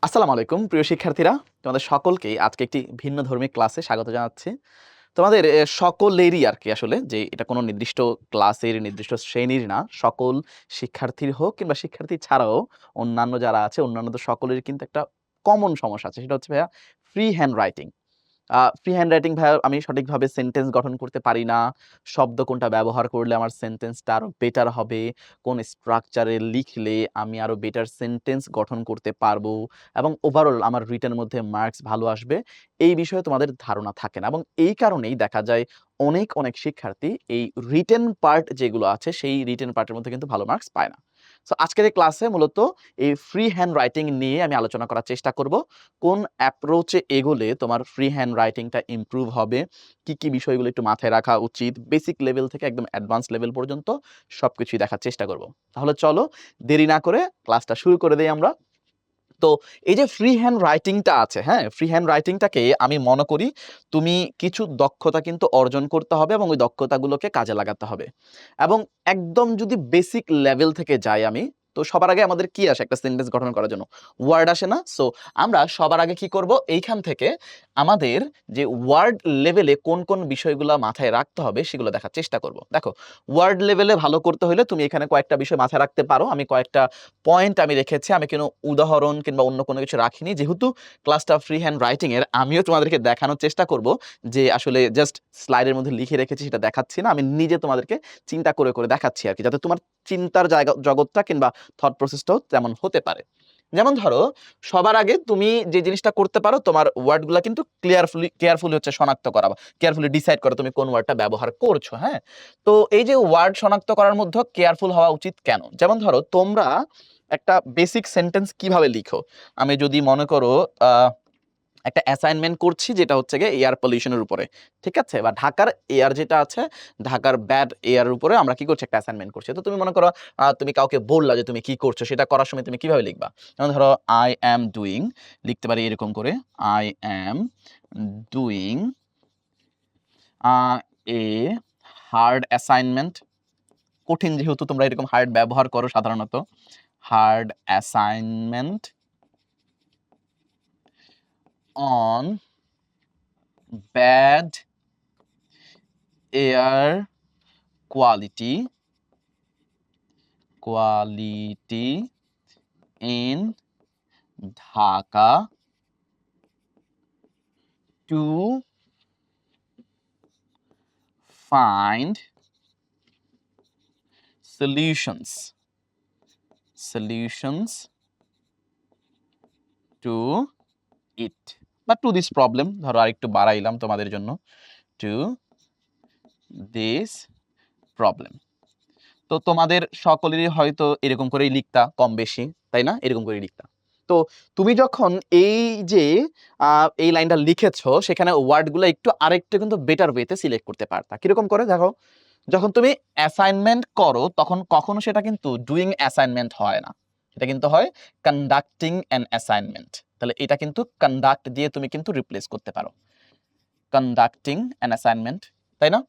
আসসালামু আলাইকুম প্রিয় শিক্ষার্থীরা, তোমাদের সকলকেই আজকে একটি ভিন্ন ধর্মী ক্লাসে স্বাগত জানাচ্ছি। তোমাদের সকলেরই আর কি আসলে যে এটা কোনো নির্দিষ্ট ক্লাসের নির্দিষ্ট শ্রেণীর না, সকল শিক্ষার্থীর হোক কিংবা শিক্ষার্থী ছাড়াও অন্যান্য যারা আছে অন্যান্যদের সকলেরই কিন্তু একটা কমন সমস্যা আছে। সেটা হচ্ছে ভাইয়া free hand writing. Free hand writing ভাইয়া আমি সঠিকভাবে সেন্টেন্স গঠন করতে পারি না। শব্দ কোনটা ব্যবহার করলে আমার সেন্টেন্সটা আরো বেটার হবে, কোন স্ট্রাকচারে লিখলে আমি আরো বেটার সেন্টেন্স গঠন করতে পারবো এবং ওভারঅল আমার রিটেনের মধ্যে মার্কস ভালো আসবে। এই বিষয়ে তোমাদের ধারণা থাকে না এবং এই কারণেই দেখা যায় অনেক শিক্ষার্থী এই রিটেন পার্ট যেগুলো আছে সেই রিটেন পার্টের মধ্যে কিন্তু ভালো মার্কস পায় না। সো আজকের এই ক্লাসে মূলত এই ফ্রি হ্যান্ড রাইটিং নিয়ে আমি আলোচনা করার চেষ্টা করব। কোন অ্যাপ্রোচে এগোলে তোমার ফ্রি হ্যান্ড রাইটিংটা ইমপ্রুভ হবে, কি বিষয়গুলো একটু মাথায় রাখা উচিত, বেসিক লেভেল থেকে একদম অ্যাডভান্স লেভেল পর্যন্ত সবকিছুই দেখার চেষ্টা করব। তাহলে চলো দেরি না করে ক্লাসটা শুরু করে দেই আমরা। তো এই যে ফ্রি হ্যান্ড রাইটিংটা আছে, হ্যাঁ, ফ্রি হ্যান্ড রাইটিংটাকে আমি মনে করি তুমি কিছু দক্ষতা কিন্তু অর্জন করতে হবে এবং ওই দক্ষতাগুলোকে কাজে লাগাতে হবে। এবং একদম যদি বেসিক লেভেল থেকে যাই আমি, তো সবার আগে আমাদের কি আসে একটা সেন্টেন্স গঠন করার জন্য? ওয়ার্ড আসে না? সো আমরা সবার আগে কি করব? এইখান থেকে আমাদের যে ওয়ার্ড লেভেলে কোন বিষয়গুলা মাথায় রাখতে হবে সেগুলো দেখার চেষ্টা করব। দেখো, ওয়ার্ড লেভেলে ভালো করতে হলে তুমি এখানে কয়েকটা বিষয় মাথায় রাখতে পারো। আমি কয়েকটা পয়েন্ট আমি রেখেছি। আমি কোনো উদাহরণ কিংবা অন্য কোনো কিছু রাখিনি। যেহেতু ক্লাসটা ফ্রি হ্যান্ড রাইটিং এর, আমিও তোমাদেরকে দেখানোর চেষ্টা করব যে আসলে জাস্ট স্লাইডের মধ্যে লিখে রেখেছি সেটা দেখাচ্ছি না। আমি নিজে তোমাদেরকে চিন্তা করে দেখাচ্ছি আরকি। যাতে তোমার চিন্তার জগৎটা কিংবা থট প্রসেসটাও তেমন হতে পারে। যেমন ধরো, সবার আগে তুমি যে জিনিসটা করতে পারো, তোমার ওয়ার্ডগুলা কিন্তু কেয়ারফুলি হচ্ছে শনাক্ত করা বা কেয়ারফুলি ডিসাইড করা তুমি কোন ওয়ার্ডটা ব্যবহার করছো, হ্যাঁ? তো এই যে ওয়ার্ড শনাক্ত করার মধ্যে কেয়ারফুল হওয়া উচিত কেন? যেমন ধরো, তোমরা একটা বেসিক সেন্টেন্স কিভাবে লিখো? আমি যদি মনে করো আ একটা অ্যাসাইনমেন্ট করছি যেটা হচ্ছে গিয়ে এয়ার পলিউশনের উপরে। ঠিক আছে? বা ঢাকার এয়ার যেটা আছে, ঢাকার ব্যাড এয়ার এর উপরে আমরা কি করছি? একটা অ্যাসাইনমেন্ট করছি। তো তুমি মনে করো তুমি কাউকে বললা যে তুমি কি করছো? সেটা করার সময় তুমি কিভাবে লিখবা? যেমন ধরো I am doing, লিখতে পারি এরকম করে I am doing a a hard assignment। কঠিন যেহেতু তোমরা এরকম হার্ড ব্যবহার করো সাধারণত। Hard assignment on bad air quality in Dhaka to find solutions to it বা to this problem। ধরো আরেকটু বাড়াইলাম তোমাদের জন্য, to this problem। তো তোমাদের সকলেরই হয়তো এরকম করেই লিখতা কম বেশি, তাই না? এরকম করেই লিখতা। তো তুমি যখন এই যে এই লাইনটা লিখেছো সেখানে ওয়ার্ডগুলো একটু আরেকটু কিন্তু বেটার ওয়েতে সিলেক্ট করতে পারতা। কিরকম করে? দেখো, যখন তুমি অ্যাসাইনমেন্ট করো তখন কখনো সেটা কিন্তু ডুইং অ্যাসাইনমেন্ট হয় না। সেটা কিন্তু হয় কন্ডাক্টিং অ্যান অ্যাসাইনমেন্ট। তাহলে এটা কিন্তু কন্ডাক্ট দিয়ে তুমি কিন্তু রিপ্লেস করতে পারো। কন্ডাক্টিং অ্যান অ্যাসাইনমেন্ট, তাই না?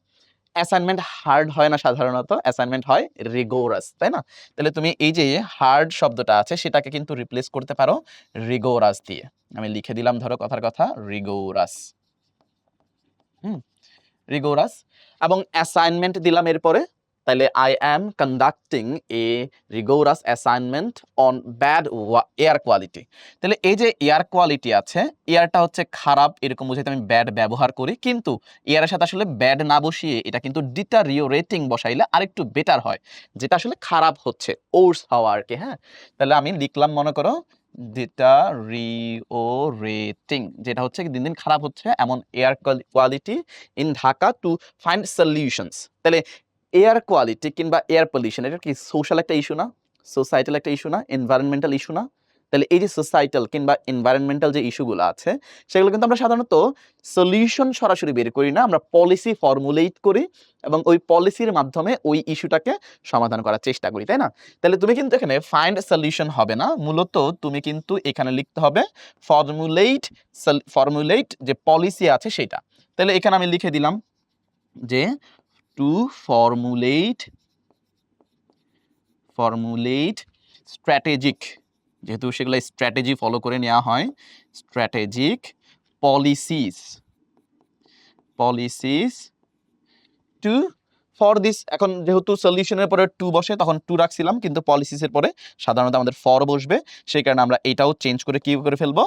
অ্যাসাইনমেন্ট হার্ড হয় না সাধারণত, অ্যাসাইনমেন্ট হয় রিগোরাস, তাই না? তাহলে তুমি এই যে হার্ড শব্দটা আছে সেটাকে কিন্তু রিপ্লেস করতে পারো রিগোরাস দিয়ে। আমি লিখে দিলাম ধরো কথার কথা রিগোরাস। হুম, রিগোরাস এবং অ্যাসাইনমেন্ট দিলাম এরপরে। তাইলে I am conducting a rigorous assignment on bad air quality। তাহলে এই যে এয়ার কোয়ালিটি আছে, এয়ারটা হচ্ছে খারাপ এরকম বোঝাইতে আমি ব্যাড ব্যবহার করি। কিন্তু এয়ারের সাথে আসলে ব্যাড না বসিয়ে এটা কিন্তু ডিটারিওরেটিং বসাইলে আরেকটু বেটার হয়। যেটা আসলে খারাপ হচ্ছে, ওর্স হওয়া আরকি, হ্যাঁ? তাহলে আমি লিখলাম মনে করো ডিটারিওরেটিং, যেটা হচ্ছে দিন খারাপ হচ্ছে এমন air quality in Dhaka to find solutions. তাহলে এয়ার কোয়ালিটি কিংবা এয়ার পলিউশন এটা কি সোশ্যাল একটা ইস্যু না? সোসাইটাল একটা ইস্যু না? এনভায়রনমেন্টাল ইস্যু না? তাহলে এই যে সোসাইটাল কিংবা এনভায়রনমেন্টাল যে ইস্যুগুলো আছে সেগুলো কিন্তু আমরা সাধারণত সলিউশন সরাসরি বের করি না। আমরা পলিসি ফর্মুলেট করি এবং ওই পলিসির মাধ্যমে ওই ইস্যুটাকে সমাধান করার চেষ্টা করি, তাই না? তাহলে তুমি কিন্তু এখানে ফাইন্ড সলিউশন হবে না। মূলত তুমি কিন্তু এখানে লিখতে হবে ফর্মুলেট যে পলিসি আছে সেটা। তাহলে এখানে আমি লিখে দিলাম যে to formulate strategic যেহেতু সেগুলো স্ট্র্যাটেজি ফলো করে নেওয়া হয়, strategic policies policies to for this. এখন যেহেতু সলিউশনের পরে টু বসে তখন টু রাখছিলাম, কিন্তু পলিসিসের পরে সাধারণত আমাদের ফর বসবে, সেই কারণে আমরা এটাও চেঞ্জ করে কি করে ফেলবো,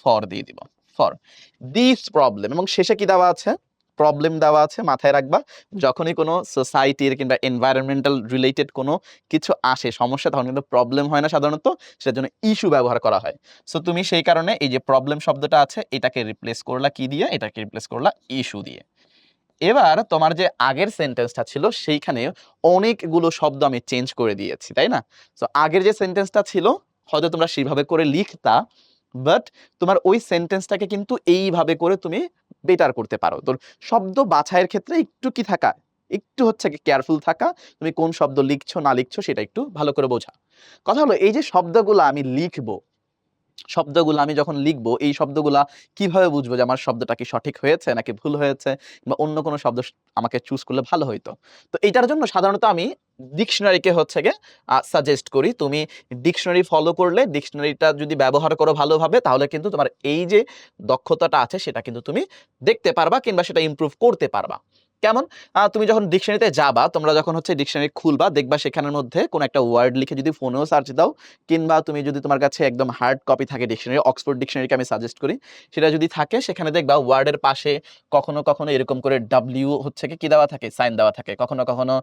ফর দিয়ে দিব, ফর দিস প্রবলেম। এবং শেষে কি দেওয়া আছে, প্রবলেম দেওয়া আছে, মাথায় রাখবা যখনই কোনো সোসাইটির কিংবা এনভায়রনমেন্টাল রিলেটেড কোনো কিছু আসে সমস্যা, তখন কিন্তু প্রবলেম হয় না সাধারণত, সেটার জন্য ইস্যু ব্যবহার করা হয়। সো তুমি সেই কারণে এই যে প্রবলেম শব্দটা আছে এটাকে রিপ্লেস করলা কি দিয়ে, এটাকে রিপ্লেস করলা ইস্যু দিয়ে। এবার তোমার যে আগের সেন্টেন্সটা ছিল সেইখানে অনেকগুলো শব্দ আমি চেঞ্জ করে দিয়েছি, তাই না? সো আগের যে সেন্টেন্সটা ছিল হয়তো তোমরা সেভাবে করে লিখতা, বাট তোমার ওই সেন্টেন্সটাকে কিন্তু এইভাবে করে তুমি বেটার করতে পারো। তো শব্দ বাছাইয়ের ক্ষেত্রে একটু কি থাকা, একটু হচ্ছে কি কেয়ারফুল থাকা, তুমি কোন শব্দ লিখছো না লিখছো সেটা একটু ভালো করে বোঝা। কথা হলো এই যে শব্দগুলো আমি লিখবো, শব্দগুলো আমি যখন লিখবো এই শব্দগুলা কিভাবে বুঝবো যে আমার শব্দটা কি সঠিক হয়েছে নাকি ভুল হয়েছে, বা অন্য কোনো শব্দ আমাকে চুজ করলে ভালো হইতো। তো এটার জন্য সাধারণত আমি ডিকশনারিকে হচ্ছে গিয়ে সাজেস্ট করি। তুমি ডিকশনারি ফলো করলে, ডিকশনারিটা যদি ব্যবহার করো ভালোভাবে, তাহলে কিন্তু তোমার এই যে দক্ষতাটা আছে সেটা কিন্তু তুমি দেখতে পারবা কিংবা সেটা ইমপ্রুভ করতে পারবা। কেমন? তুমি যখন ডিকশনারিতে যাবা, তোমরা যখন হচ্ছে ডিকশনারি খুলবা, দেখবা সেখানের মধ্যে কোনো একটা ওয়ার্ড লিখে যদি ফোনেও সার্চ দাও, কিংবা তুমি যদি তোমার কাছে একদম হার্ড কপি থাকে ডিকশনারি, অক্সফোর্ড ডিকশনারিকে আমি সাজেস্ট করি, সেটা যদি থাকে সেখানে দেখবা ওয়ার্ডের পাশে কখনো কখনো এরকম করে ডাব্লিউ হচ্ছে কি দেওয়া থাকে, সাইন দেওয়া থাকে, কখনো কখনো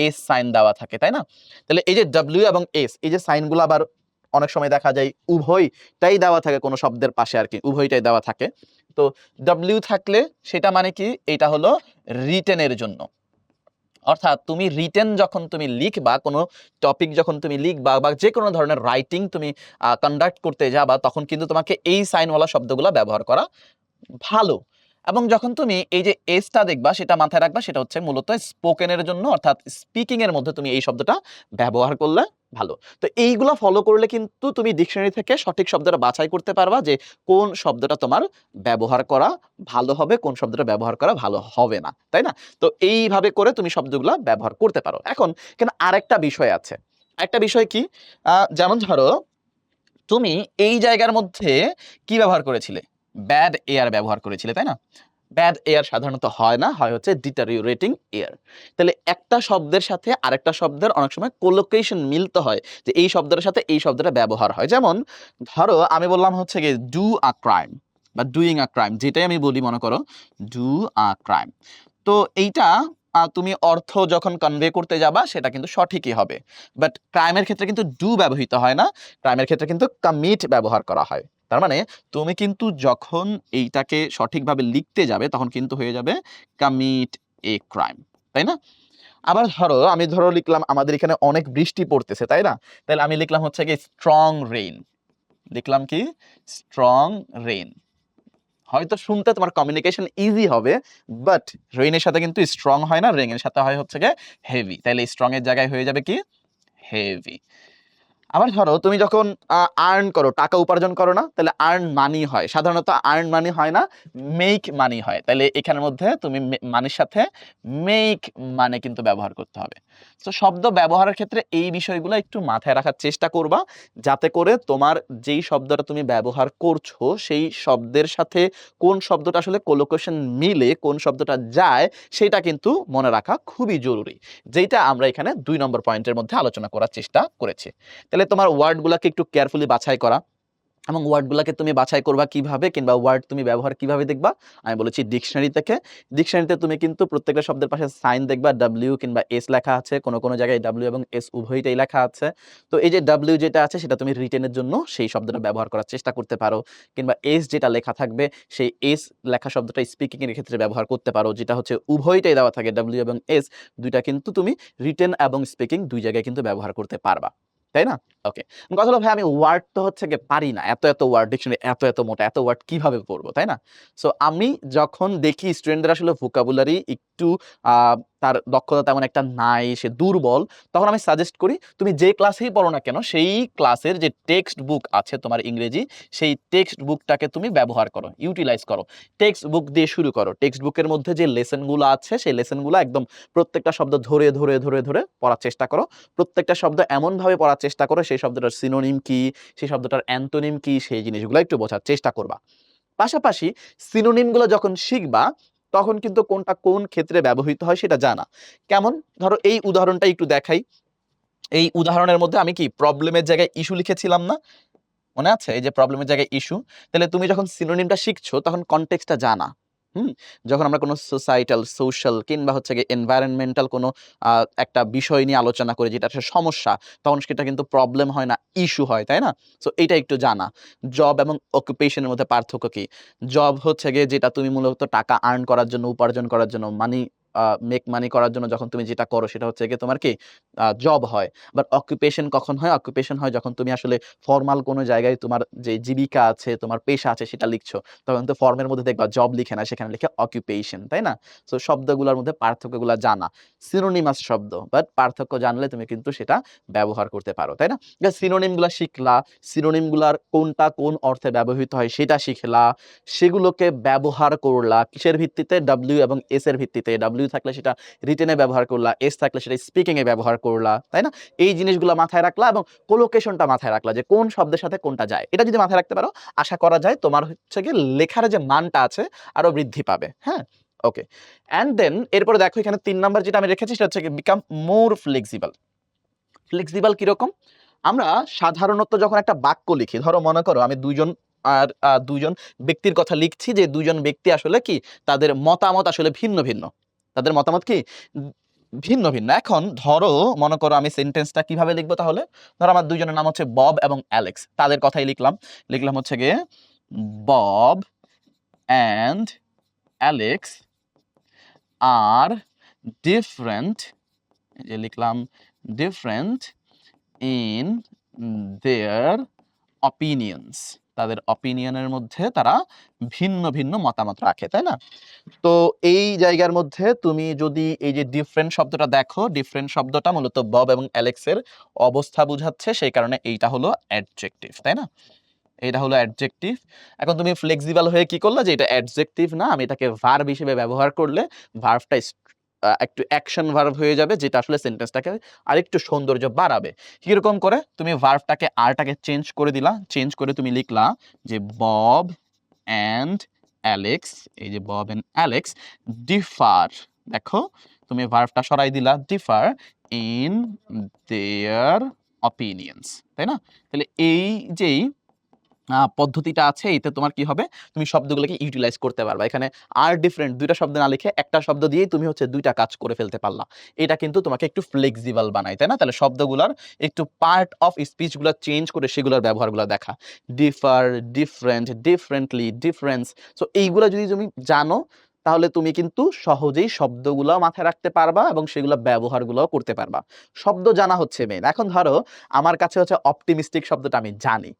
এস সাইন দেওয়া থাকে, তাই না? তাহলে এই যে ডাব্লিউ এবং এস, এই যে সাইনগুলো আবার অনেক সময় দেখা যায় উভয়টাই দেওয়া থাকে কোনো শব্দের পাশে আর কি, উভয়টাই দেওয়া থাকে। তো ডাব্লিউ থাকলে সেটা মানে কি, এটা হলো রিটেনের জন্য। অর্থাৎ তুমি রিটেন যখন তুমি লিখবা, কোনো টপিক যখন তুমি লিখবা বা যে কোনো ধরনের রাইটিং তুমি কন্ডাক্ট করতে যাবা, তখন কিন্তু তোমাকে এই সাইনওয়ালা শব্দগুলো ব্যবহার করা ভালো। এবং যখন তুমি এই যে এসটা দেখবা সেটা মাথায় রাখবা, সেটা হচ্ছে মূলত স্পোকেনের জন্য, অর্থাৎ স্পিকিং এর মধ্যে তুমি এই শব্দটা ব্যবহার করলে ভালো। তো এইগুলা ফলো করলে কিন্তু তুমি ডিকশনারি থেকে সঠিক শব্দটা বাছাই করতে পারবা যে কোন শব্দটা তোমার ব্যবহার করা ভালো হবে, কোন শব্দটা ব্যবহার করা ভালো হবে না, তাই না? তো এইভাবে করে তুমি শব্দগুলা ব্যবহার করতে পারো। এখন কিন্তু আরেকটা বিষয় আছে। একটা বিষয় কি, যেমন ধরো তুমি এই জায়গার মধ্যে কি ব্যবহার করেছিলে, ব্যাড এয়ার ব্যবহার করেছিলে, তাই না? ব্যাড এয়ার সাধারণত হয় না, হয় হচ্ছে ডিটারিওরেটিং এয়ার। তাহলে একটা শব্দের সাথে আরেকটা শব্দের অনেক সময় কোলোকেশন মিলতে হয়, যে এই শব্দের সাথে এই শব্দটা ব্যবহার হয়। যেমন ধরো আমি বললাম হচ্ছে গিয়ে ডু আ ক্রাইম বা ডুইং আ ক্রাইম, যেটাই আমি বলি মনে করো ডু আ ক্রাইম। তো এইটা তুমি অর্থ যখন কনভে করতে যাবা সেটা কিন্তু সঠিকই হবে, বাট ক্রাইমের ক্ষেত্রে কিন্তু ডু ব্যবহৃত হয় না, ক্রাইমের ক্ষেত্রে কিন্তু কমিট ব্যবহার করা হয়। তার মানে তুমি কিন্তু যখন এইটাকে সঠিকভাবে লিখতে যাবে তখন কিন্তু হয়ে যাবে কমিট এ ক্রাইম, তাই না? আবার ধরো লিখলাম আমাদের এখানে অনেক বৃষ্টি পড়তেছে, তাই না? তাহলে আমি লিখলাম হচ্ছে কি স্ট্রং রেইন, লিখলাম কি স্ট্রং রেইন। হয়তো শুনতে তোমার কমিউনিকেশন ইজি হবে, বাট রেইনের সাথে কিন্তু স্ট্রং হয় না, রেইনের সাথে হয় হচ্ছে গিয়ে হেভি, তাইলে স্ট্রং এর জায়গায় হয়ে যাবে কি হেভি। আবার ধরো তুমি যখন আর্ন করো, টাকা উপার্জন করো না, তাহলে আর্ন মানি হয়, সাধারণত আর্ন মানি হয় না, মেক মানি হয়। তাহলে এখানের মধ্যে তুমি মানির সাথে মেক মানে কিন্তু ব্যবহার করতে হবে। তো শব্দ ব্যবহারের ক্ষেত্রে এই বিষয়গুলো একটু মাথায় রাখার চেষ্টা করবা, যাতে করে তোমার যেই শব্দটা তুমি ব্যবহার করছো সেই শব্দের সাথে কোন শব্দটা আসলে কোলোকেশন মিলে, কোন শব্দটা যায়, সেটা কিন্তু মনে রাখা খুবই জরুরি, যেটা আমরা এখানে 2 নম্বর পয়েন্টের মধ্যে আলোচনা করার চেষ্টা করেছি। তাহলে তোমার ওয়ার্ডগুলাকে একটু কেয়ারফুলি বাছাই করা, এবং ওয়ার্ডগুলাকে তুমি বাছাই করবা কিভাবে, কিংবা ওয়ার্ড তুমি ব্যবহার কিভাবে দেখবা, আমি বলেছি ডিকশনারি থেকে। ডিকশনারিতে তুমি কিন্তু প্রত্যেকটা শব্দের পাশে সাইন দেখবা, ডাব্লিউ কিংবা এস লেখা আছে, কোনো কোনো জায়গায় ডাব্লিউ এবং এস উভয়টাই লেখা আছে। তো এই যে ডাব্লিউ যেটা আছে সেটা তুমি রিটেনের জন্য সেই শব্দটা ব্যবহার করার চেষ্টা করতে পারো, কিংবা এস যেটা লেখা থাকবে সেই এস লেখা শব্দটা স্পিকিং এর ক্ষেত্রে ব্যবহার করতে পারো, যেটা হচ্ছে উভয়টাই দেওয়া থাকে, ডাব্লিউ এবং এস দুইটা কিন্তু তুমি রিটেন এবং স্পিকিং দুই জায়গায় কিন্তু ব্যবহার করতে পারবা, তাই না? ওকে। কথা হলো ভাই আমি ওয়ার্ড তো হচ্ছে গিয়ে পারি না। এত ওয়ার্ড, ডিকশনারি এত মোটা, এত ওয়ার্ড কিভাবে পড়বো, তাই না? সো আমি যখন দেখি স্টুডেন্টদের আসলে ভোকাবুলারি একটু আ তার দক্ষতা তেমন একটা নাই, সে দুর্বল, তখন আমি সাজেস্ট করি তুমি যে ক্লাসেই পড়ো না কেন সেই ক্লাসের যে টেক্সট বুক আছে তোমার ইংরেজি, সেই টেক্সট বুকটাকে তুমি ব্যবহার করো, ইউটিলাইজ করো। টেক্সট বুক দিয়ে শুরু করো। টেক্সট বুকের মধ্যে যে লেসনগুলো আছে সেই লেসনগুলো একদম প্রত্যেকটা শব্দ ধরে ধরে ধরে ধরে পড়ার চেষ্টা করো। প্রত্যেকটা শব্দ এমনভাবে পড়ার চেষ্টা করো সেই শব্দটার সিনোনিম কি, সেই শব্দটার অ্যান্টোনিম কি, সেই জিনিসগুলো একটু বোঝার চেষ্টা করবা। পাশাপাশি সিনোনিমগুলো যখন শিখবা তখন কিন্তু কোনটা কোন ক্ষেত্রে ব্যবহৃত হয় সেটা জানা। কেমন? ধরো এই উদাহরণটা একটু দেখাই। এই উদাহরণের মধ্যে আমি কি প্রবলেমের জায়গায় ইস্যু লিখেছিলাম না? মনে আছে? এই যে প্রবলেমের জায়গায় ইস্যু। তাহলে তুমি যখন সিনোনিমটা শিখছো তখন কনটেক্সটটা জানা। হুম? যখন আমরা কোনো সোসাইটাল, সোশ্যাল কিংবা হচ্ছে গিয়ে এনভায়রনমেন্টাল কোনো আ একটা বিষয় নিয়ে আলোচনা করি যেটা আসলে সমস্যা, তখন সেটা কিন্তু প্রবলেম হয় না, ইস্যু হয়, তাই না? সো এইটা একটু জানা। জব এবং অকুপেশন এর মধ্যে পার্থক্য কি? জব হচ্ছে গিয়ে যেটা তুমি মূলত টাকা আর্ন করার জন্য, উপার্জন করার জন্য, মেক মানি করার জন্য যখন তুমি যেটা করো সেটা হচ্ছে গিয়ে তোমার কি জব হয়। বাট অকুপেশন কখন হয়? অকুপেশন হয় যখন তুমি আসলে ফরমাল কোনো জায়গায় তোমার যে জীবিকা আছে, তোমার পেশা আছে সেটা লিখছো। তখন তো ফর্মের মধ্যে দেখবা জব লিখে না, সেখানে লিখে অকুপেশন, তাই না? সো শব্দগুলোর মধ্যে পার্থক্যগুলা জানা। সিনোনিমাস শব্দ, বাট পার্থক্য জানলে তুমি কিন্তু সেটা ব্যবহার করতে পারো, তাই না? সিনোনিমগুলা শিখলা, সিনোনিমগুলার কোনটা কোন অর্থে ব্যবহৃত হয় সেটা শিখলা, সেগুলোকে ব্যবহার করলা কিসের ভিত্তিতে? ডব্লিউ এবং এস এর ভিত্তিতে। ডব্লিউ থাকলে সেটা রিটেনে ব্যবহার করলা, এস থাকলে সেটা স্পিকিং এ ব্যবহার করলা, তাই না? এই জিনিসগুলো মাথায় রাখলা এবং কোলোকেশনটা মাথায় রাখলা যে কোন শব্দের সাথে কোনটা যায়। এটা যদি মাথায় রাখতে পারো, আশা করা যায় তোমার হচ্ছে গিয়ে লেখার যে মানটা আছে আরো বৃদ্ধি পাবে। হ্যাঁ? ওকে। অ্যান্ড দেন এরপরে দেখো এখানে ৩ নাম্বার যেটা আমি রেখেছি সেটা হচ্ছে গিয়ে বিকাম মোর ফ্লেক্সিবল। ফ্লেক্সিবল কিরকম? আমরা সাধারণত যখন একটা বাক্য লিখি, ধরো মনে করো আমি ২ জন আর ২ জন ব্যক্তির কথা লিখছি যে ২ জন ব্যক্তি আসলে কি তাদের মতামত আসলে ভিন্ন, ভিন্ন। তাদের মতামত কি? উম ভিন্ন, ভিন্ন। এখন ধরো মনে করো আমি সেন্টেন্সটা কিভাবে লিখবো তাহলে? ধরো আমার ২ জনের নাম হচ্ছে বব এবং অ্যালেক্স। তাদের কথাই লিখলাম। লিখলাম হচ্ছে গিয়ে Bob and Alex are different, এই যে লিখলাম ডিফারেন্ট ইন দেয়ার অপিনিয়নস। তাদের অপিনিয়নের মধ্যে তারা ভিন্ন, ভিন্ন মতামত রাখে, তাই না? তো এই জায়গার মধ্যে তুমি যদি এই যে ডিফারেন্ট শব্দটা দেখো, ডিফারেন্ট শব্দটা মূলত বব এবং অ্যালেক্সের অবস্থা বুঝাচ্ছে, সেই কারণে এইটা হলো অ্যাডজেক্টিভ, তাই না? এটা হলো অ্যাডজেক্টিভ। এখন তুমি ফ্লেক্সিবল হয়ে কি করলা যে এটা অ্যাডজেক্টিভ না, আমি এটাকে ভার্ব হিসেবে ব্যবহার করলে ভার্বটা একটু অ্যাকশন ভার্ব হয়ে যাবে যেটা আসলে সেন্টেন্সটাকে আরেকটু সৌন্দর্য বাড়াবে। কিরকম করে? তুমি ভার্বটাকে আরটাকে চেঞ্জ করে দিলা। চেঞ্জ করে তুমি লিখলা যে বব অ্যান্ড অ্যালেক্স, এই যে বব অ্যান্ড অ্যালেক্স ডিফার। দেখো তুমি ভার্বটা সরাই দিলা ডিফার ইন দেয়ার অপিনিয়ন্স, তাই না? তাহলে এই যেই পদ্ধতিটা আছে এতে তোমার কি হবে? তুমি শব্দগুলোকে ইউটিলাইজ করতে পারবা। এখানে আর ডিফারেন্ট ২ টা শব্দ না লিখে একটা শব্দ দিয়েই তুমি হচ্ছে ২ টা কাজ করে ফেলতে পারলা। এটা কিন্তু তোমাকে একটু ফ্লেক্সিবল বানায়, তাই না? তাহলে শব্দগুলার একটু পার্ট অফ স্পিচ গুলা চেঞ্জ করে সেগুলোর ব্যবহারগুলা দেখা। Differ, different, differently, difference. So এইগুলা যদি তুমি জানো তাহলে তুমি কিন্তু সহজেই শব্দগুলাও মাথায় রাখতে পারবা এবং সেগুলা ব্যবহারগুলাও করতে পারবা। শব্দ জানা হচ্ছে মেইন। এখন ধরো আমার কাছে হচ্ছে অপটিমিস্টিক শব্দটা আমি জানি।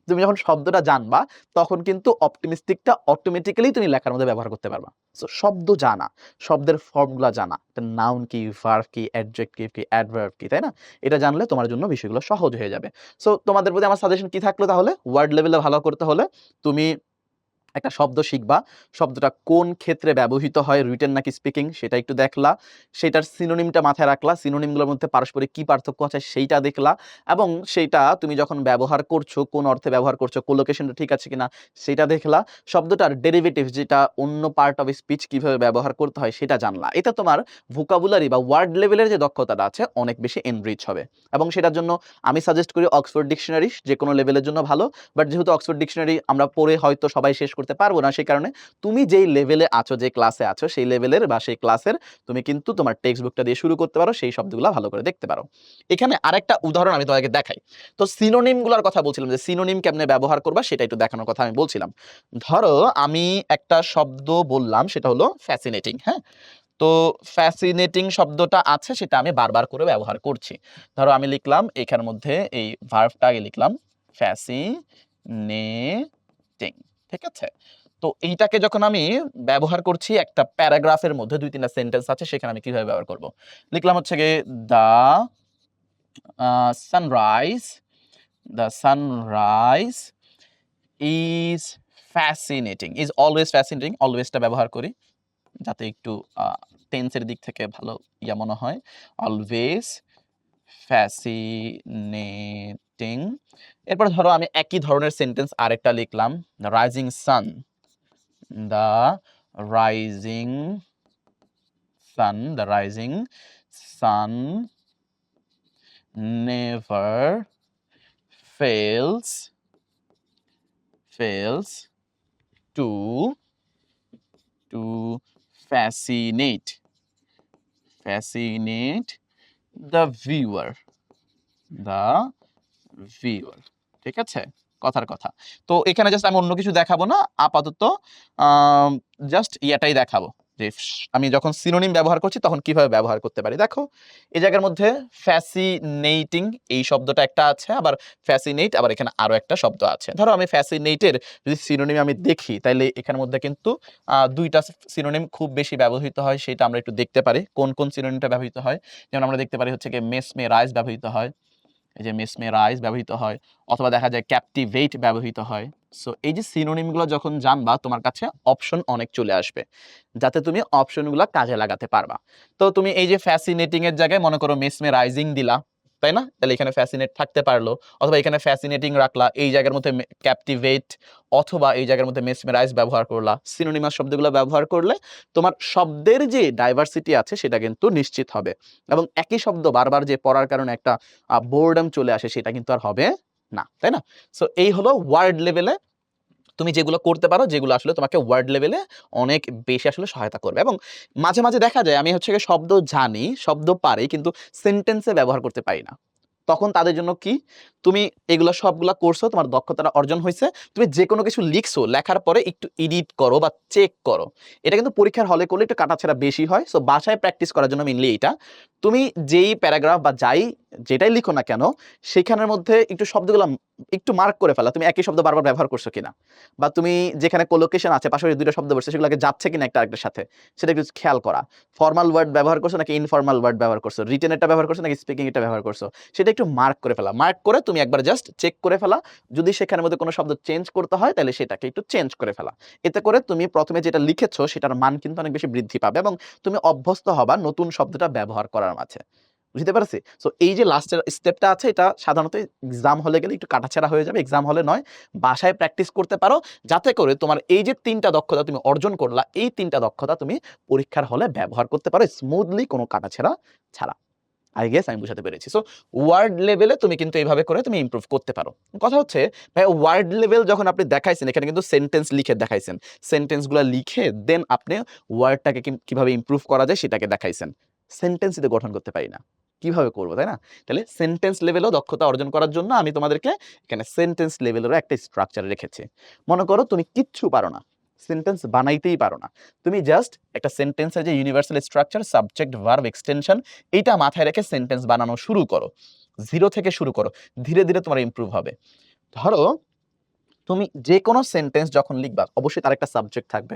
তুমি যখন শব্দটা জানবা তখন কিন্তু অপটিমিস্টিকটা অটোমেটিক্যালি তুমি লেখার মধ্যে ব্যবহার করতে পারবা। সো শব্দ জানা, শব্দের ফর্মগুলা জানা, এটা নাউন কি, ভার্ব কি, অ্যাডজেক্টিভ কি, অ্যাডভার্ব কি, তাই না? এটা জানলে তোমার জন্য বিষয়গুলো সহজ হয়ে যাবে। সো তোমাদের প্রতি আমার সাজেশন কি থাকলো তাহলে? ওয়ার্ড লেভেলে ভালো করতে হলে তুমি একটা শব্দ শিখবা। শব্দটা কোন ক্ষেত্রে ব্যবহৃত হয়, রিটেন নাকি স্পিকিং সেটা একটু দেখলা। সেটার সিনোনিমটা মাথায় রাখলা। সিনোনিমগুলোর মধ্যে পারস্পরিক কি পার্থক্য আছে সেইটা দেখলা এবং সেইটা তুমি যখন ব্যবহার করছো, কোন অর্থে ব্যবহার করছো, কোলোকেশনটা ঠিক আছে কিনা সেটা দেখলা। শব্দটার ডেরিভেটিভ যেটা অন্য পার্ট অফ স্পিচ কিভাবে ব্যবহার করতে হয় সেটা জানলা। এটা তোমার ভোকাবুলারি বা ওয়ার্ড লেভেলের যে দক্ষতাটা আছে অনেক বেশি এনরিচ হবে এবং সেটার জন্য আমি সাজেস্ট করি অক্সফোর্ড ডিকশনারি যেকোনো লেভেলের জন্য ভালো। বাট যেহেতু অক্সফোর্ড ডিকশনারি আমরা পড়ে হয়তো সবাই শেষ করতে পারবো না, সেই কারণে তুমি যেই লেভেলে আছো, যে ক্লাসে আছো সেই লেভেলের বা সেই ক্লাসের তুমি কিন্তু তোমার টেক্সট বুকটা দিয়ে শুরু করতে পারো, সেই শব্দগুলা ভালো করে দেখতে পারো। এখানে আরেকটা উদাহরণ আমি তোমাকে দেখাই। তো সিনোনিম গুলার কথা বলছিলাম যে সিনোনিম কেমনে ব্যবহার করবা সেটা একটু দেখানোর কথা আমি বলছিলাম। ধরো আমি একটা শব্দ বললাম সেটা হলো ফ্যাসিনেটিং, হ্যাঁ? তো ফ্যাসিনেটিং শব্দটা আছে সেটা আমি বারবার করে ব্যবহার করছি। ধরো আমি লিখলাম এখানের মধ্যে এই ভার্বটা আগে লিখলাম ফ্যাসিনেটিং, ঠিক আছে? তো এইটাকে যখন আমি ব্যবহার করছি একটা প্যারাগ্রাফের মধ্যে ২-৩টা সেন্টেন্স আছে সেখানে আমি কিভাবে ব্যবহার করব? লিখলাম হচ্ছে গিয়ে sunrise the sunrise is fascinating, is always fascinating, অলওয়েজটা ব্যবহার করি যাতে একটু টেন্সের দিক থেকে ভালো মনে হয়। Always fascinating. এরপর ধরো আমি একই ধরনের সেন্টেন্স আরেকটা লিখলাম, the rising sun, the rising sun, the rising sun never fails to fascinate the viewer, ঠিক আছে, কথার কথা। তো এখানে জাস্ট আমি অন্য কিছু দেখাবো না, আপাতত জাস্ট ইয়াটাই দেখাবো যে আমি যখন সিনোনিম ব্যবহার করছি তখন কিভাবে ব্যবহার করতে পারি। দেখো এই জায়গার মধ্যে ফ্যাসিনেটিং এই শব্দটা একটা আছে, আবার ফ্যাসিনেট, আবার এখানে আরো একটা শব্দ আছে। ধরো আমি ফ্যাসিনেটের যদি সিনোনিম আমি দেখি তাহলে এখানের মধ্যে কিন্তু দুইটা সিনোনিম খুব বেশি ব্যবহৃত হয়, সেটা আমরা একটু দেখতে পারি কোন কোন সিনোনিমটা ব্যবহৃত হয়। যেমন আমরা দেখতে পারি হচ্ছে কি মেসমেরাইজ ব্যবহৃত হয়, এই যে মেসমেরাইজ ব্যবহৃত হয়, অথবা দেখা যায় ক্যাপটিভেট ব্যবহৃত হয়। সো এই যে সিনোনিমগুলো যখন জানবা তোমার কাছে অপশন অনেক চলে আসবে, যাতে তুমি অপশনগুলো কাজে লাগাতে পারবা। তো তুমি এই যে ফ্যাসিনেটিং এর জায়গায় মনে করো মেসমেরাইজিং দিলা, তাই না? তাহলে এখানে ফ্যাসিনেট থাকতে পারলো, অথবা এখানে ফ্যাসিনেটিং রাখলা, এই জায়গার মধ্যে ক্যাপটিভেট অথবা এই জায়গার মধ্যে মেসমেরাইজ ব্যবহার করলা। সিনোনিমাস শব্দগুলো ব্যবহার করলে তোমার শব্দের যে ডাইভার্সিটি আছে সেটা কিন্তু নিশ্চিত হবে, এবং একই শব্দ বারবার যে পড়ার কারণে একটা বোর্ডম চলে আসে সেটা কিন্তু আর হবে না, তাই না? সো এই হলো ওয়ার্ড লেভেলে তুমি যেগুলো করতে পারো, যেগুলো আসলে তোমাকে ওয়ার্ড লেভেলে অনেক বেশি আসলে সহায়তা করবে। এবং মাঝে মাঝে দেখা যায় আমি হচ্ছে গিয়ে শব্দ জানি, শব্দ পারি, কিন্তু সেন্টেন্সে ব্যবহার করতে পারি না। তখন তাদের জন্য কি, তুমি এগুলো সবগুলা করছো, তোমার দক্ষতাটা অর্জন হয়েছে, তুমি যে কোনো কিছু লিখছো, লেখার পরে একটু এডিট করো বা চেক করো। এটা কিন্তু পরীক্ষার হলে করলে একটু কাটাছেঁড়া বেশি হয়। সো বাসায় প্র্যাকটিস করার জন্য মেইনলি এটা, তুমি যেই প্যারাগ্রাফ বা যেটাই লিখো না কেন সেখানের মধ্যে একটু শব্দগুলো একটু মার্ক করে ফেলা, তুমি একই শব্দ বারবার ব্যবহার করছো কিনা, বা তুমি যেখানে কোলোকেশন আছে পাশাপাশি দুটো শব্দ বসছে সেগুলোকে যাচ্ছে কিনা একটা আরেকটার সাথে, সেটা একটু খেয়াল করা। ফর্মাল ওয়ার্ড ব্যবহার করছো নাকি ইনফর্মাল ওয়ার্ড ব্যবহার করছো, রিটেন এটা ব্যবহার করছো নাকি স্পিকিং এটা ব্যবহার করছো, সেটা একটু মার্ক করে ফেলা। মার্ক করে তুমি একবার জাস্ট চেক করে ফেলা, যদি সেখানের মধ্যে কোনো শব্দ চেঞ্জ করতে হয় তাহলে সেটাকে একটু চেঞ্জ করে ফেলা। এতে করে তুমি প্রথমে যেটা লিখেছো সেটার মান কিন্তু অনেক বেশি বৃদ্ধি পাবে, এবং তুমি অভ্যস্ত হবা নতুন শব্দটা ব্যবহার করার মাঝে। বুঝতে পারছি? সো এই যে লাস্টের স্টেপটা আছে এটা সাধারণত এক্সাম হলে গেলে একটু কাটাছেঁড়া হয়ে যাবে, এক্সাম হলে নয়, বাসায় প্র্যাকটিস করতে পারো, যাতে করে তোমার এই যে ৩টা দক্ষতা তুমি অর্জন করলা, এই ৩টা দক্ষতা তুমি পরীক্ষার হলে ব্যবহার করতে পারো স্মুথলি, কোনো কাটাছেঁড়া ছাড়া। আই গেস আমি বুঝাতে পেরেছি। সো ওয়ার্ড লেভেলে তুমি কিন্তু এইভাবে করে তুমি ইমপ্রুভ করতে পারো। কথা হচ্ছে ভাই ওয়ার্ড লেভেল যখন আপনি দেখাইছেন, এখানে কিন্তু সেন্টেন্স লিখে দেখাইছেন। সেন্টেন্সগুলা লিখে দেন আপনি ওয়ার্ডটাকে কিভাবে ইমপ্রুভ করা যায় সেটাকে দেখাইছেন। সেন্টেন্সই তো গঠন করতে পারি না। কিভাবে করব, তাই না? তাহলে সেন্টেন্স লেভেলেও দক্ষতা অর্জন করার জন্য আমি তোমাদেরকে এখানে সেন্টেন্স লেভেলেরও একটা স্ট্রাকচার রেখেছি। মনে করো তুমি কিচ্ছু পারো না, সেন্টেন্স বানাইতেই পারো না। তুমি জাস্ট একটা সেন্টেন্সের যে universal structure, subject, verb, extension, এইটা মাথায় রেখে সেন্টেন্স বানানো শুরু করো। 0 থেকে শুরু করো। ধীরে, ধীরে তোমার ইমপ্রুভ হবে। ধরো তুমি যেকোনো সেন্টেন্স যখন লিখবা অবশ্যই তার একটা সাবজেক্ট থাকবে,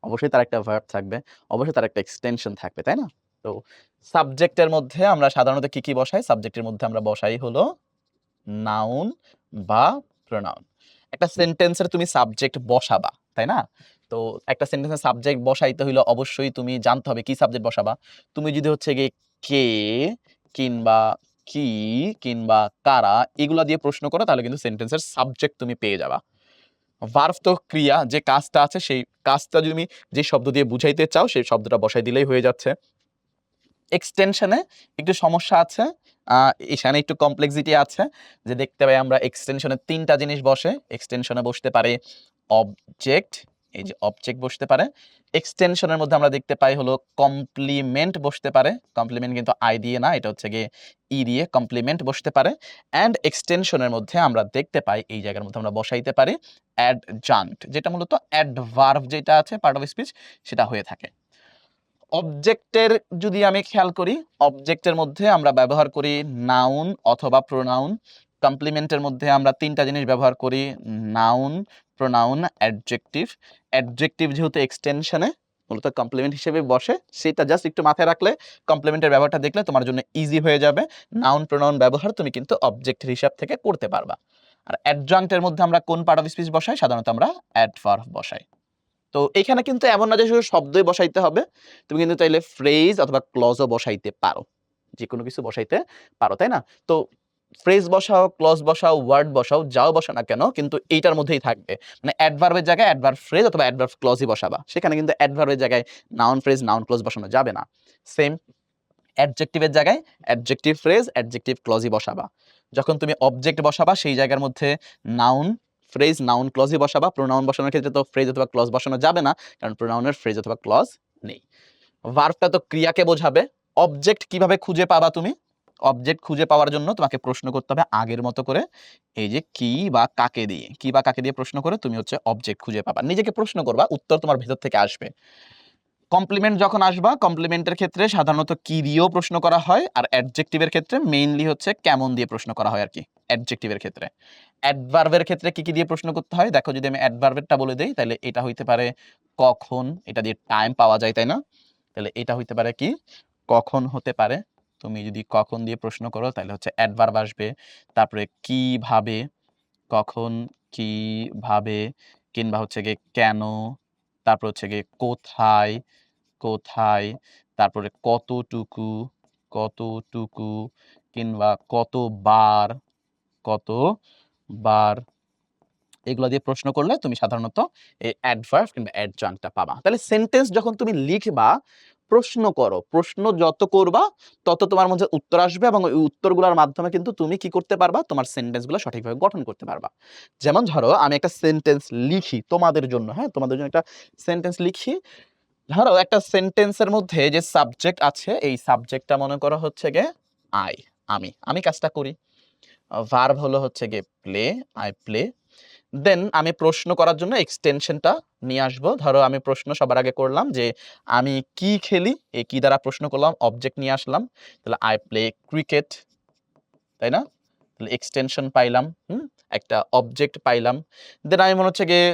অবশ্যই তার একটা ভার্ব থাকবে, অবশ্যই তার একটা এক্সটেনশন থাকবে, তাই না? তো সাবজেক্টের মধ্যে আমরা সাধারণত কি বসাই? সাবজেক্টের মধ্যে আমরা বসাই হলো নাউন বা প্রোনাউন। একটা সেন্টেন্সের তুমি সাবজেক্ট বসাবা, তাই না? তো একটা সেন্টেন্সের সাবজেক্ট বসাইতে হইলে অবশ্যই তুমি জানতে হবে কি সাবজেক্ট বসাবা। তুমি যদি হচ্ছে গিয়ে কে কিংবা কি কিংবা কারা এগুলা দিয়ে প্রশ্ন করো তাহলে কিন্তু সেন্টেন্সের সাবজেক্ট তুমি পেয়ে যাবা। ভার্ব তো ক্রিয়া, যে কাজটা আছে সেই কাজটা তুমি যে শব্দ দিয়ে বুঝাইতে চাও সেই শব্দটা বসাই দিলেই হয়ে যাচ্ছে। এক্সটেনশনে একটু সমস্যা আছে, এখানে একটু কমপ্লেক্সিটি আছে, যে দেখতে পাই আমরা এক্সটেনশনে ৩টা জিনিস বসে। এক্সটেনশনে বসতে পারে অবজেক্ট, এই যে অবজেক্ট বসতে পারে। এক্সটেনশনের মধ্যে আমরা দেখতে পাই হলো কমপ্লিমেন্ট বসতে পারে। কমপ্লিমেন্ট কিন্তু আই দিয়ে না, এটা হচ্ছে গিয়ে ই দিয়ে, কমপ্লিমেন্ট বসতে পারে। অ্যান্ড এক্সটেনশনের মধ্যে আমরা দেখতে পাই এই জায়গার মধ্যে আমরা বসাইতে পারি অ্যাডজাঙ্ক্ট, যেটা মূলত অ্যাডভার্ব যেটা আছে পার্ট অফ স্পিচ সেটা হয়ে থাকে। অবজেক্টের যদি আমি খেয়াল করি, অবজেক্টের মধ্যে আমরা ব্যবহার করি নাউন অথবা প্রোনাউন। কমপ্লিমেন্টের মধ্যে আমরা ৩টা জিনিস ব্যবহার করি নাউন, প্রোনাউন, অ্যাডজেক্টিভ। অ্যাডজেক্টিভ যেহেতু এক্সটেনশনে মূলত কমপ্লিমেন্ট হিসেবে বসে, সেটা জাস্ট একটু মাথায় রাখলে কমপ্লিমেন্টের ব্যবহারটা দেখলে তোমার জন্য ইজি হয়ে যাবে। নাউন প্রোনাউন ব্যবহার তুমি কিন্তু অবজেক্টের হিসাব থেকে করতে পারবা। আর অ্যাডজাঙ্ক্টের মধ্যে আমরা কোন পার্ট অফ স্পিচ বসাই? সাধারণত আমরা অ্যাডভার্ব বসাই। তো এখানে কিন্তু এমন না যে শুধু শব্দই বসাইতে হবে, তুমি কিন্তু চাইলে ফ্রেজ অথবা ক্লজও বসাইতে পারো, যে কোনো কিছু বসাইতে পারো, তাই না? তো ফ্রেজ বসাও, ক্লজ বসাও, ওয়ার্ড বসাও, যাও বসাও না কেন, কিন্তু এইটার মধ্যেই থাকবে। মানে অ্যাডভার্বের জায়গায় অ্যাডভার্ব ফ্রেজ অথবা অ্যাডভার্ব ক্লজই বসাবা, সেখানে কিন্তু অ্যাডভার্বের জায়গায় নাউন ফ্রেজ, নাউন ক্লজ বসানো যাবে না। সেম অ্যাডজেক্টিভের জায়গায় অ্যাডজেক্টিভ ফ্রেজ, অ্যাডজেক্টিভ ক্লজই বসাবা। যখন তুমি অবজেক্ট বসাবা সেই জায়গার মধ্যে নাউন ফ্রেজ, নাউন ক্লজই বসাবা। প্রোনাউন বসানোর ক্ষেত্রে তো ফ্রেজ অথবা ক্লজ বসানো যাবে না, কারণ প্রোনাউনের ফ্রেজ অথবা ক্লজ নেই। ভার্বটা তো ক্রিয়াকে বোঝাবে। অবজেক্ট কিভাবে খুঁজে পাবা তুমি? অবজেক্ট খুঁজে পাওয়ার জন্য তোমাকে প্রশ্ন করতে হবে আগের মতো করে, এই যে কি বা কাকে দিয়ে, কি বা কাকে দিয়ে প্রশ্ন করে তুমি হচ্ছে অবজেক্ট খুঁজে পাবা। নিজেকে প্রশ্ন করবা, উত্তর তোমার ভেতর থেকে আসবে। কমপ্লিমেন্ট যখন আসবা, কমপ্লিমেন্টের ক্ষেত্রে সাধারণত কি দিয়েও প্রশ্ন করা হয়, আর অ্যাডজেক্টিভের ক্ষেত্রে মেইনলি হচ্ছে কেমন দিয়ে প্রশ্ন করা হয় আর কি, অ্যাডজেক্টিভের ক্ষেত্রে। অ্যাডভার্বের ক্ষেত্রে কি কি দিয়ে প্রশ্ন করতে হয়? দেখো, যদি আমি অ্যাডভার্বেরটা বলে দেই, তাহলে এটা হইতে পারে কখন, এটা দিয়ে টাইম পাওয়া যায়, তাই না? তাহলে এটা হইতে পারে কি, কখন হতে পারে। তুমি যদি কখন দিয়ে প্রশ্ন করো তাহলে হচ্ছে অ্যাডভার্ব আসবে। তারপরে কিভাবে, কখন, কিভাবে, কিংবা হচ্ছে গিয়ে কেন, তারপর হচ্ছে গিয়ে কোথায়, কোথায়, তারপরে কতটুকু, কতটুকু, কিংবা কতবার, কতবার। এগুলো দিয়ে প্রশ্ন করলে তুমি সাধারণত এই অ্যাডভার্ব কিংবা অ্যাডজাঙ্কটা পাবা। তাহলে সেন্টেন্স যখন তুমি লিখবা, প্রশ্ন করো। প্রশ্ন যত করবা তত তোমার মধ্যে উত্তর আসবে, এবং ওই উত্তরগুলোর মাধ্যমে কিন্তু তুমি কি করতে পারবা? তোমার সেন্টেন্সগুলো সঠিকভাবে গঠন করতে পারবা। যেমন ধরো, আমি একটা সেন্টেন্স লিখি তোমাদের জন্য, হ্যাঁ? তোমাদের জন্য একটা সেন্টেন্স লিখি। ধরো একটা সেন্টেন্সের মধ্যে যে সাবজেক্ট আছে, এই সাবজেক্টটা মনে করো হচ্ছে গিয়ে আই, আমি। আমি কাজটা করি। ভার্ব হলো হচ্ছে গিয়ে প্লে, আই প্লে। দেন আমি প্রশ্ন করার জন্য এক্সটেনশনটা নিয়ে আসবো। ধরো আমি প্রশ্ন সবার আগে করলাম যে আমি কি খেলি, এই কি দ্বারা প্রশ্ন করলাম, অবজেক্ট নিয়ে আসলাম। তাহলে আই প্লে ক্রিকেট, তাই না? তাহলে এক্সটেনশন পাইলাম, একটা অবজেক্ট পাইলাম। দেন আমি মনে হচ্ছে গিয়ে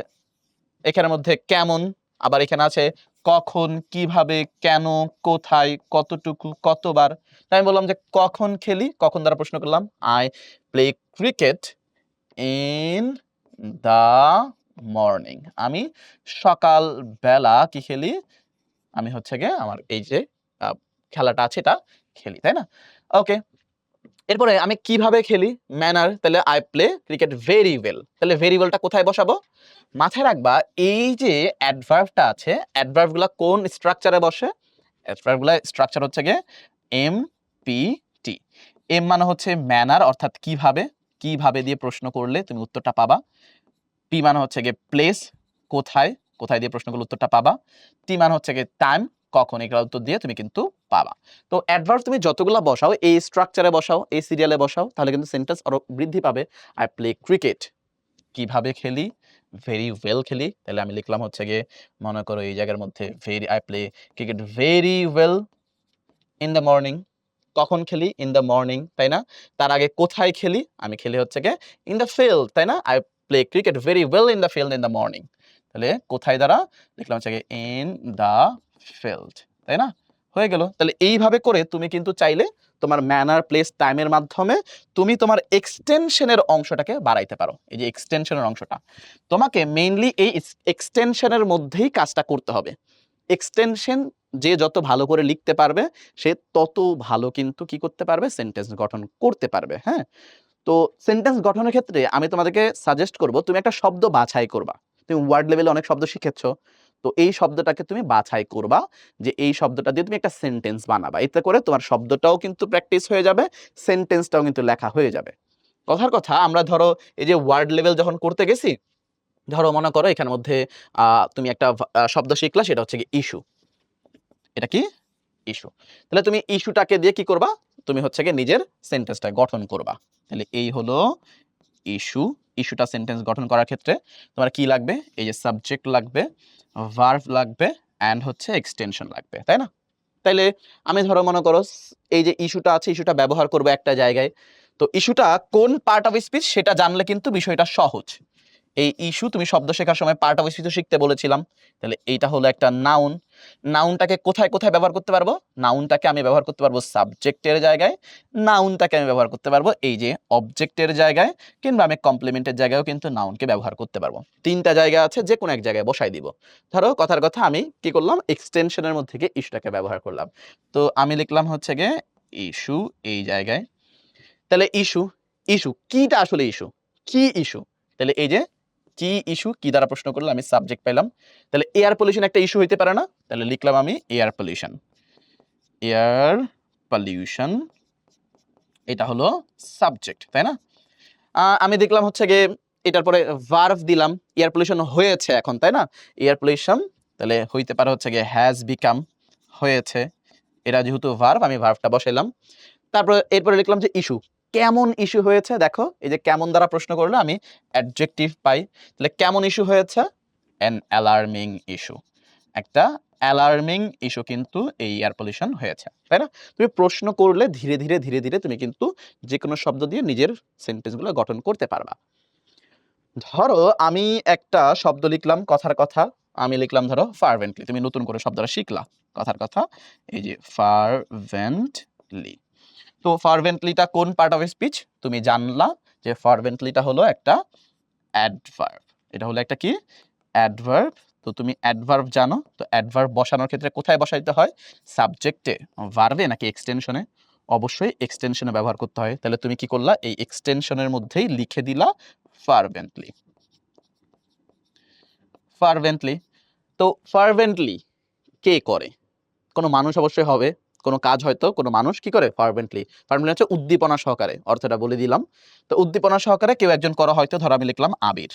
এখানের মধ্যে কেমন, আবার এখানে আছে কখন, কিভাবে, কেন, কোথায়, কতটুকু, কতবার। তাই আমি বললাম যে কখন খেলি, কখন দ্বারা প্রশ্ন করলাম, I play cricket in the morning. আমি সকাল বেলা কি খেলি? আমি হচ্ছে গিয়ে আমার এই যে খেলাটা আছে এটা খেলি, তাই না? ওকে। এরপরে আমি কিভাবে খেলি? ম্যানার। তাহলে I play cricket very well. তাহলে ভেরি ওয়েলটা কোথায় বসাবো? মাথায় রাখবা, এই যে অ্যাডভার্বটা আছে, অ্যাডভার্বগুলা কোন স্ট্রাকচারে বসে? অ্যাডভার্বগুলা স্ট্রাকচার হচ্ছে গিয়ে এম পি টি। এম মানে হচ্ছে ম্যানার, অর্থাৎ কিভাবে, কিভাবে দিয়ে প্রশ্ন করলে তুমি উত্তরটা পাবা। পি মানে হচ্ছে গিয়ে প্লেস, কোথায়, কোথায় দিয়ে প্রশ্ন করলে উত্তরটা পাবা। টি মানে হচ্ছে গিয়ে টাইম, কখন, এগুলোর উত্তর দিয়ে তুমি কিন্তু পাবা। তো অ্যাডভার্ব তুমি যতগুলা বসাও, এই স্ট্রাকচারে বসাও, এই সিরিয়ালে বসাও, তাহলে কিন্তু সেন্টেন্স আরো বৃদ্ধি পাবে। আই প্লে ক্রিকেট, কিভাবে খেলি? ভেরি ওয়েল খেলি। তাহলে আমি লিখলাম হচ্ছে গিয়ে, মনে করো এই জায়গার মধ্যে very, I play cricket very well in the morning. কখন খেলি? ইন দ্য মর্নিং, তাই না? তার আগে কোথায় খেলি? আমি খেলি হচ্ছে গিয়ে ইন দ্য ফিল্ড, তাই না? I play cricket very well in the field in the morning. তাহলে কোথায় দ্বারা লিখলাম হচ্ছে গিয়ে ইন দ্য ফিল্ড, তাই না? হয়ে গেল। তাহলে এইভাবে করে তুমি কিন্তু চাইলে তোমার ম্যানার, প্লেস, টাইমের মাধ্যমে তুমি তোমার এক্সটেনশনের অংশটাকে বাড়াইতে পারো। এই যে এক্সটেনশনের অংশটা, তোমাকে মেইনলি এই এক্সটেনশনের মধ্যেই কাজটা করতে হবে। এক্সটেনশন যে যত ভালো করে লিখতে পারবে, সে তত ভালো কিন্তু কি করতে পারবে? সেন্টেন্স গঠন করতে পারবে, হ্যাঁ? তো সেন্টেন্স গঠনের ক্ষেত্রে আমি তোমাদেরকে সাজেস্ট করব, তুমি একটা শব্দ বাছাই করবা। তুমি ওয়ার্ড লেভেলে অনেক শব্দ শিখেছ। তো এই শব্দটাকে তুমি বাছাই করবা, যে এই শব্দটা দিয়ে তুমি একটা সেন্টেন্স বানাবা। এতে করে তোমার শব্দটাও কিন্তু প্র্যাকটিস হয়ে যাবে, সেন্টেন্সটাও কিন্তু লেখা হয়ে যাবে। কথার কথা, আমরা ধরো এই যে ওয়ার্ড লেভেল যখন করতে গেছি, ধরো মনে করো এখানের মধ্যে তুমি একটা শব্দ শিখলা, সেটা হচ্ছে কি ইস্যু। এটা কি? ইস্যু। তাহলে তুমি ইস্যুটাকে দিয়ে কি করবা? তুমি হচ্ছে গিয়ে নিজের সেন্টেন্সটা গঠন করবা। তাহলে এই হলো ইস্যু। ইস্যুটা সেন্টেন্স গঠন করার ক্ষেত্রে তোমার কি লাগবে? এই যে সাবজেক্ট লাগবে, ভার্ব লাগবে, অ্যান্ড হচ্ছে এক্সটেনশন লাগবে, তাই না? তাইলে আমি ধরো মনে করো এই যে ইস্যুটা আছে, ইস্যুটা ব্যবহার করবো একটা জায়গায়। তো ইস্যুটা কোন পার্ট অফ স্পিচ সেটা জানলে কিন্তু বিষয়টা সহজ। এই ইস্যু তুমি শব্দ শেখার সময় পার্ট অফ স্পিচ শিখতে বলেছিলাম। তাহলে এইটা হলো একটা নাউন। নাউনটাকে কোথায় কোথায় ব্যবহার করতে পারবো? নাউনটাকে আমি ব্যবহার করতে পারবো সাবজেক্টের জায়গায়, নাউনটাকে আমি ব্যবহার করতে পারবো এই যে অবজেক্টের জায়গায়, কিংবা আমি কমপ্লিমেন্টের জায়গায়ও কিন্তু নাউনকে ব্যবহার করতে পারবো। তিনটা জায়গা আছে, যে কোনো এক জায়গায় বসাই দিব। ধরো কথার কথা আমি কি করলাম, এক্সটেনশনের মধ্যে গিয়ে ইস্যুটাকে ব্যবহার করলাম। তো আমি লিখলাম হচ্ছে গিয়ে ইস্যু এই জায়গায়। তাহলে ইস্যু, ইস্যু কিটা আসলে ইস্যু, কি ইস্যু? তাহলে এই যে কি ইস্যু, কি দ্বারা প্রশ্ন করলে আমি সাবজেক্ট পাইলাম। তাহলে এয়ার পলিউশন একটা ইস্যু হইতে পারে না? তাহলে লিখলাম আমি এয়ার পলিউশন। এয়ার পলিউশন এটা হলো সাবজেক্ট, তাই না? আমি দেখলাম হচ্ছে গিয়ে এটার পরে ভার্ব দিলাম, এয়ার পলিউশন হয়েছে এখন, তাই না? এয়ার পলিউশন তাহলে হইতে পারে হচ্ছে গিয়ে হ্যাজ বিকাম, হয়েছে। এটা যেহেতু ভার্ব, আমি ভার্বটা বসাইলাম। তারপরে এরপরে লিখলাম যে ইস্যু, কেমন ইস্যু হয়েছে? দেখো এই যে কেমন দ্বারা প্রশ্ন করলে আমি অ্যাডজেক্টিভ পাই। তাহলে কেমন ইস্যু হয়েছে? অ্যান অ্যালার্মিং ইস্যু, একটা অ্যালার্মিং ইস্যু কিন্তু এই এয়ার পলিউশন হয়েছে, তাই না? তুমি প্রশ্ন করলে ধীরে ধীরে ধীরে ধীরে তুমি কিন্তু যে কোনো শব্দ দিয়ে নিজের সেন্টেন্সগুলো গঠন করতে পারবা। ধরো আমি একটা শব্দ লিখলাম কথার কথা, আমি লিখলাম ধরো ফার্ভেন্টলি, তুমি নতুন করে শব্দটা শিখলা কথার কথা, এই যে ফার্ভেন্টলি। তো ফার্ভেন্টলিটা কোন পার্ট অফ স্পিচ? তুমি জানলা যে ফার্ভেন্টলিটা হলো একটা অ্যাডভার্ব। এটা হলো একটা কি? অ্যাডভার্ব। তো তুমি অ্যাডভার্ব জানো, তো অ্যাডভার্ব বসানোর ক্ষেত্রে কোথায় বসাইতে হয়? সাবজেক্টে, ভার্বে নাকি এক্সটেনশনে? অবশ্যই এক্সটেনশনে ব্যবহার করতে হয়। তাহলে তুমি কি করলা, এই এক্সটেনশনের মধ্যেই লিখে দিলা ফার্ভেন্টলি। ফার্ভেন্টলি, তো ফার্ভেন্টলি কে করে? কোনো মানুষ অবশ্যই হবে, কোনো কাজ হয়তো কোনো মানুষ কি করে? ফার্ভেন্টলি। ফার্ভেন্টলি হচ্ছে উদ্দীপনা সহকারে, অর্থটা বলে দিলাম। তো উদ্দীপনা সহকারে কেউ একজন করা হয়তো, ধরো আমি লিখলাম আবির।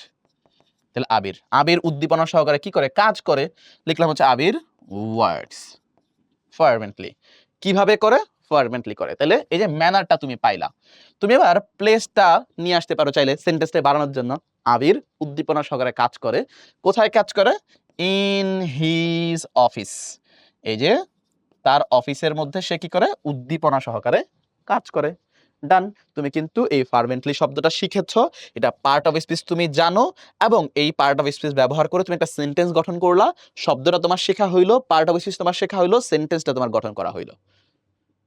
তাহলে আবির, আবির উদ্দীপনা সহকারে কি করে? কাজ করে। লিখলাম হচ্ছে আবির ওয়ার্কস ফার্ভেন্টলি। কিভাবে করে? ফার্ভেন্টলি করে। তাহলে এই যে ম্যানারটা তুমি পাইলা। তুমি এবার প্লেসটা নিয়ে আসতে পারো চাইলে সেন্টেন্সটা বাড়ানোর জন্য। আবির উদ্দীপনা সহকারে কাজ করে। কোথায় কাজ করে? In his office. এই যে তার অফিসের মধ্যে সে কি করে? উদ্দীপনা সহকারে কাজ করে। ডান। তুমি কিন্তু এই ফার্ভেন্টলি শব্দটা শিখেছো, এটা পার্ট অফ স্পিচ তুমি জানো, এবং এই পার্ট অফ স্পিচ ব্যবহার করে তুমি একটা সেন্টেন্স গঠন করলা। শব্দটা তোমার শেখা হইলো, পার্ট অফ স্পিচ তোমার শেখা হইলো, সেন্টেন্সটা তোমার গঠন করা হইলো।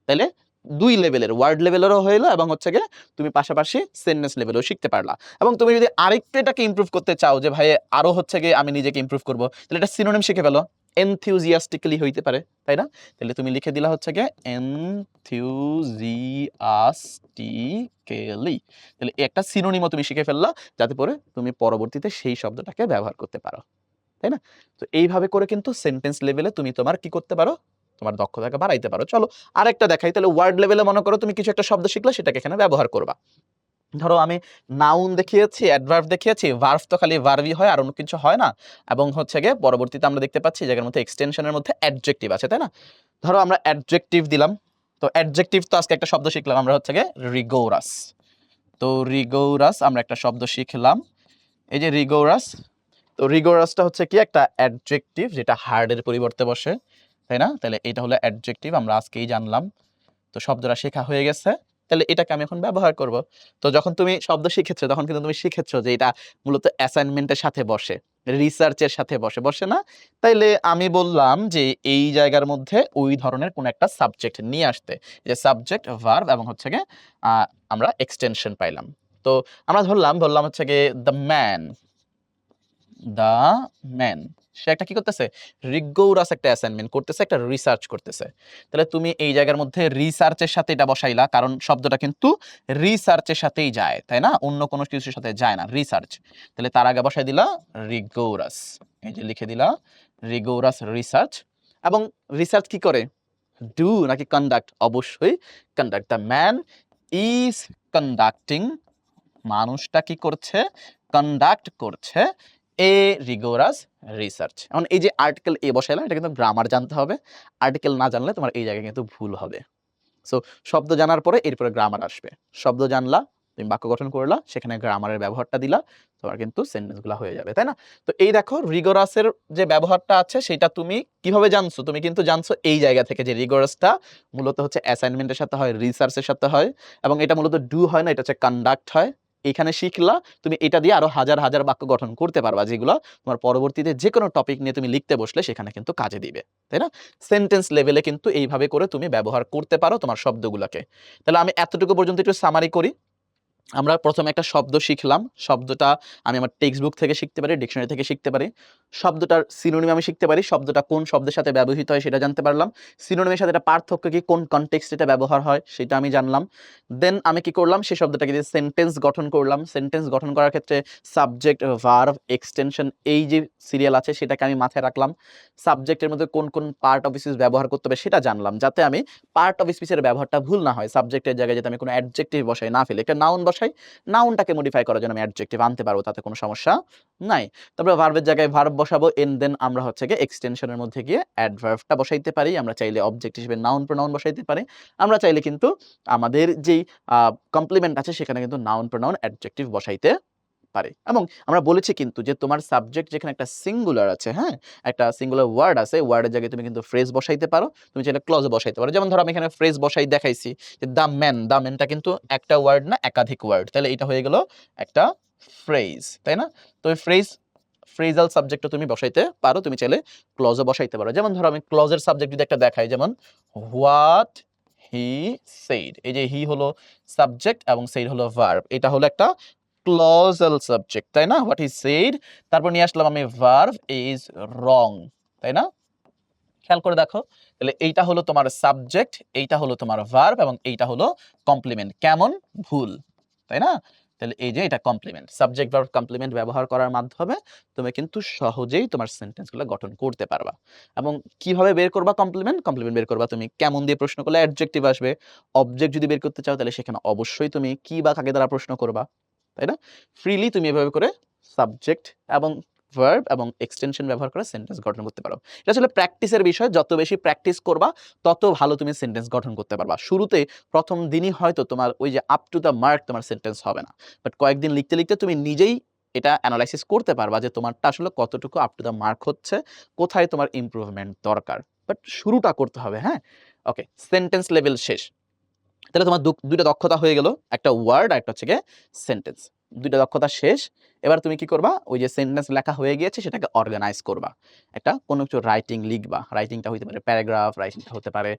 তাইলে ২ লেভেলের, ওয়ার্ড লেভেলেরও হইলো এবং হচ্ছে গিয়ে তুমি পাশাপাশি সেন্টেন্স লেভেলেও শিখতে পারলা। এবং তুমি যদি আরেকটু এটাকে ইমপ্রুভ করতে চাও যে ভাই আরো হচ্ছে গিয়ে আমি নিজেকে ইমপ্রুভ করব, তাহলে এটা সিনোনিম শিখে ফেলো। enthusiastically হইতে পারে, তাই না? তাহলে তুমি লিখে দিলা হচ্ছে গিয়ে enthusiastically। তাহলে এই একটা সিনোনিমও তুমি শিখে ফেললা, যাতে করে তুমি পরবর্তীতে সেই শব্দটাকে ব্যবহার করতে পারো, তাই না? তো এইভাবে করে কিন্তু সেন্টেন্স লেভেলে তুমি তোমার কি করতে পারো? তোমার দক্ষতাকে বাড়াইতে পারো। চলো আরেকটা দেখাই। তাহলে ওয়ার্ড লেভেলে মনে করো তুমি কিছু একটা শব্দ শিখলে, সেটাকে এখানে ব্যবহার করবা। ধরো আমি নাউন দেখিয়েছি, অ্যাডভার্ব দেখিয়েছি, ভার্ব তো খালি ভার্বই হয়, আর অন্য কিছু হয় না। এবং হচ্ছে গিয়ে পরবর্তীতে আমরা দেখতে পাচ্ছি এই জায়গার মধ্যে এক্সটেনশনের মধ্যে অ্যাডজেক্টিভ আছে, তাই না? ধরো আমরা অ্যাডজেক্টিভ দিলাম। তো অ্যাডজেক্টিভ তো আজকে একটা শব্দ শিখলাম আমরা হচ্ছে গিয়ে রিগোরাস। তো রিগোরাস আমরা একটা শব্দ শিখলাম, এই যে রিগোরাস। তো রিগোরাসটা হচ্ছে কি? একটা অ্যাডজেক্টিভ যেটা হার্ড এর পরিবর্তে বসে, তাই না? তাহলে এটা হলো অ্যাডজেক্টিভ, আমরা আজকেই জানলাম। তো শব্দটা শেখা হয়ে গেছে। তাহলে এটাকে আমি এখন ব্যবহার করব। তো যখন তুমি শব্দ শিখেছো, তখন কিন্তু তুমি শিখেছো যে এটা মূলত অ্যাসাইনমেন্টের সাথে বসে, রিসার্চের সাথে বসে, বসে না? তাইলে আমি বললাম যে এই জায়গার মধ্যে ওই ধরনের কোন একটা সাবজেক্ট নিয়ে আসতে। যে সাবজেক্ট, ভার্ব এবং হচ্ছে গিয়ে আমরা এক্সটেনশন পাইলাম। তো আমরা বললাম হচ্ছে গিয়ে দ্য ম্যান, দ্য ম্যান সে একটা কি করতেছে? রিগোরাস একটা অ্যাসাইনমেন্ট করতেছে, একটা রিসার্চ করতেছে। তাহলে তুমি এই জায়গার মধ্যে রিসার্চের সাথে এটা বসাইলা, কারণ শব্দটা কিন্তু রিসার্চের সাথেই যায়, তাই না? অন্য কোনো কিছুর সাথে যায় না, রিসার্চ। তাহলে তার আগে বসাই দিলা রিগোরাস, এই যে লিখে দিলা রিগোরাস রিসার্চ। এবং রিসার্চ কি করে? ডু নাকি কন্ডাক্ট? অবশ্যই conduct. The man is conducting, মানুষটা কি করছে? কন্ডাক্ট করছে এ রিগোরাস রিসার্চ। এখন এই যে আর্টিকেল এ বসাইলাম, এটা কিন্তু গ্রামার জানতে হবে। আর্টিকেল না জানলে তোমার এই জায়গায় কিন্তু ভুল হবে। সো শব্দ জানার পরে এরপরে গ্রামার আসবে। শব্দ জানলা, তুমি বাক্য গঠন করলা, সেখানে গ্রামারের ব্যবহারটা দিলা, তোমার কিন্তু সেন্টেন্সগুলো হয়ে যাবে, তাই না? তো এই দেখো রিগোরাসের যে ব্যবহারটা আছে সেটা তুমি কিভাবে জানছো? তুমি কিন্তু জানছো এই জায়গা থেকে যে রিগোরাসটা মূলত হচ্ছে অ্যাসাইনমেন্টের সাথে হয়, রিসার্চের সাথে হয়, এবং এটা মূলত ডু হয় না, এটা হচ্ছে কন্ডাক্ট হয়। এখানে শিখলা, তুমি এটা দিয়ে আরো হাজার হাজার বাক্য গঠন করতে পারবা, যেগুলো তোমার পরবর্তীতে যে কোনো টপিক নিয়ে তুমি লিখতে বসলে সেখানে কিন্তু কাজে দিবে, তাই না? সেন্টেন্স লেভেলে কিন্তু এইভাবে করে তুমি ব্যবহার করতে পারো তোমার শব্দগুলোকে। তাহলে আমি এতটুকু পর্যন্ত একটু সামারি করি। আমরা প্রথমে একটা শব্দ শিখলাম। শব্দটা আমি আমার টেক্সট বুক থেকে শিখতে পারি, ডিকশনারি থেকে শিখতে পারি। শব্দটার সিনোনিম আমি শিখতে পারি, শব্দটা কোন শব্দের সাথে ব্যবহৃত হয় সেটা জানতে পারলাম। সিনোনিমের সাথে এটা পার্থক্য কি, কোন কনটেক্সটে এটা ব্যবহার হয় সেটা আমি জানলাম। দেন আমি কি করলাম, সেই শব্দটাকে দিয়ে সেন্টেন্স গঠন করলাম। সেন্টেন্স গঠন করার ক্ষেত্রে সাবজেক্ট, ভার্ব, এক্সটেনশন এই যে সিরিয়াল আছে সেটাকে আমি মাথায় রাখলাম। সাবজেক্টের মধ্যে কোন কোন পার্ট অফ স্পিচ ব্যবহার করতে হবে সেটা জানলাম, যাতে আমি পার্ট অফ স্পিচের ব্যবহারটা ভুল না হয়। সাবজেক্টের জায়গায় যাতে আমি কোনো অ্যাডজেক্টিভ বসাই না ফেলি, একটা নাউন বসাই, নাউনটাকে মডিফাই করার জন্য আমি অ্যাডজেক্টিভ আনতে পারবো, তাতে কোনো সমস্যা নাই। তারপরে ভার্বের জায়গায় ভার্ব বসাবো, এন্ড দেন আমরা হচ্ছে গিয়ে এক্সটেনশনের মধ্যে গিয়ে অ্যাডভার্বটা বসাইতে পারি। আমরা চাইলে অবজেক্ট হিসেবে নাউন প্রোনাউন বসাইতে পারি। আমরা চাইলে কিন্তু আমাদের যেই কমপ্লিমেন্ট আছে সেখানে কিন্তু নাউন প্রোনাউন অ্যাডজেক্টিভ বসাইতে পারে। এবং আমরা বলেছি কিন্তু যে তোমার সাবজেক্ট যেখানে একটা সিঙ্গুলার আছে, হ্যাঁ, একটা সিঙ্গুলার ওয়ার্ড আছে, ওয়ার্ডের জায়গায় তুমি কিন্তু ফ্রেজ বসাইতে পারো, তুমি চাইলে ক্লজও বসাইতে পারো। যেমন ধরো আমি এখানে ফ্রেজ বসাই দেখাইছি যে দ্য ম্যান, দ্য ম্যানটা কিন্তু একটা ওয়ার্ড না, একাধিক ওয়ার্ড, তাহলে এটা হয়ে গেল একটা ফ্রেজ, তাই না? তো এই ফ্রেজাল সাবজেক্টও তুমি বসাইতে পারো, তুমি চাইলে ক্লজও বসাইতে পারো। যেমন ধরো আমি ক্লজের সাবজেক্ট যদি একটা দেখাই, যেমন হোয়াট হি সেইড, এই যে হি হলো সাবজেক্ট এবং সেইড হলো ভার্ব, এটা হলো একটা ক্লজাল সাবজেক্ট, তাই না? হোয়াট হি সেইড, তারপর নিয়ে আসলাম আমি ভার্ব ইজ রং, তাই না? খেয়াল করে দেখো, তাহলে এইটা হলো তোমার সাবজেক্ট, এইটা হলো তোমার ভার্ব এবং এইটা হলো কমপ্লিমেন্ট। কেমন? ভুল, তাই না? তাহলে এই যে এটা কমপ্লিমেন্ট, সাবজেক্ট ভার্ব কমপ্লিমেন্ট ব্যবহার করার মাধ্যমে তুমি কিন্তু সহজেই তোমার সেন্টেন্সগুলো গঠন করতে পারবা। এবং কিভাবে বের করবা কমপ্লিমেন্ট? কমপ্লিমেন্ট বের করবা তুমি কেমন দিয়ে প্রশ্ন করলে অ্যাডজেক্টিভ আসবে। অবজেক্ট যদি বের করতে চাও তাহলে সেখানে অবশ্যই তুমি কি বা কাকে দ্বারা প্রশ্ন করবা, তাই না? ফ্রিলি তুমি এভাবে করে সাবজেক্ট এবং ভার্ব এবং এক্সটেনশন ব্যবহার করে সেন্টেন্স গঠন করতে পারো। এটা আসলে প্র্যাকটিসের বিষয়, যত বেশি প্র্যাকটিস করবা তত ভালো তুমি সেন্টেন্স গঠন করতে পারবা। শুরুতে প্রথম দিনই হয়তো তোমার ওই যে আপ টু দ্য মার্ক তোমার সেন্টেন্স হবে না, বাট কয়েকদিন লিখতে লিখতে তুমি নিজেই এটা অ্যানালাইসিস করতে পারবা যে তোমারটা আসলে কতটুকু আপ টু দ্য মার্ক হচ্ছে, কোথায় তোমার ইমপ্রুভমেন্ট দরকার। বাট শুরুটা করতে হবে, হ্যাঁ? ওকে, সেন্টেন্স লেভেল শেষ। তাহলে তোমার দুইটা দক্ষতা হয়ে গেল, একটা ওয়ার্ড আর একটা হচ্ছে গিয়ে সেন্টেন্স। দুইটা দক্ষতা শেষ। এবার তুমি কি করবা, ওই যে সেন্টেন্স লেখা হয়ে গিয়েছে সেটাকে অর্গানাইজ করবা। একটা কোনো কিছু রাইটিং লিখবা, রাইটিংটা হইতে পারে প্যারাগ্রাফ, রাইটিংটা হতে পারে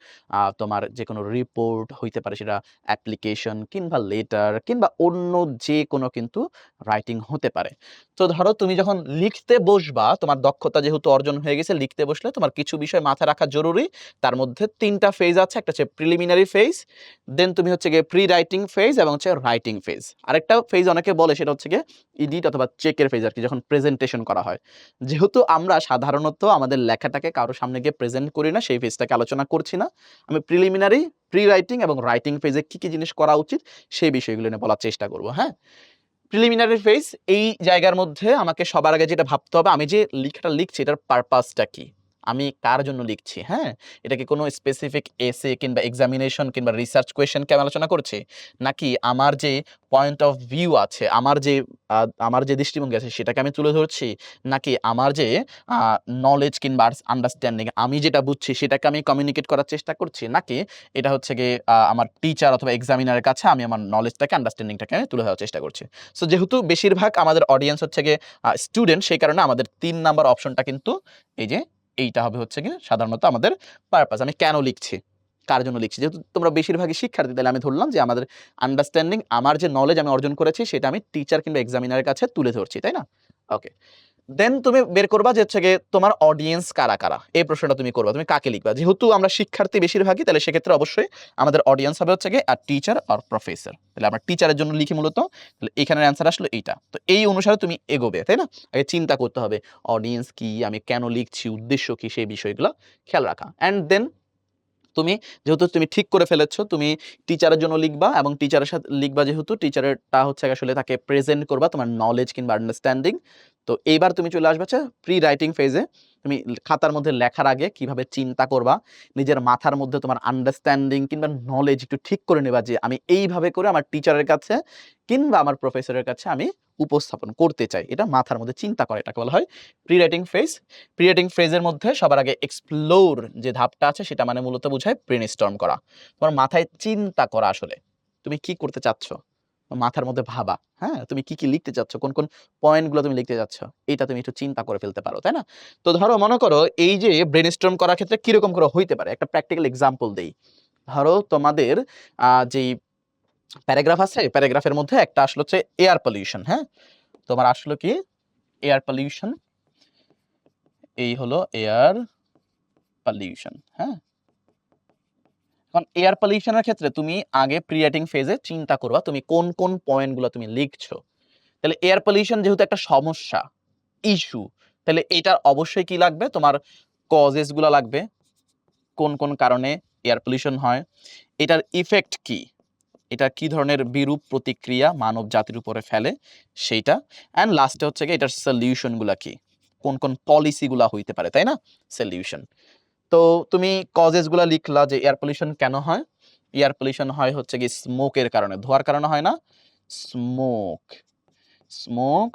তোমার যে কোনো রিপোর্ট হইতে পারে, সেটা অ্যাপ্লিকেশন কিংবা লেটার কিংবা অন্য যে কোনো কিন্তু রাইটিং হতে পারে। তো ধরো তুমি যখন লিখতে বসবা, তোমার দক্ষতা যেহেতু অর্জন হয়ে গেছে, লিখতে বসলে তোমার কিছু বিষয় মাথায় রাখা জরুরি। তার মধ্যে ৩টা ফেজ আছে, একটা হচ্ছে প্রিলিমিনারি ফেজ, দেন তুমি হচ্ছে গিয়ে প্রি রাইটিং ফেজ এবং হচ্ছে রাইটিং ফেজ। আরেকটা ফেজ অনেকে বলে সেটা হচ্ছে গিয়ে এডিট অথবা চেকের ফেজ আর কি, যখন প্রেজেন্টেশন করা হয়। যেহেতু আমরা সাধারণত আমাদের লেখাটাকে কারো সামনে গিয়ে প্রেজেন্ট করি না, সেই ফেজটাকে আলোচনা করছি না। আমি প্রিলিমিনারি, প্রি রাইটিং এবং রাইটিং ফেজে কি কি জিনিস করা উচিত সেই বিষয়গুলো নিয়ে বলার চেষ্টা করব, হ্যাঁ? প্রিলিমিনারি ফেজ, এই জায়গার মধ্যে আমাকে সবার আগে যেটা ভাবতে হবে, আমি যে লেখাটা লিখছি এটার পারপাসটা কি? আমি কার জন্য লিখছি, হ্যাঁ? এটা কি কোনো স্পেসিফিক এসে কিংবা এক্সামিনেশন কিংবা রিসার্চ কোয়েশ্চেনকে আমি আলোচনা করছি? নাকি আমার যে পয়েন্ট অফ ভিউ আছে, আমার যে দৃষ্টিভঙ্গি আছে সেটাকে আমি তুলে ধরছি? নাকি আমার যে আ নলেজ কিংবা আন্ডারস্ট্যান্ডিং, আমি যেটা বুঝছি সেটাকে আমি কমিউনিকেট করার চেষ্টা করছি? নাকি এটা হচ্ছে গিয়ে আমার টিচার অথবা এক্সামিনারের কাছে আমি আমার নলেজটাকে, আন্ডারস্ট্যান্ডিংটাকে আমি তুলে ধরার চেষ্টা করছি? সো যেহেতু বেশিরভাগ আমাদের অডিয়েন্স হচ্ছে গিয়ে স্টুডেন্ট, সেই কারণে আমাদের ৩ নাম্বার অপশনটা কিন্তু এই যে এইটা হবে হচ্ছে গিয়ে সাধারণত আমাদের পারপাস। আমি কেন লিখছি? কার জন্য লিখছি? যেহেতু তোমরা বেশিরভাগই শিক্ষার্থী, তাহলে আমি ধরলাম যে আমাদের আন্ডারস্ট্যান্ডিং, আমার যে নলেজ আমি অর্জন করেছি সেটা আমি টিচার কিংবা এক্সামিনারের কাছে তুলে ধরছি, তাই না? ওকে। দেন তুমি বের করবা যে হচ্ছে গিয়ে তোমার অডিয়েন্স কারা, কারা? এই প্রশ্নটা তুমি করবা। তুমি কাকে লিখবা? যেহেতু আমরা শিক্ষার্থী বেশিরভাগই, তাহলে সেক্ষেত্রে অবশ্যই আমাদের অডিয়েন্স হবে হচ্ছে গিয়ে টিচার অর প্রফেসর। তাহলে আমরা টিচারের জন্য লিখি মূলত। তাহলে এখানের অ্যান্সার আসলো এইটা। তো এই অনুসারে তুমি এগোবে, তাই না? আগে চিন্তা করতে হবে অডিয়েন্স কি, আমি কেন লিখছি, উদ্দেশ্য কি, সেই বিষয়গুলো খেয়াল রাখা। অ্যান্ড দেন তুমি যেহেতু তুমি ঠিক করে ফেলেছো, তুমি টিচারের জন্য লিখবা এবং টিচারের সাথে লিখবা, যেহেতু টিচারেরটা হচ্ছে আসলে তাকে প্রেজেন্ট করবা তোমার নলেজ কিংবা আন্ডারস্ট্যান্ডিং। তো এইবার তুমি চলে আসবে হচ্ছে প্রি রাইটিং ফেজে। তুমি খাতার মধ্যে লেখার আগে কিভাবে চিন্তা করবা, নিজের মাথার মধ্যে তোমার আন্ডারস্ট্যান্ডিং কিংবা নলেজ একটু ঠিক করে নেবা যে আমি এইভাবে করে আমার টিচারের কাছে কিংবা আমার প্রফেসরের কাছে আমি উপস্থাপন করতে চাই। এটা মাথার মধ্যে চিন্তা করা, এটাকে বলা হয় pre writing phase. Pre writing ফেজের মধ্যে সবার আগে এক্সপ্লোর যে ধাপটা আছে সেটা মানে মূলত বোঝায় ব্রেনস্টর্ম করা। তোমার মাথায় চিন্তা করা আসলে তুমি কি করতে চাচ্ছ? মাথার মধ্যে ভাবা, হ্যাঁ? তুমি কি লিখতে চাচ্ছ, কোন পয়েন্টগুলো তুমি লিখতে চাচ্ছ, এটা তুমি একটু চিন্তা করে ফেলতে পারো, তাই না? তো ধরো মনে করো এই যে ব্রেইনস্টর্ম করার ক্ষেত্রে কিরকম করে হইতে পারে? একটা প্র্যাকটিক্যাল এক্সাম্পল দেই। ধরো তোমাদের যেই প্যারাগ্রাফ আছে, প্যারাগ্রাফের মধ্যে একটা আসলো হচ্ছে এয়ার পলিউশন, হ্যাঁ? তোমার আসলো কি? Air pollution. এই হলো এয়ার পলিউশন, হ্যাঁ? এখন এয়ার পলিউশনের ক্ষেত্রে তুমি আগে প্রি রাইটিং ফেজে চিন্তা করবা তুমি কোন পয়েন্টগুলো তুমি লিখছো। তাহলে এয়ার পলিউশন যেহেতু একটা সমস্যা, ইস্যু, তাহলে এটার অবশ্যই কি লাগবে? তোমার কজেস গুলা লাগবে। কোন কারণে এয়ার পলিউশন হয়? এটার ইফেক্ট কি? এটা কি ধরনের বিরূপ প্রতিক্রিয়া মানব জাতির উপরে ফেলে সেইটা। অ্যান্ড লাস্টে হচ্ছে গিয়ে এটার সলিউশন গুলা কি? কোন পলিসি গুলা হইতে পারে, তাই না? সলিউশন। তো তুমি কজেস গুলা লিখলা যে এয়ার পলিউশন কেন হয়? এয়ার পলিউশন হয় হচ্ছে গিয়ে স্মোকের কারণে, ধোঁয়ার কারণে হয় না? স্মোক, স্মোক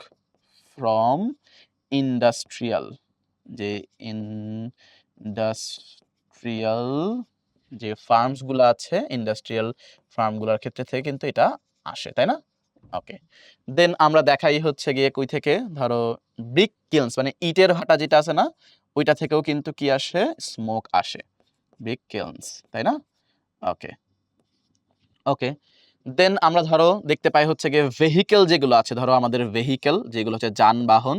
ফ্রম ইন্ডাস্ট্রিয়াল, যে ইন্ডাস্ট্রিয়াল যে ফার্মস গুলো আছে, ইন্ডাস্ট্রিয়াল ফার্ম গুলোর ক্ষেত্রে থেকে কিন্তু এটা আসে, তাই না? ওকে। দেন আমরা দেখাই হচ্ছে গিয়ে কই থেকে? ধরো ব্রিক কিলস মানে ইটের ভাটা যেটা আছে না? ওইটা থেকেও কিন্তু কি আসে? স্মোক আসে। ব্রিক কিলস, তাই না? ওকে, ওকে। দেন আমরা ধরো দেখতে পাই হচ্ছে গিয়ে ভেহিকেল যেগুলো আছে, ধরো আমাদের ভেহিকেল যেগুলো হচ্ছে যানবাহন,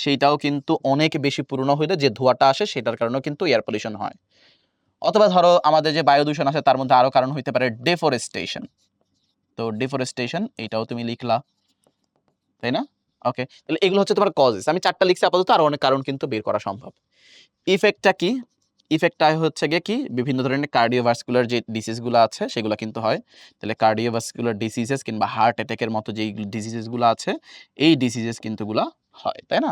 সেইটাও কিন্তু অনেক বেশি পুরনো হইলে যে ধোঁয়াটা আসে সেটার কারণেও কিন্তু এয়ার পলিউশন হয়। অথবা ধরো আমাদের যে বায়ু দূষণ আছে তার মধ্যে আরো কারণ হইতে পারে ডিফরেস্টেশন। তো ডিফরেস্টেশন এইটাও তুমি লিখলা, তাই না? ওকে। তাহলে এগুলো হচ্ছে তোমার কজেস। আমি ৪ টা লিখছি আপাতত, আরো অনেক কারণ কিন্তু বের করা সম্ভব। ইফেক্টটা কি? ইফেক্টটা হচ্ছে গিয়ে কি? বিভিন্ন ধরনের কার্ডিওভাস্কুলার যে ডিজিজ গুলো আছে সেগুলো কিন্তু হয়। তাহলে কার্ডিওভাস্কুলার ডিজিজেস কিংবা হার্ট অ্যাটাকের মতো যেই ডিজিজেস গুলো আছে, এই ডিজিজেস কিন্তু গুলা হয়, তাই না?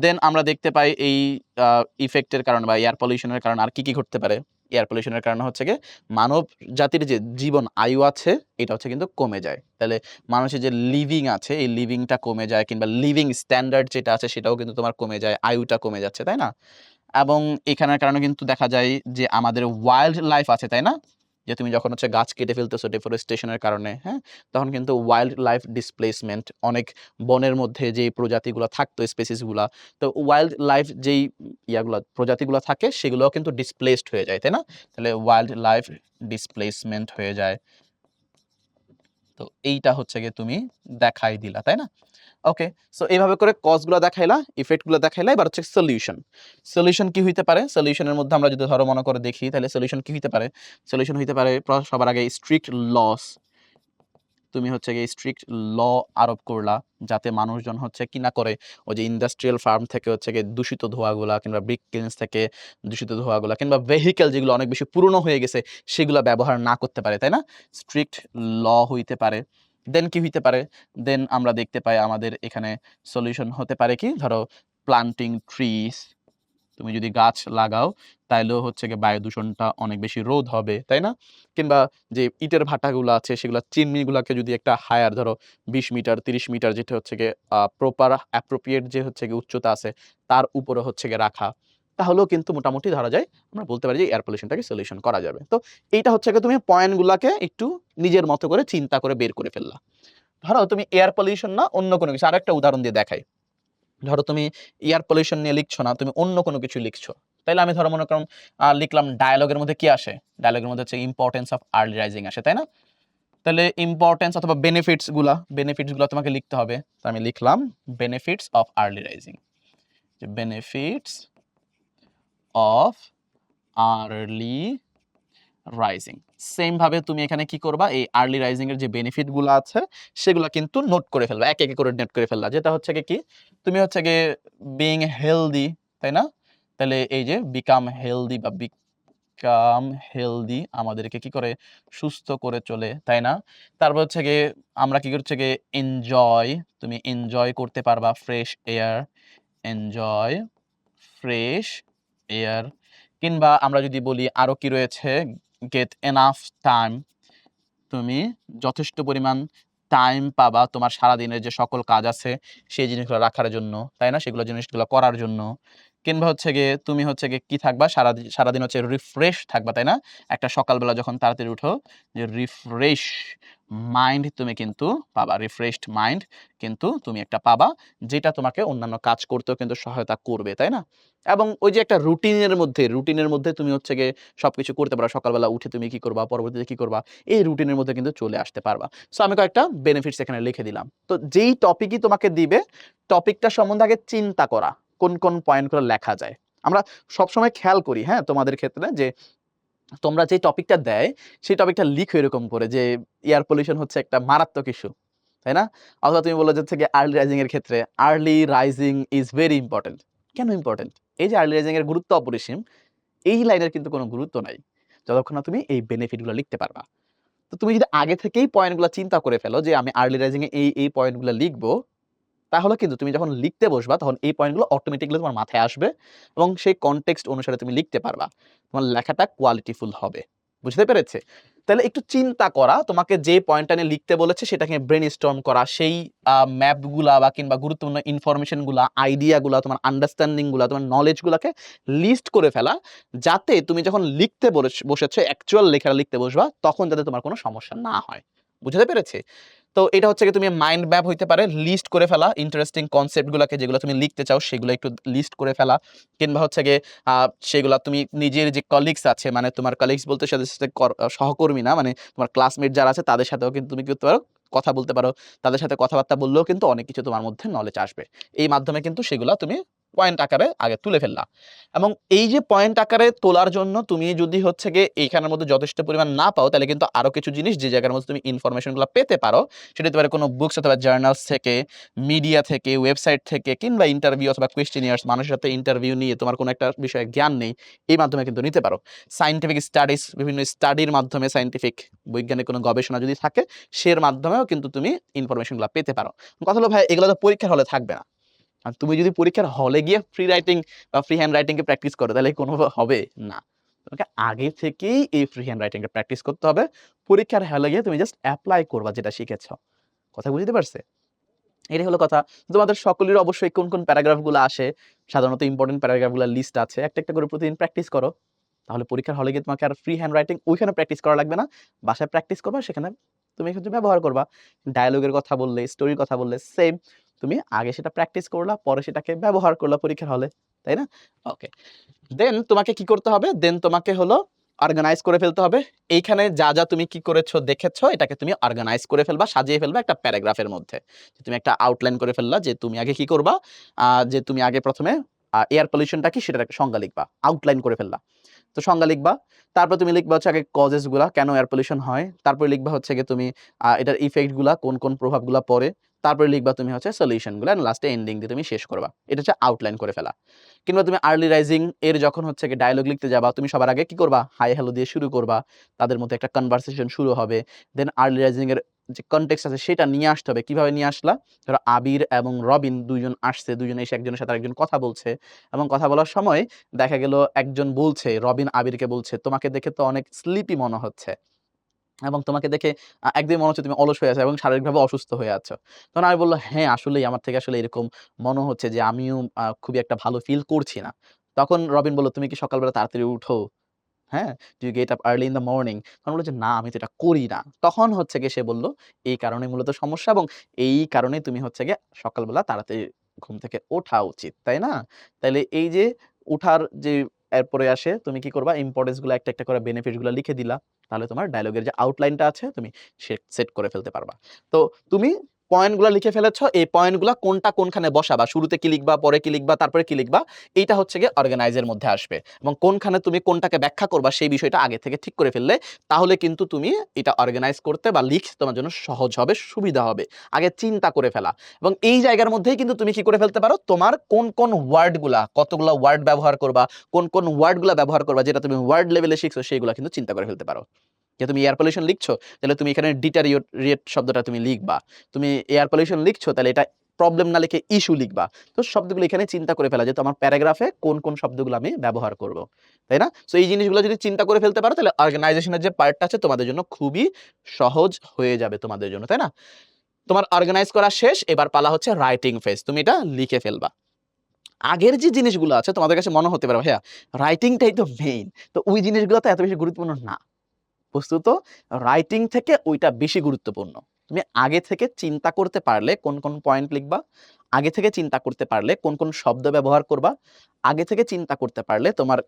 দেন আমরা দেখতে পাই এই আ ইফেক্টের কারণে বা এয়ার পলিউশনের কারণে আর কি ঘটতে পারে? এয়ার পলিউশনের কারণে হচ্ছে গিয়ে মানব জাতির যে জীবন আয়ু আছে এটা হচ্ছে কিন্তু কমে যায়। তাহলে মানুষের যে লিভিং আছে এই লিভিংটা কমে যায় কিংবা লিভিং স্ট্যান্ডার্ড যেটা আছে সেটাও কিন্তু তোমার কমে যায়, আয়ুটা কমে যাচ্ছে, তাই না? এবং এখানের কারণে কিন্তু দেখা যায় যে আমাদের ওয়াইল্ড লাইফ আছে, তাই না? যে তুমি যখন হচ্ছে গাছ কেটে ফেলতেছো ডিফরেস্টেশন এর কারণে, হ্যাঁ? তখন কিন্তু ওয়াইল্ড লাইফ ডিসপ্লেসমেন্ট, অনেক বনের মধ্যে যেই প্রজাতিগুলা থাকতো, স্পেসিস গুলা, তো ওয়াইল্ড লাইফ যেই ইয়াগুলা প্রজাতিগুলা থাকে সেগুলোও কিন্তু ডিসপ্লেসড হয়ে যায়, তাই না? তাহলে ওয়াইল্ড লাইফ ডিসপ্লেসমেন্ট হয়ে যায়। তো এইটা হচ্ছে গিয়ে তুমি দেখাই দিলা, তাই না? ওকে। সো এইভাবে করে কজ গুলা দেখাইলা, ইফেক্ট গুলা দেখাইলা, এবার হচ্ছে সলিউশন। সলিউশন কি হইতে পারে? সলিউশনের মধ্যে আমরা যদি ধরো মনে করে দেখি তাহলে সলিউশন কি হইতে পারে? সলিউশন হইতে পারে সবার আগে স্ট্রিক্ট লস। তুমি হচ্ছে গিয়ে স্ট্রিক্ট ল আরোপ করলা যাতে মানুষজন হচ্ছে কি না করে ওই যে ইন্ডাস্ট্রিয়াল ফার্ম থেকে হচ্ছে গিয়ে দূষিত ধোঁয়াগুলা কিংবা ব্রিক কিলস থেকে দূষিত ধোঁয়াগুলা কিংবা ভেহিকেল যেগুলো অনেক বেশি পুরনো হয়ে গেছে সেগুলা ব্যবহার না করতে পারে, তাই না? স্ট্রিক্ট ল হইতে পারে। দেন কি হইতে পারে? দেন আমরা দেখতে পাই আমাদের এখানে সলিউশন হতে পারে কি? ধরো প্লান্টিং ট্রিজ, তুমি যদি গাছ লাগাও তাইলেও হচ্ছে গিয়ে বায়ু দূষণটা অনেক বেশি রোধ হবে, তাই না? কিংবা যে ইটের ভাটাগুলো আছে সেগুলা চিমনিগুলাকে যদি একটা হায়ার ধরো ২০ মিটার ৩০ মিটার যেটা হচ্ছে গিয়ে প্রপার অ্যাপ্রোপ্রিয়েট যে হচ্ছে গিয়ে উচ্চতা আছে তার উপরে হচ্ছে গিয়ে রাখা। তাহলেও কিন্তু মোটামুটি ধরা যায় আমরা বলতে পারি যে এয়ার পলিউশনটাকে সলিউশন করা যাবে। তো এইটা হচ্ছে গিয়ে তুমি পয়েন্টগুলাকে একটু নিজের মতো করে চিন্তা করে বের করে ফেললা। ধরো তুমি এয়ার পলিউশন না অন্য কোনো কিছু, আরেকটা উদাহরণ দিয়ে দেখাই। ধরো তুমি এয়ার পলিউশন নিয়ে লিখছো না, তুমি অন্য কোনো কিছু লিখছো। তাইলে আমি ধরো মনে করুন লিখলাম ডায়ালগের মধ্যে কি আসে? ডায়ালগের মধ্যে হচ্ছে ইম্পোর্টেন্স অফ আর্লি রাইজিং আসে, তাই না? তাহলে ইম্পোর্টেন্স অথবা বেনিফিটস গুলা তোমাকে লিখতে হবে। তো আমি লিখলাম বেনিফিটস অফ আর্লি রাইজিং। যে benefits of early rising. Same ভাবে তুমি এখানে কি করবা? এই আর্লি রাইজিং এর যে বেনিফিট গুলা আছে সেগুলা কিন্তু নোট করে ফেলবা। একে করে নোট করে ফেললা। যেটা হচ্ছে গিয়ে কি? তুমি হচ্ছে গিয়ে বিইং হেলথি, তাই না? তাহলে এই যে বিকাম হেলথি আমাদেরকে কি করে? সুস্থ করে চলে, তাই না? তারপর হচ্ছে গিয়ে আমরা কি হচ্ছে গিয়ে এনজয়, তুমি এনজয় করতে পারবা fresh air, enjoy fresh air. কিংবা আমরা যদি বলি আরো কি রয়েছে? গেট এনাফ টাইম, তুমি যথেষ্ট পরিমাণ টাইম পাবা তোমার সারাদিনের যে সকল কাজ আছে সেই জিনিসগুলো রাখার জন্য, তাই না? সেগুলো জিনিসগুলো করার জন্য। কিংবা হচ্ছে গিয়ে তুমি হচ্ছে গিয়ে কি থাকবা, সারাদিন হচ্ছে রিফ্রেশ থাকবা, তাই না? একটা সকালবেলা যখন তাড়াতাড়ি উঠো, যে রিফ্রেশ মাইন্ড তুমি কিন্তু পাবা, রিফ্রেশড মাইন্ড কিন্তু তুমি একটা পাবা, যেটা তোমাকে অন্যান্য কাজ করতেও কিন্তু সহায়তা করবে, তাই না? এবং ওই যে একটা রুটিনের মধ্যে তুমি হচ্ছে গিয়ে সবকিছু করতে পারো। সকালবেলা উঠে তুমি কি করবা, পরবর্তীতে কি করবা, এই রুটিনের মধ্যে কিন্তু চলে আসতে পারবা। সো আমি কয়েকটা বেনিফিটস এখানে লিখে দিলাম। তো যেই টপিকই তোমাকে দিবে, টপিকটা সম্বন্ধে আগে চিন্তা করা, কোন, কোন পয়েন্টগুলো লেখা যায়। আমরা সবসময় খেয়াল করি, হ্যাঁ, তোমাদের ক্ষেত্রে যে তোমরা যে টপিকটা দেয়, সেই টপিকটা লিখো এরকম করে যে এয়ার পলিউশন হচ্ছে একটা মারাত্মক ইস্যু, তাই না? অথবা তুমি বললে যে আর্লি রাইজিং এর ক্ষেত্রে early rising is very important. কেন ইম্পোর্টেন্ট? এই যে আর্লি রাইজিং এর গুরুত্ব অপরিসীম, এই লাইনের কিন্তু কোনো গুরুত্ব নাই যতক্ষণ না তুমি এই বেনিফিট গুলো লিখতে পারবা। তো তুমি যদি আগে থেকেই পয়েন্টগুলো চিন্তা করে ফেলো যে আমি আর্লি রাইজিং এ এই পয়েন্টগুলো লিখবো, তাহলে কিন্তু তুমি যখন লিখতে বসবা তখন এই পয়েন্টগুলো অটোমেটিক্যালি তোমার মাথায় আসবে এবং সেই কনটেক্সট অনুসারে তুমি লিখতে পারবা। তোমার লেখাটা কোয়ালিটিফুল হবে। বুঝতে পেরেছে? তাহলে একটু চিন্তা করা, তোমাকে যে পয়েন্টটা নিয়ে লিখতে বলেছে সেটাকে ব্রেইনস্টর্ম করা, সেই ম্যাপগুলা বা কিংবা গুরুত্বপূর্ণ ইনফরমেশনগুলা, আইডিয়াগুলা, তোমার আন্ডারস্ট্যান্ডিংগুলা, তোমার নলেজগুলাকে লিস্ট করে ফেলা, যাতে তুমি যখন লিখতে বসেছো, অ্যাকচুয়াল লেখা লিখতে বসবা, তখন যাতে তোমার কোনো সমস্যা না হয়। বুঝতে পেরেছি? তো এটা হচ্ছে গিয়ে তুমি মাইন্ড ম্যাপ হইতে পারে, লিস্ট করে ফেলা ইন্টারেস্টিং কনসেপ্ট গুলাকে, যেগুলো তুমি লিখতে চাও সেগুলো একটু লিস্ট করে ফেলা, কিংবা হচ্ছে গিয়ে সেগুলা তুমি নিজের যে কলিগস আছে, মানে তোমার কলিগস বলতে সাথে সাথে সহকর্মী না, মানে তোমার ক্লাসমেট যারা আছে তাদের সাথেও কিন্তু তুমি কি করতে পারো, কথা বলতে পারো। তাদের সাথে কথাবার্তা বললেও কিন্তু অনেক কিছু তোমার মধ্যে নলেজ আসবে। এই মাধ্যমে কিন্তু সেগুলা তুমি পয়েন্ট আকারে আগে তুলে ফেললা। এবং এই যে পয়েন্ট আকারে তোলার জন্য তুমি যদি হচ্ছে গিয়ে এইখানের মধ্যে যথেষ্ট পরিমাণ না পাও, তাহলে কিন্তু আরো কিছু জিনিস যে জায়গার মধ্যে তুমি ইনফরমেশনগুলো পেতে পারো, সেটা হতে পারে কোনো বুকস অথবা জার্নালস থেকে, মিডিয়া থেকে, ওয়েবসাইট থেকে, কিংবা ইন্টারভিউ অথবা কোয়েশ্চেনিয়ার্স, মানুষের সাথে ইন্টারভিউ নিয়ে তোমার কোনো একটা বিষয়ে জ্ঞান নেই, এই মাধ্যমে কিন্তু নিতে পারো। সায়েন্টিফিক স্টাডিজ, বিভিন্ন স্টাডির মাধ্যমে, সায়েন্টিফিক বৈজ্ঞানিক কোনো গবেষণা যদি থাকে, সের মাধ্যমেও কিন্তু তুমি ইনফরমেশনগুলো পেতে পারো। কথা হলো ভাই, এগুলো তো পরীক্ষার হলে থাকবে না। আর তুমি যদি পরীক্ষার হলে গিয়ে ফ্রি রাইটিং বা ফ্রি হ্যান্ড রাইটিং কে প্র্যাকটিস করো, তাহলে কোনোভাবে হবে না। তোমাকে আগে থেকেই এই ফ্রি হ্যান্ড রাইটিং টা প্র্যাকটিস করতে হবে। পরীক্ষার হলে গিয়ে তুমি জাস্ট এপ্লাই করবা যেটা শিখেছো। কথা বুঝতে পারছে? এটাই হলো কথা। তোমাদের সকলের অবশ্যই কোন, কোন প্যারাগ্রাফ গুলো আসে, সাধারণত ইম্পোর্টেন্ট প্যারাগ্রাফ গুলার লিস্ট আছে। একটা, একটা করে প্রতিদিন প্র্যাকটিস করো। তাহলে পরীক্ষার হলে গিয়ে তোমাকে আর ফ্রি হ্যান্ড রাইটিং ওইখানে প্র্যাকটিস করা লাগবে না। বাসায় প্র্যাকটিস করবা, সেখানে তুমি কিন্তু ব্যবহার করবা। ডায়ালগের কথা বললে, স্টোরির কথা বললে সেম। তুমি আগে সেটা প্র্যাকটিস করলা, পরে সেটাকে ব্যবহার করলা পরীক্ষার হলে। তাই না? ওকে। দেন তোমাকে কি করতে হবে? দেন তোমাকে হলো অর্গানাইজ করে ফেলতে হবে। এইখানে যা, যা তুমি কি করেছো দেখেছো, এটাকে তুমি অর্গানাইজ করে ফেলবা, সাজিয়ে ফেলবা একটা প্যারাগ্রাফের মধ্যে। তুমি একটা আউটলাইন করে ফেললা যে তুমি আগে কি করবা, যে তুমি আগে ১ম এ এয়ার পলিউশনটা কি সেটার একটা সংজ্ঞা লিখবা। আউটলাইন করে ফেললা। তো সংজ্ঞা লিখবা। তারপর তুমি লিখবা হচ্ছে আগে কজেস গুলা, কেন এয়ার পলিউশন হয়। তারপরে লিখবা হচ্ছে গিয়ে তুমি এটার ইফেক্ট গুলা, কোন, কোন প্রভাবগুলা পড়ে। তারপরে লিখবা তুমি হচ্ছে সলিউশন গুলা, এন্ড লাস্টে এন্ডিং দিয়ে তুমি শেষ করবা। এটা হচ্ছে আউটলাইন করে ফেলা। কিংবা তুমি আর্লি রাইজিং এর যখন হচ্ছে গিয়ে ডায়ালগ লিখতে যাবা, তুমি সবার আগে কি করবা? হাই হ্যালো দিয়ে শুরু করবা। তাদের মধ্যে একটা কনভারসেশন শুরু হবে। দেন আর্লি রাইজিং এর যে কনটেক্সট আছে সেটা নিয়ে আসতে হবে। কিভাবে নিয়ে আসলা? ধরো আবির এবং রবিন ২ জন আসছে। ২ জন এসে একজনের সাথে আরেকজন কথা বলছে এবং কথা বলার সময় দেখা গেল একজন বলছে, রবিন আবিরকে বলছে, "তোমাকে দেখে তো অনেক স্লিপি মনে হচ্ছে এবং তোমাকে দেখে একদিকে মনে হচ্ছে তুমি অলস হয়ে আছো এবং শারীরিকভাবে অসুস্থ হয়ে আছো।" তখন আমি বলল, "হ্যাঁ, আসলেই আমার থেকে আসলে এরকম মনে হচ্ছে যে আমিও খুবই একটা ভালো ফিল করছি না।" তখন রবিন বলল, "তুমি কি সকালবেলা তাড়াতাড়ি উঠো? হ্যাঁ? Do you get up early in the morning?" তখন বলল যে, "না, আমি তো এটা করি না।" তখন হচ্ছে গিয়ে সে বলল, "এই কারণেই মূলত সমস্যা এবং এই কারণেই তুমি হচ্ছে গিয়ে সকালবেলা তাড়াতাড়ি ঘুম থেকে ওঠা উচিত।" তাই না? তাইলে এই যে উঠার যে এরপরে আসে, তুমি কি করবা? ইম্পোর্টেন্স গুলা একটা, একটা করে বেনিফিট গুলা লিখে দিলা। তাহলে তোমার ডায়ালগের যে আউটলাইনটা আছে তুমি সেট করে ফেলতে পারবা। তো তুমি পয়েন্টগুলা লিখে ফেলেছ। এই পয়েন্টগুলা কোনটা কোনখানে বসাবা, শুরুতে কি লিখবা, পরে কি লিখবা, তারপরে কি লিখবা, এইটা হচ্ছে গিয়ে অর্গানাইজ এর মধ্যে আসবে। এবং কোনখানে তুমি কোনটাকে ব্যাখ্যা করবা সেই বিষয়টা আগে থেকে ঠিক করে ফেললে, তাহলে কিন্তু তুমি এটা অর্গানাইজ করতে বা লিখতে তোমার জন্য সহজ হবে, সুবিধা হবে। আগে চিন্তা করে ফেলা। এবং এই জায়গার মধ্যেই কিন্তু তুমি কি করে ফেলতে পারো, তোমার কোন, কোন ওয়ার্ডগুলা, কতগুলা ওয়ার্ড ব্যবহার করবা, কোন, কোন ওয়ার্ডগুলা ব্যবহার করবা যেটা তুমি ওয়ার্ড লেভেলে শিখছো সেইগুলা কিন্তু চিন্তা করে ফেলতে পারো। যে তুমি এয়ার পলিউশন লিখছো, তাহলে তুমি এখানে ডিটারিওরেট শব্দটা তুমি লিখবা। তুমি এয়ার পলিউশন লিখছো, তাহলে এটা প্রবলেম না লিখে ইস্যু লিখবা। তো শব্দগুলো এখানে চিন্তা করে ফেলা যে তোমার প্যারাগ্রাফে কোন, কোন শব্দগুলো আমি ব্যবহার করব। তাই না? সো এই জিনিসগুলো যদি চিন্তা করে ফেলতে পারো, তাহলে অর্গানাইজেশন এর যে পার্টটা আছে তোমাদের জন্য খুবই সহজ হয়ে যাবে তোমাদের জন্য। তাই না? তোমার অর্গানাইজ করা শেষ, এবার পালা হচ্ছে রাইটিং ফেজ। তুমি এটা লিখে ফেলবা। আগের যে জিনিসগুলো আছে তোমাদের কাছে মনে হতে পারে ভাইয়া রাইটিংটাই তো মেইন, তো ওই জিনিসগুলো তো এত বেশি গুরুত্বপূর্ণ না। বস্তুত রাইটিং থেকে ওইটা বেশি গুরুত্বপূর্ণ। তুমি আগে থেকে চিন্তা করতে পারলে কোন কোন পয়েন্ট লিখবা, আগে থেকে চিন্তা করতে পারলে কোন কোন শব্দ ব্যবহার করবা, আগে থেকে চিন্তা করতে পারলে তোমার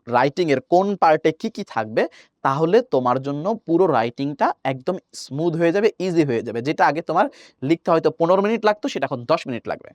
রাইটিং এর কোন পার্টে কি কি থাকবে, তাহলে তোমার জন্য পুরো রাইটিংটা একদম স্মুথ হয়ে যাবে, ইজি হয়ে যাবে। যেটা আগে তোমার লিখতে হয়তো 15 মিনিট লাগতো, সেটা এখন 10 মিনিট লাগবে।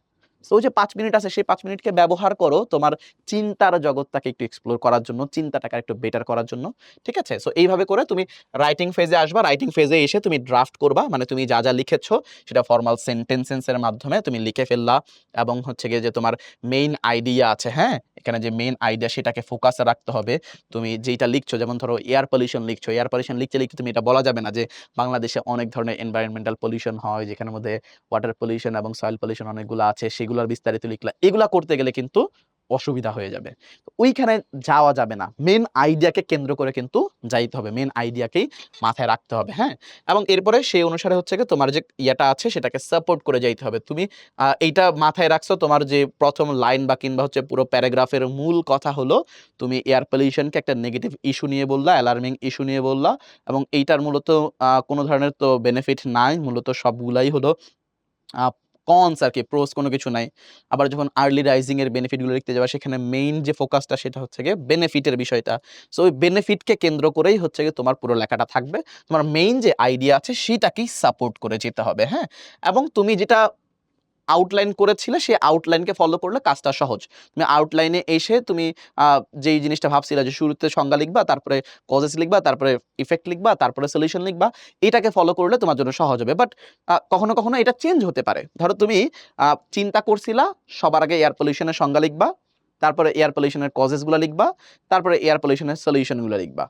সো ওই যে 5 মিনিট আছে, সেই 5 মিনিটকে ব্যবহার করো তোমার চিন্তার জগৎটাকে একটু এক্সপ্লোর করার জন্য, চিন্তাটাকে একটু বেটার করার জন্য। ঠিক আছে? সো এইভাবে করে তুমি রাইটিং ফেজে আসবা। রাইটিং ফেজে এসে তুমি ড্রাফট করবা, মানে তুমি যা যা লিখেছো সেটা ফর্মাল সেন্টেন্সের মাধ্যমে তুমি লিখে ফেললা, এবং হচ্ছে গিয়ে যে তোমার মেইন আইডিয়া আছে, হ্যাঁ, এখানে যে মেইন আইডিয়া সেটাকে ফোকাসে রাখতে হবে। তুমি যেটা লিখছো, যেমন ধরো এয়ার পলিউশন লিখছো, এয়ার পলিউশন লিখতে লিখতে তুমি এটা বলা যাবে না যে বাংলাদেশে অনেক ধরনের এনভায়রনমেন্টাল পলিউশন হয়, যেখানের মধ্যে ওয়াটার পলিউশন এবং সয়েল পলিউশন অনেকগুলো আছে, সেগুলোর বিস্তারিত লিখলা। এগুলা করতে গেলে কিন্তু অসুবিধা হয়ে যাবে। তো ওইখানে যাওয়া যাবে না। মেইন আইডিয়াকে কেন্দ্র করে কিন্তু যাইতে হবে। মেইন আইডিয়াকেই মাথায় রাখতে হবে, হ্যাঁ? এবং এরপরে সেই অনুসারে হচ্ছে গিয়ে তোমার যে ইয়াটা আছে সেটাকে সাপোর্ট করে যাইতে হবে। তুমি এইটা মাথায় রাখছো, তোমার যে ১ম লাইন বা কিংবা হচ্ছে পুরো প্যারাগ্রাফের মূল কথা হলো তুমি এয়ার পলিউশনকে একটা নেগেটিভ ইস্যু নিয়ে বললা, অ্যালার্মিং ইস্যু নিয়ে বললা, এবং এইটার মূলত কোনো ধরনের তো বেনিফিট নাই। মূলত সবগুলাই হলো আ কনস আরকি, প্রোস কোনো কিছু নাই। আবার যখন আর্লি রাইজিং এর বেনিফিট গুলো লিখতে যাবা, সেখানে মেইন যে ফোকাসটা সেটা হচ্ছে গিয়ে বেনিফিটের বিষয়টা। সো ওই বেনিফিটকে কেন্দ্র করেই হচ্ছে গিয়ে তোমার পুরো লেখাটা থাকবে। তোমার মেইন যে আইডিয়া আছে সেটাকেই সাপোর্ট করে যেতে হবে, হ্যাঁ? এবং তুমি যেটা আউটলাইন করেছিলে সেই আউটলাইনকে ফলো করলে কাজটা সহজ। তুমি আউটলাইনে এসে তুমি যেই জিনিসটা ভাবছিলা যে শুরুতে সংজ্ঞা লিখবা, তারপরে কজেস লিখবা, তারপরে ইফেক্ট লিখবা, তারপরে সলিউশন লিখবা। এটাকে ফলো করলে তোমার জন্য সহজ হবে। বাট কখনো, কখনো এটা চেঞ্জ হতে পারে। ধরো তুমি চিন্তা করছিলা সবার আগে এয়ার পলিউশন এর সংজ্ঞা লিখবা, তারপরে এয়ার পলিউশন এর কজেস গুলা লিখবা, তারপরে এয়ার পলিউশন এর সলিউশন গুলা লিখবা।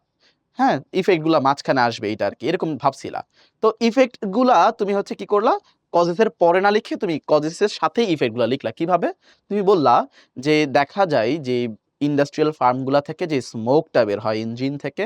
হ্যাঁ? ইফেক্ট গুলা মাঝখানে আসবে এইটা আরকি। এরকম ভাবছিলা। তো ইফেক্ট গুলা তুমি হচ্ছে কি করলা? কজেস এর পরে না লিখে তুমি কজেস এর সাথেই ইফেক্ট গুলা লিখলা। কিভাবে? তুমি বললা যে দেখা যায় যে ইন্ডাস্ট্রিয়াল ফার্ম গুলা থেকে যে স্মোকটা বের হয় ইঞ্জিন থেকে,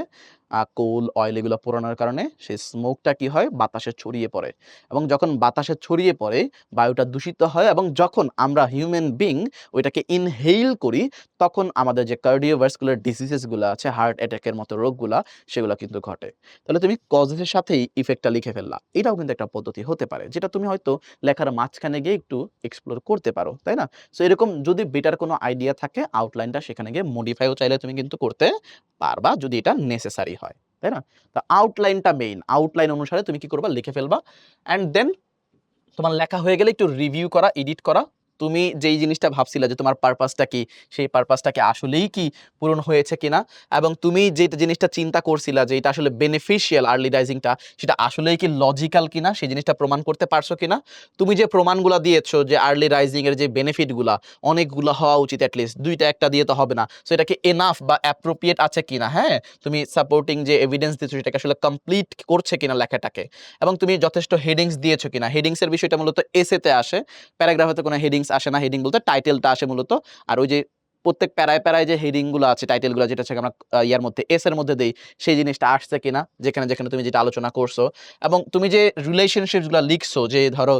কোল, অয়েল এগুলা পোড়ানোর কারণে সেই স্মোকটা কি হয়? বাতাসে ছড়িয়ে পড়ে। এবং যখন বাতাসে ছড়িয়ে পড়ে, বায়ুটা দূষিত হয়, এবং যখন আমরা হিউম্যান বিং ওইটাকে ইনহেইল করি, তখন আমাদের যে কার্ডিওভাস্কুলার ডিজিজেস গুলা আছে, হার্ট অ্যাটাকের মতো রোগগুলা, সেগুলা কিন্তু ঘটে। তাহলে তুমি কজেসের সাথেই ইফেক্টটা লিখে ফেললা। এটাও কিন্তু একটা পদ্ধতি হতে পারে, যেটা তুমি হয়তো লেখার মাঝখানে গিয়ে একটু এক্সপ্লোর করতে পারো, তাই না? সো এরকম যদি বেটার কোনো আইডিয়া থাকে, আউটলাইনটা সেখানে গিয়ে মডিফাইও চাইলে তুমি কিন্তু করতে পারবা, যদি এটা নেসেসারি হয়, তাই না? তো আউটলাইনটা মেইন। আউটলাইন অনুসারে তুমি কি করবা? লিখে ফেলবা। অ্যান্ড দেন তোমার লেখা হয়ে গেলে একটু রিভিউ করা, এডিট করা। তুমি যেই জিনিসটা ভাবছিলা যে তোমার পারপাসটা কি, সেই পারপাসটা কি আসলেই কি পূরণ হয়েছে কিনা? এবং তুমি যে জিনিসটা চিন্তা করছিলা যে এটা আসলে বেনিফিশিয়াল আর্লি রাইজিংটা, সেটা আসলেই কি লজিক্যাল কিনা, সেই জিনিসটা প্রমাণ করতে পারছো কিনা? তুমি যে প্রমাণগুলা দিয়েছো যে আর্লি রাইজিং এর যে বেনিফিটগুলা অনেকগুলা হওয়া উচিত, এট লিস্ট ২ টা ১ টা দিয়ে তো হবে না। সো এটা কি এনাফ বা অ্যাপ্রোপ্রিয়েট আছে কিনা, হ্যাঁ? তুমি সাপোর্টিং যে এভিডেন্স দিয়েছো সেটাকে আসলে কমপ্লিট করছে কিনা লেখাটাকে? এবং তুমি যথেষ্ট হেডিংস দিয়েছো কিনা। হেডিংস এর বিষয়টা মূলত এসেতে আসে। প্যারাগ্রাফে তো কোনো হেডিংস আসে না। হেডিং বলতে টাইটেলটা আসে মূলত। আর ওই যে প্রত্যেক প্যারায়, প্যারায় যে হেডিং গুলো আছে, টাইটেল গুলা, যেটা হচ্ছে আমরা ইয়ার মধ্যে এস এর মধ্যে দেই, সেই জিনিসটা আসছে কিনা, যেখানে, যেখানে তুমি যেটা আলোচনা করছো। এবং তুমি যে রিলেশনশিপস গুলা লিখছো, যে ধরো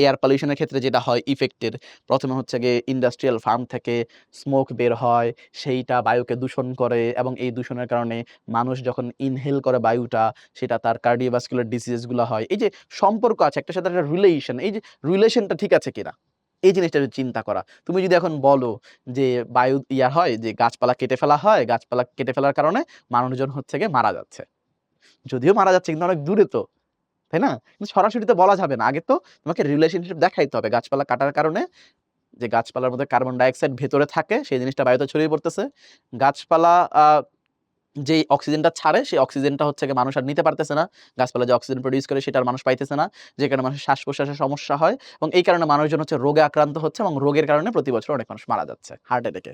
এয়ার পলিউশন এর ক্ষেত্রে যেটা হয় ইফেক্টের, ১ম এ হচ্ছে গিয়ে ইন্ডাস্ট্রিয়াল ফার্ম থেকে স্মোক বের হয়, সেইটা বায়ুকে দূষণ করে, এবং এই দূষণের কারণে মানুষ যখন ইনহেল করে বায়ুটা, সেটা তার কার্ডিওভাস্কুলার ডিজিজ গুলা হয়। এই যে সম্পর্ক আছে একটার সাথে একটা রিলেশন, এই যে রিলেশনটা ঠিক আছে কিনা? এই জিনিসটা একটু চিন্তা করা। তুমি যদি এখন বলো যে বায়ু ইয়া হয়, যে গাছপালা কেটে ফেলা হয়, গাছপালা কেটে ফেলার কারণে মানুষজন হচ্ছে গিয়ে মারা যাচ্ছে। যদিও মারা যাচ্ছে কিন্তু অনেক দূরে তো, তাই না? কিন্তু সরাসরি তো বলা যাবে না। আগে তো তোমাকে রিলেশনশিপ দেখাইতে হবে। গাছপালা কাটার কারণে যে গাছপালার মধ্যে কার্বন ডাই অক্সাইড ভেতরে থাকে, সেই জিনিসটা বায়ুতে ছড়িয়ে পড়তেছে। গাছপালা যেই অক্সিজেনটা ছাড়ে, সেই অক্সিজেনটা হচ্ছে গিয়ে মানুষ আর নিতে পারতেছে না। গাছপালা যে অক্সিজেন প্রোডিউস করে সেটা আর মানুষ পাইতেছে না। যে কারণে মানুষের শ্বাস-প্রশ্বাসের সমস্যা হয়, এবং এই কারণে মানুষজন হচ্ছে রোগে আক্রান্ত হচ্ছে, এবং রোগের কারণে প্রতি বছর অনেক মানুষ মারা যাচ্ছে হার্ট অ্যাটাকে।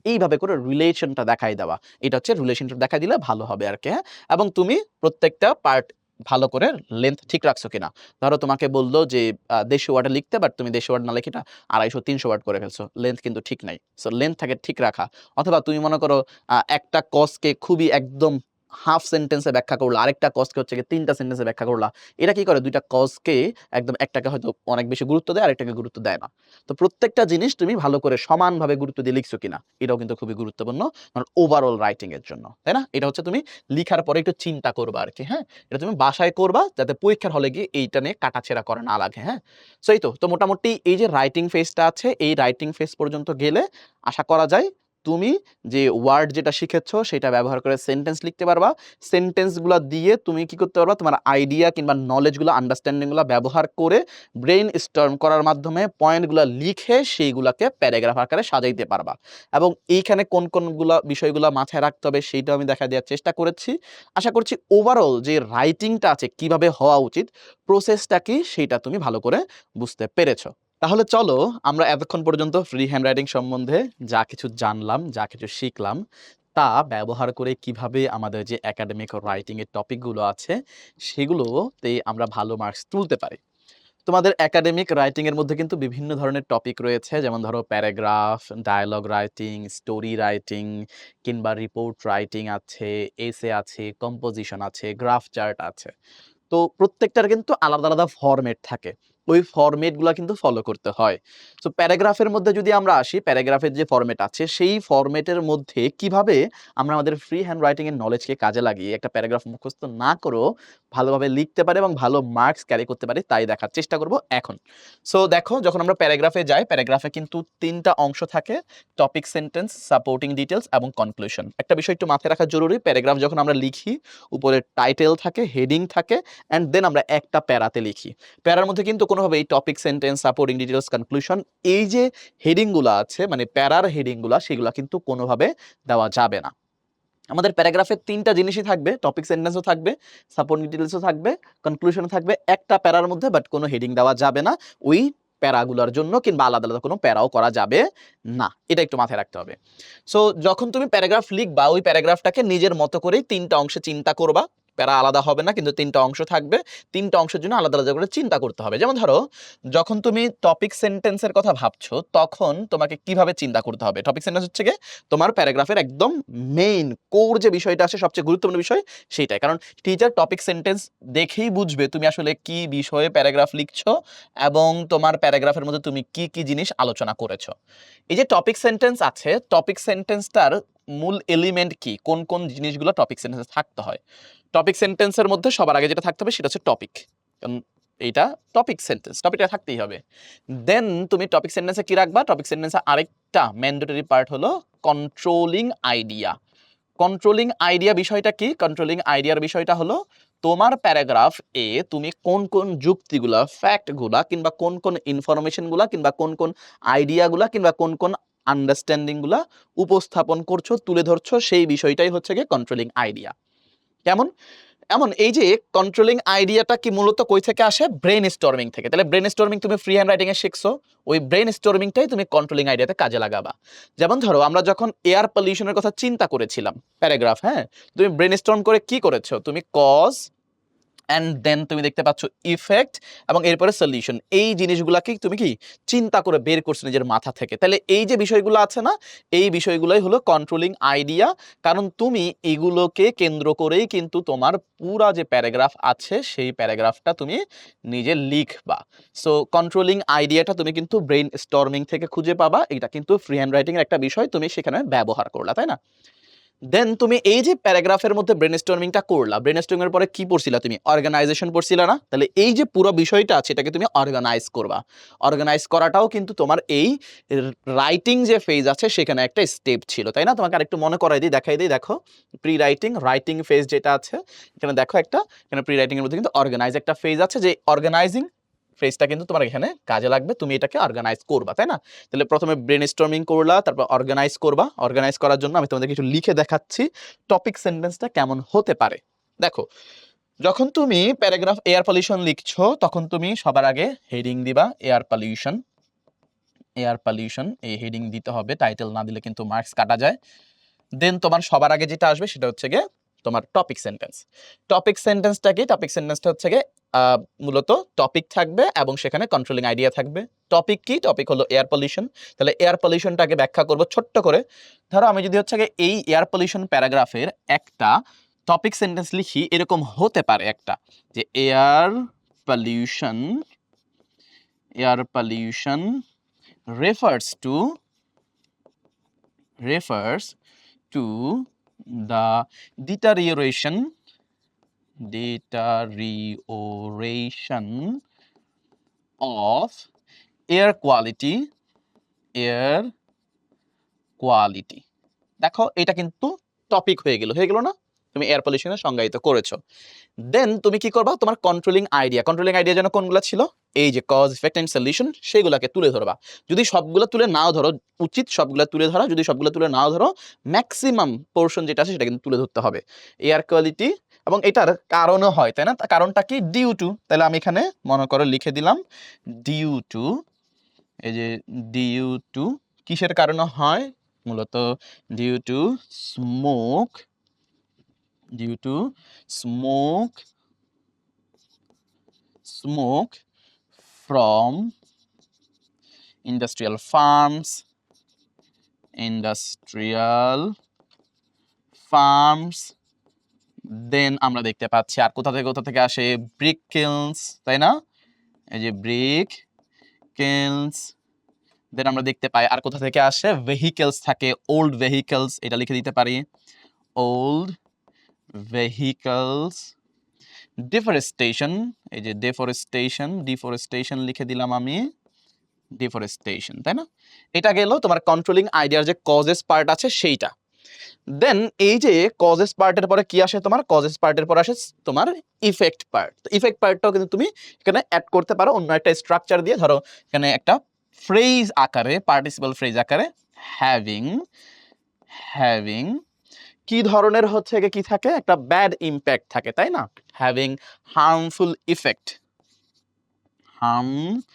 এইভাবে করে রিলেশনটা দেখাই দেওয়া। এটা হচ্ছে রিলেশনটা দেখাই দিলে ভালো হবে আরকি, হ্যাঁ? এবং তুমি প্রত্যেকটা পার্ট ভালো করে লেংথ ঠিক রাখছো কিনা। ধরো তোমাকে বলল যে ১৫০ ওয়ার্ডে লিখতে, বাট তুমি ১৫০ ওয়ার্ড না লিখে এটা ২৫০-৩০০ ওয়ার্ড করে ফেলছো। লেংথ কিন্তু ঠিক নাই। সো লেংথটাকে ঠিক রাখা। অথবা তুমি মনে করো একটা কজকে খুবই একদম হাফ সেন্টেন্সে ব্যাখ্যা করলা, আরেকটা কজকে হচ্ছে গিয়ে ৩টা সেন্টেন্সে ব্যাখ্যা করলা। এটা কি করে? ২টা কজকে একদম একটাকে হয়তো অনেক বেশি গুরুত্ব দেয়, আরেকটাকে গুরুত্ব দেয় না। তো প্রত্যেকটা জিনিস তুমি ভালো করে সমানভাবে গুরুত্ব দিয়ে লিখছো কিনা, এটাও কিন্তু খুবই গুরুত্বপূর্ণ মানে ওভারঅল রাইটিং এর জন্য, তাই না? এটা হচ্ছে তুমি লিখার পরে একটু চিন্তা করবা আরকি, হ্যাঁ? এটা তুমি বাসায় করবা যাতে পরীক্ষার হলে গিয়ে এইটা নিয়ে কাটাছেঁড়া করা না লাগে, হ্যাঁ? সো এই তো মোটামুটি এই যে রাইটিং ফেজটা আছে, এই রাইটিং ফেজ পর্যন্ত গেলে আশা করা যায় তুমি যে ওয়ার্ড যেটা শিখেছো সেটা ব্যবহার করে সেন্টেন্স লিখতে পারবা। সেন্টেন্সগুলা দিয়ে তুমি কি করতে পারবা? তোমার আইডিয়া কিংবা নলেজগুলা, আন্ডারস্ট্যান্ডিংগুলা ব্যবহার করে ব্রেইন স্টর্ম করার মাধ্যমে পয়েন্টগুলা লিখে সেইগুলাকে প্যারাগ্রাফ আকারে সাজাইতে পারবা। এবং এইখানে কোনগুলা বিষয়গুলা মাথায় রাখতে হবে সেইটাও আমি দেখা দেওয়ার চেষ্টা করেছি। আশা করছি ওভারঅল যে রাইটিংটা আছে কিভাবে হওয়া উচিত, প্রসেসটা কি সেইটা তুমি ভালো করে বুঝতে পেরেছো। তাহলে চলো আমরা এতক্ষণ পর্যন্ত ফ্রি হ্যান্ডরাইটিং সম্বন্ধে যা কিছু জানলাম, যা কিছু শিখলাম, তা ব্যবহার করে কিভাবে আমাদের যে একাডেমিক রাইটিং এর টপিকগুলো আছে, সেগুলোতে আমরা ভালো মার্কস তুলতে পারি। তোমাদের একাডেমিক রাইটিং এর মধ্যে কিন্তু বিভিন্ন ধরনের টপিক রয়েছে। যেমন ধরো paragraph, dialogue writing, story writing কিংবা রিপোর্ট রাইটিং আছে, এসে আছে, কম্পোজিশন আছে, গ্রাফ চার্ট আছে। তো প্রত্যেকটার কিন্তু আলাদা, আলাদা ফরমেট থাকে। ওই ফরমেট গুলা কিন্তু ফলো করতে হয়। সো প্যারাগ্রাফের মধ্যে যদি আমরা আসি, প্যারাগ্রাফের যে ফরমেট আছে, সেই ফরমেটের মধ্যে কিভাবে আমরা আমাদের ফ্রি হ্যান্ড রাইটিং এর নলেজকে কাজে লাগিয়ে একটা প্যারাগ্রাফ মুখস্থ না করেও ভালোভাবে লিখতে পারি এবং ভালো মার্কস ক্যারি করতে পারি, তাই দেখার চেষ্টা করব এখন। সো দেখো, যখন আমরা প্যারাগ্রাফে যাই, প্যারাগ্রাফে কিন্তু ৩ টা অংশ থাকে: টপিক, সেন্টেন্স, সাপোর্টিং ডিটেইলস এবং কনক্লুশন। একটা বিষয় একটু মাথায় রাখা জরুরি, প্যারাগ্রাফ যখন আমরা লিখি, উপরে টাইটেল থাকে, হেডিং থাকে, অ্যান্ড দেন আমরা একটা প্যারাতে লিখি। প্যারার মধ্যে কিন্তু কোনোভাবে এই topic, sentence, supporting details, conclusion এই যে হেডিং গুলা আছে, মানে প্যারার হেডিং গুলা, সেগুলা কিন্তু কোনোভাবে দেওয়া যাবে না। আমাদের প্যারাগ্রাফে ৩টা জিনিসই থাকবে: টপিক, সেন্টেন্সও থাকবে, সাপোর্টিং ডিটেইলসও থাকবে, কনক্লুশনও থাকবে একটা প্যারার মধ্যে, বাট কোনো হেডিং দেওয়া যাবে না ওই প্যারাগুলার জন্য, কিংবা আলাদা, আলাদা কোনো প্যারাও করা যাবে না। এটা একটু মাথায় রাখতে হবে। সো যখন তুমি প্যারাগ্রাফ লিখবা, ওই প্যারাগ্রাফটাকে নিজের মতো করেই ৩টা অংশে চিন্তা করবা। প্যারা আলাদা হবে না, কিন্তু ৩টা অংশ থাকবে। ৩টা অংশের জন্য আলাদা, আলাদা করে চিন্তা করতে হবে। যেমন ধরো, যখন তুমি টপিক সেন্টেন্সের কথা ভাবছো, তখন তোমাকে কিভাবে চিন্তা করতে হবে? টপিক সেন্টেন্স হচ্ছে গিয়ে তোমার প্যারাগ্রাফের একদম মেইন কোর যে বিষয়টা আছে, সবচেয়ে গুরুত্বপূর্ণ বিষয় সেইটাই। কারণ টিচার টপিক সেন্টেন্স দেখেই বুঝবে তুমি আসলে কি বিষয়ে প্যারাগ্রাফ লিখছো এবং তোমার প্যারাগ্রাফের মধ্যে তুমি কি, কি জিনিস আলোচনা করেছো। এই যে টপিক সেন্টেন্স আছে, টপিক সেন্টেন্সটার মূল এলিমেন্ট কি? কোন, কোন জিনিসগুলো টপিক সেন্টেন্সে থাকতে হয়? টপিক সেন্টেন্সের মধ্যে সবার আগে যেটা থাকতে হবে সেটা হচ্ছে টপিক। কারণ এইটা টপিক সেন্টেন্স, টপিকটা থাকতেই হবে। দেন তুমি টপিক সেন্টেন্সে কি রাখবা? টপিক সেন্টেন্সে আরেকটা ম্যান্ডেটরি পার্ট হলো কন্ট্রোলিং আইডিয়া। কন্ট্রোলিং আইডিয়া বিষয়টা কি? কন্ট্রোলিং আইডিয়ার বিষয়টা হলো তোমার প্যারাগ্রাফ এ তুমি কোন, কোন যুক্তিগুলা, ফ্যাক্টগুলা কিংবা কোন, কোন ইনফরমেশনগুলা কিংবা কোন, কোন আইডিয়াগুলা কিংবা কোন, কোন আন্ডারস্ট্যান্ডিং গুলা উপস্থাপন করছো, তুলে ধরছো, সেই বিষয়টাই হচ্ছে গিয়ে কন্ট্রোলিং আইডিয়া। কেমন? এমন এই যে কন্ট্রোলিং আইডিয়াটা কি মূলত কই থেকে আসে? ব্রেইন স্টর্মিং থেকে। তাহলে ব্রেইন স্টর্মিং তুমি ফ্রি হ্যান্ড রাইটিং এ শিখছো, ওই ব্রেইন স্টর্মিংটাই তুমি কন্ট্রোলিং আইডিয়াতে কাজে লাগাবা। যেমন ধরো, আমরা যখন এয়ার পলিউশনের কথা চিন্তা করেছিলাম, প্যারাগ্রাফ, হ্যাঁ? তুমি ব্রেইন স্টর্ম করে কি করেছো? তুমি কজ অ্যান্ড দেন তুমি দেখতে পাচ্ছ ইফেক্ট এবং এরপরে সলিউশন। এই জিনিসগুলাকেই তুমি কি চিন্তা করে বের করছো নিজের মাথা থেকে। তাহলে এই যে বিষয়গুলো আছে না, এই বিষয়গুলোই হলো কন্ট্রোলিং আইডিয়া। কারণ তুমি এগুলোকে কেন্দ্র করেই কিন্তু তোমার পুরা যে প্যারাগ্রাফ আছে, সেই প্যারাগ্রাফটা তুমি নিজে লিখবা। সো কন্ট্রোলিং আইডিয়াটা তুমি কিন্তু ব্রেইন স্টর্মিং থেকে খুঁজে পাবা। এটা কিন্তু ফ্রি হ্যান্ড রাইটিং এর একটা বিষয়, তুমি সেখানে ব্যবহার করলা, তাই না? দেন তুমি এই যে প্যারাগ্রাফের মধ্যে ব্রেনস্টর্মিংটা করলা, ব্রেনস্টর্মিং এর পরে কি পড়ছিলা তুমি? অর্গানাইজেশন পড়ছিলা না? তাহলে এই যে পুরো বিষয়টা আছে, এটাকে তুমি অর্গানাইজ করবা। অর্গানাইজ করাটাও কিন্তু তোমার এই রাইটিং যে ফেজ আছে সেখানে একটা স্টেপ ছিল, তাই না? তোমাকে আরেকটু মনে করাই দিই, দেখাই দিই। দেখো, প্রি রাইটিং, রাইটিং ফেজ যেটা আছে, এখানে দেখো একটা, এখানে প্রি রাইটিং এর মধ্যে কিন্তু অর্গানাইজ একটা ফেজ আছে, যে অর্গানাইজিং ফেজটা কিন্তু তোমার এখানে কাজে লাগবে। তুমি এটাকে অর্গানাইজ করবা, তাই না? তাহলে প্রথমে ব্রেনস্টর্মিং করলা, তারপর অর্গানাইজ করবা। অর্গানাইজ করার জন্য আমি তোমাদের কিছু লিখে দেখাচ্ছি টপিক সেন্টেন্সটা কেমন হতে পারে। দেখো, যখন তুমি প্যারাগ্রাফ এয়ার পলিউশন লিখছো, তখন তুমি সবার আগে হেডিং দিবা এয়ার পলিউশন। এয়ার পলিউশন এই হেডিং দিতে হবে, টাইটেল না দিলে কিন্তু মার্কস কাটা যায়। দেন তোমার সবার আগে যেটা আসবে সেটা হচ্ছে গিয়ে তোমার টপিক সেন্টেন্স। টপিক সেন্টেন্সটা কি? টপিক সেন্টেন্সটা হচ্ছে গিয়ে মূলত টপিক থাকবে এবং সেখানে কন্ট্রোলিং আইডিয়া থাকবে। টপিক কি? টপিক হলো এয়ার পলিউশন। তাহলে এয়ার পলিউশনটাকে ব্যাখ্যা করব ছোট্ট করে। ধরো আমি যদি হচ্ছে গিয়ে এই এয়ার পলিউশন প্যারাগ্রাফের একটা টপিক সেন্টেন্স লিখি এরকম হতে পারে একটা, যে air pollution refers to the deterioration of air quality. দেখো এটা কিন্তু টপিক হয়ে গেল না? তুমি এয়ার পলিউশনের সংজ্ঞায়িত করেছো। দেন তুমি কি করবা, তোমার কন্ট্রোলিং আইডিয়া যেন কোনগুলো ছিল, এই যে কজ ইফেক্ট এন্ড সলিউশন, সেগুলোকে তুলে ধরবা। যদি সবগুলো তুলে নাও ধরো, উচিত সবগুলো তুলে ধরা, যদি সবগুলো তুলে নাও ধরো, ম্যাক্সিমাম পোর্শন যেটা আছে সেটা কিন্তু তুলে ধরতে হবে এয়ার কোয়ালিটি। এবং এটার কারণও হয়, তাই না? কারণটা কি? Due to. তাহলে আমি এখানে মনে করো লিখে দিলাম ডিউ টু। এই যে ডিউ টু কিসের কারণে হয়? মূলত due to smoke from industrial farms then আমরা দেখতে পাচ্ছি আর কোথা থেকে আসে, ব্রিক কিলস, তাই না? এই যে ব্রিক কিলস। দেন আমরা দেখতে পাই আর কোথা থেকে আসে, ভেহিকেলস থাকে, ওল্ড ভেহিকেলস, এটা লিখে দিতে পারি ওল্ড ভেহিকেলস। ডিফরেস্টেশন, এই যে ডিফরেস্টেশন লিখে দিলাম আমি, ডিফরেস্টেশন, তাই না? এটা গেল তোমার কন্ট্রোলিং আইডিয়ার যে কজেস পার্ট আছে সেইটা। দেন এই যে কজেস পার্টের পরে কি আসে, তোমার কজেস পার্টের পরে আসে তোমার ইফেক্ট পার্ট। ইফেক্ট পার্টটাও কিন্তু তুমি এখানে অ্যাড করতে পারো অন্য একটা স্ট্রাকচার দিয়ে। ধরো এখানে একটা ফ্রেজ আকারে, পার্টিসিপাল ফ্রেজ আকারে হ্যাভিং কি ধরনের হচ্ছে কি থাকে, একটা ব্যাড ইম্প্যাক্ট থাকে, তাই না? Having harmful effect, harmful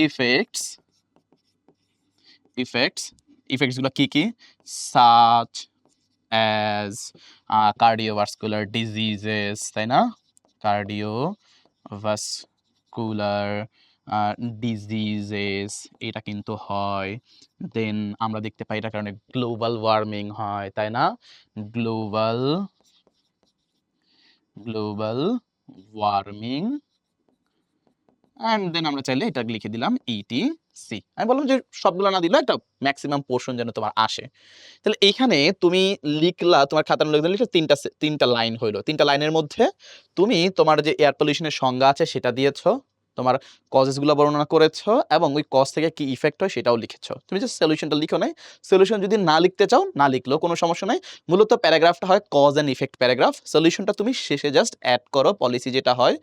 effects গুলো কি? সাচ অ্যাজ কার্ডিওভাস্কুলার ডিজিজেস, তাই না? কার্ডিওভাস্কুলার ডিজিজেস এটা কিন্তু হয়। দেন আমরা দেখতে পাই এটার কারণে গ্লোবাল ওয়ার্মিং হয়, তাই না? Global warming. অ্যান্ড দেন আমরা চাইলে এটা লিখে দিলাম ইটিসি। আমি বললাম যে সবগুলো না দিলে একটা ম্যাক্সিমাম পোর্শন যেন তোমার আসে। তাহলে এইখানে তুমি লিখলা, তোমার খাতার মধ্যে লিখলে তিনটা লাইন হইলো। তিনটা লাইনের মধ্যে তুমি তোমার যে এয়ার পলিউশনের সংজ্ঞা আছে সেটা দিয়েছো, তোমার কজেসগুলো বর্ণনা করেছো, এবং ওই কজ থেকে কি ইফেক্ট হয় সেটাও লিখেছো। তুমি যে সলিউশনটা লিখো নাই, সলিউশন যদি না লিখতে চাও না লিখলেও কোনো সমস্যা নাই। মূলত প্যারাগ্রাফটা হয় কজ অ্যান্ড ইফেক্ট প্যারাগ্রাফ, সলিউশনটা তুমি শেষে জাস্ট অ্যাড করো, পলিসি যেটা হয়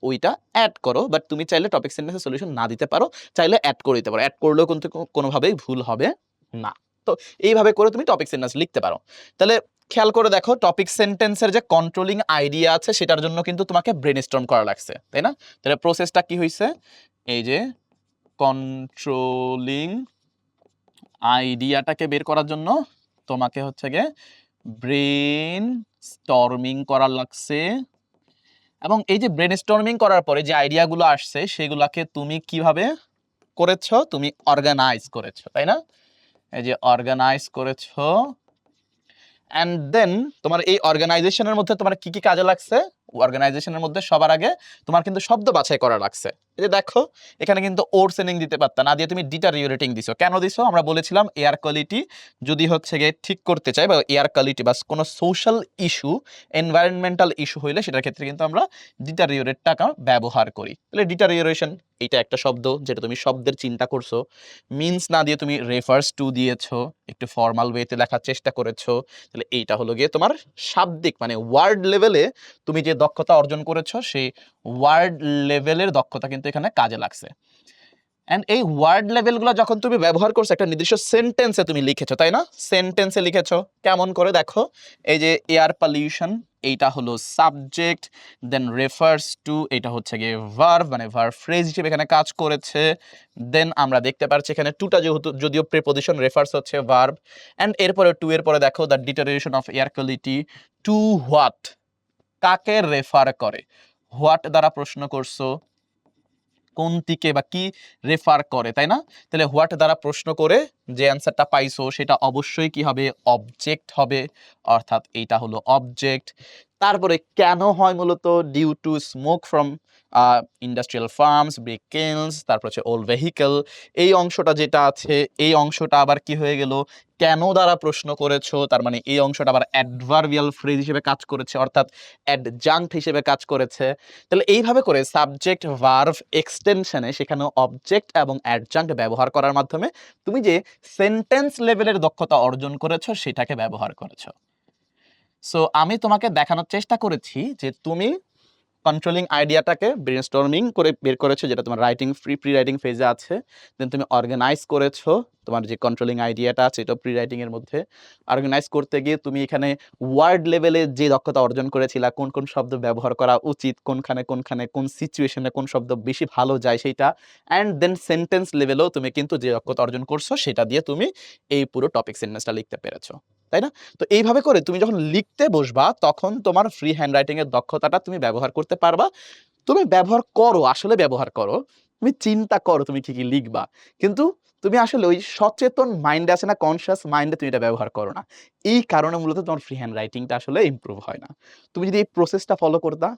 ওইটা অ্যাড করো। বাট তুমি চাইলে টপিক সেন্টেন্সে সলিউশন না দিতে পারো, চাইলে অ্যাড করে দিতে পারো। অ্যাড করলেও কিন্তু কোনোভাবেই ভুল হবে না। তো এইভাবে করে তুমি টপিক সেন্টেন্স লিখতে পারো। তাহলে খেয়াল করে দেখো, টপিক সেন্টেন্সের যে কন্ট্রোলিং আইডিয়া আছে সেটার জন্য কিন্তু তোমাকে ব্রেনস্টর্ম করা লাগছে, তাই না? তাহলে প্রসেসটা কি হয়েছে, এই যে কন্ট্রোলিং আইডিয়াটাকে বের করার জন্য তোমাকে হচ্ছে গিয়ে ব্রেন স্টর্মিং করা লাগছে। এবং এই যে ব্রেন স্টর্মিং করার পরে যে আইডিয়াগুলো আসছে সেগুলাকে তুমি কিভাবে করেছো, তুমি অর্গানাইজ করেছো, তাই না? এই যে অর্গানাইজ করেছো। অ্যান্ড দেন তোমার এই অর্গানাইজেশনের মধ্যে তোমার কি কি কাজে লাগছে, অর্গানাইজেশনের মধ্যে সবার আগে তোমার কিন্তু শব্দ বাছাই করা লাগছে। এই যে দেখো এখানে কিন্তু ওরসেনিং দিতে পারতা না, দিয়ে তুমি ডিটারিওরেটিং দিছো। কেন দিছো? আমরা বলেছিলাম এয়ার কোয়ালিটি যদি হচ্ছে গিয়ে ঠিক করতে চাই, বা এয়ার কোয়ালিটি বা কোনো সোশ্যাল ইস্যু, এনভায়রনমেন্টাল ইস্যু হইলে সেটার ক্ষেত্রে কিন্তু আমরা ডিটারিওরেটটাকে ব্যবহার করি। তাহলে ডিটারিওরেশন এটা একটা শব্দ যেটা তুমি শব্দের চিন্তা করছো। মিনস না দিয়ে তুমি রেফার্স টু দিয়েছো, একটু ফর্মাল ওয়েতে লেখার চেষ্টা করেছো। তাহলে এইটা হলো গিয়ে তোমার শাব্দিক মানে ওয়ার্ড লেভেলে তুমি যে দক্ষতা অর্জন করেছো সেই ওয়ার্ড লেভেলের দক্ষতা কিন্তু এখানে কাজে লাগছে। এন্ড এই ওয়ার্ড লেভেলগুলো যখন তুমি ব্যবহার করছো একটা নির্দিষ্ট সেন্টেন্সে তুমি লিখেছো, তাই না? সেন্টেন্সে লিখেছো কেমন করে দেখো, এই যে এয়ার পলিউশন এইটা হলো সাবজেক্ট, দেন রেফার্স টু এটা হচ্ছে গিয়ে ভার্ব, মানে ভার্ব ফ্রেজ হিসেবে এখানে কাজ করেছে। দেন আমরা দেখতে পাচ্ছি এখানে টুটা যেহেতু যদিও প্রিপোজিশন, রেফার্স হচ্ছে ভার্ব। এন্ড এরপরে টু এর পরে দেখো the deterioration of air quality to what, কাকে রেফার করে, হোয়াট দ্বারা প্রশ্ন করছো, কোনটিকে বা কি রেফার করে, তাই না? তাহলে হোয়াট দ্বারা প্রশ্ন করে যে অ্যান্সারটা পাইছো সেটা অবশ্যই কি হবে, অবজেক্ট হবে, অর্থাৎ এইটা হলো অবজেক্ট। তারপরে কেন হয় মূলত, due to smoke from industrial farms, brick kilns, তারপর হচ্ছে ওল্ড ভেহিকল। এই অংশটা যেটা আছে এই অংশটা আবার কি হয়ে গেল, কেন দ্বারা প্রশ্ন করেছো, তার মানে এই অংশটা আবার অ্যাডভার্বিয়াল ফ্রেজ হিসেবে কাজ করেছে, অর্থাৎ অ্যাডজাংক্ট হিসেবে কাজ করেছে। তাহলে এইভাবে করে সাবজেক্ট ভার্ব এক্সটেনশনে সেখানে অবজেক্ট এবং অ্যাডজাংক্ট ব্যবহার করার মাধ্যমে তুমি যে সেন্টেন্স লেভেলের দক্ষতা অর্জন করেছো সেটাকে ব্যবহার করেছো। সো আমি তোমাকে দেখানোর চেষ্টা করেছি যে তুমি কন্ট্রোলিং আইডিয়াটাকে ব্রেনস্টর্মিং করে বের করেছো, যেটা তোমার রাইটিং প্রি রাইটিং ফেজে আছে। দেন তুমি অর্গানাইজ করেছো তোমার যে কন্ট্রোলিং আইডিয়াটা আছে এটা প্রি রাইটিং এর মধ্যে। অর্গানাইজ করতে গিয়ে তুমি এখানে ওয়ার্ড লেভেলে যে দক্ষতা অর্জন করেছিলা, কোন কোন শব্দ ব্যবহার করা উচিত, কোনখানে কোনখানে কোন সিচুয়েশনে কোন শব্দ বেশি ভালো যায় সেইটা, অ্যান্ড দেন সেন্টেন্স লেভেলেও তুমি কিন্তু যে দক্ষতা অর্জন করছো সেটা দিয়ে তুমি এই পুরো টপিক সেন্টেন্সটা লিখতে পেরেছো, তাই না? তো এইভাবে করে তুমি যখন লিখতে বসবা তখন তোমার ফ্রি হ্যান্ড রাইটিং এর দক্ষতাটা তুমি ব্যবহার করতে পারবা। তুমি ব্যবহার করো, আসলে ব্যবহার করো। তুমি চিন্তা করো তুমি কি, কি লিখবা। কিন্তু তুমি আসলে ওই সচেতন মাইন্ডে আছে না, কনসিয়াস মাইন্ডে তুমি এটা ব্যবহার করো না। এই কারণে মূলত তোমার ফ্রি হ্যান্ড রাইটিংটা আসলে ইমপ্রুভ হয় না। তুমি যদি এই প্রসেসটা ফলো করতা,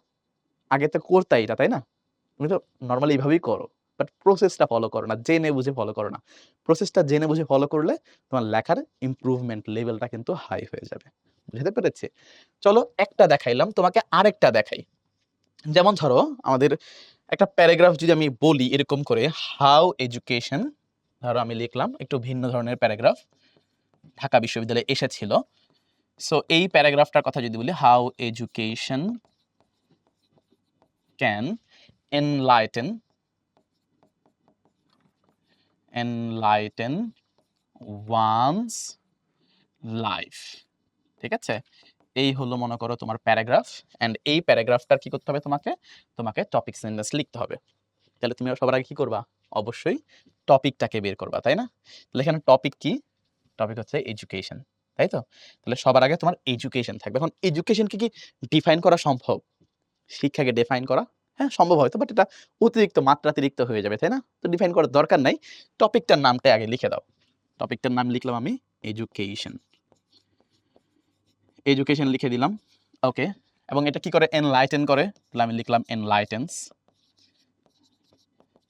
আগে তো করতাই এটা, তাই না? তুমি তো নরমালি এভাবেই করো। বাট প্রসেসটা ফলো করো না, জেনে বুঝে ফলো করো না। প্রসেসটা জেনে বুঝে ফলো করলে তোমার লেখার ইমপ্রুভমেন্ট লেভেলটা কিন্তু হাই হয়ে যাবে। বুঝতে পেরেছি? চলো একটা দেখাইলাম, তোমাকে আরেকটা দেখাই। যেমন ধরো আমাদের একটা প্যারাগ্রাফ যদি আমি বলি এরকম করে, হাউ এডুকেশন, ধরো আমি লিখলাম একটু ভিন্ন ধরনের প্যারাগ্রাফ, ঢাকা বিশ্ববিদ্যালয়ে এসেছিল। সো এই প্যারাগ্রাফটার কথা যদি বলি, how education can enlighten one's life. ঠিক আছে? এই হলো মনে করো তোমার প্যারাগ্রাফ, অ্যান্ড এই প্যারাগ্রাফটার কি করতে হবে তোমাকে, তোমাকে টপিক সেন্টেন্স লিখতে হবে। তাহলে তুমি সবার আগে কি করবা, অবশ্যই টপিকটাকে বের করবা, তাই না? তাহলে এখানে টপিক কি, টপিক হচ্ছে এডুকেশন, তাই তো? তাহলে সবার আগে তোমার এডুকেশন থাকবে। এখন এডুকেশনকে কি ডিফাইন করা সম্ভব? শিক্ষাকে ডিফাইন করা হ্যাঁ সম্ভব হয়তো, বাট এটা অতিরিক্ত মাত্রাতিরিক্ত হয়ে যাবে, তাই না? তো ডিফাইন করার দরকার নাই, টপিকটার নামটা আগে লিখে দাও। টপিকটার নাম লিখলাম আমি এডুকেশন, এডুকেশন লিখে দিলাম। ওকে, এবং এটা কি করে, এনলাইটেন করে, তাহলে আমি লিখলাম এনলাইটেন্স।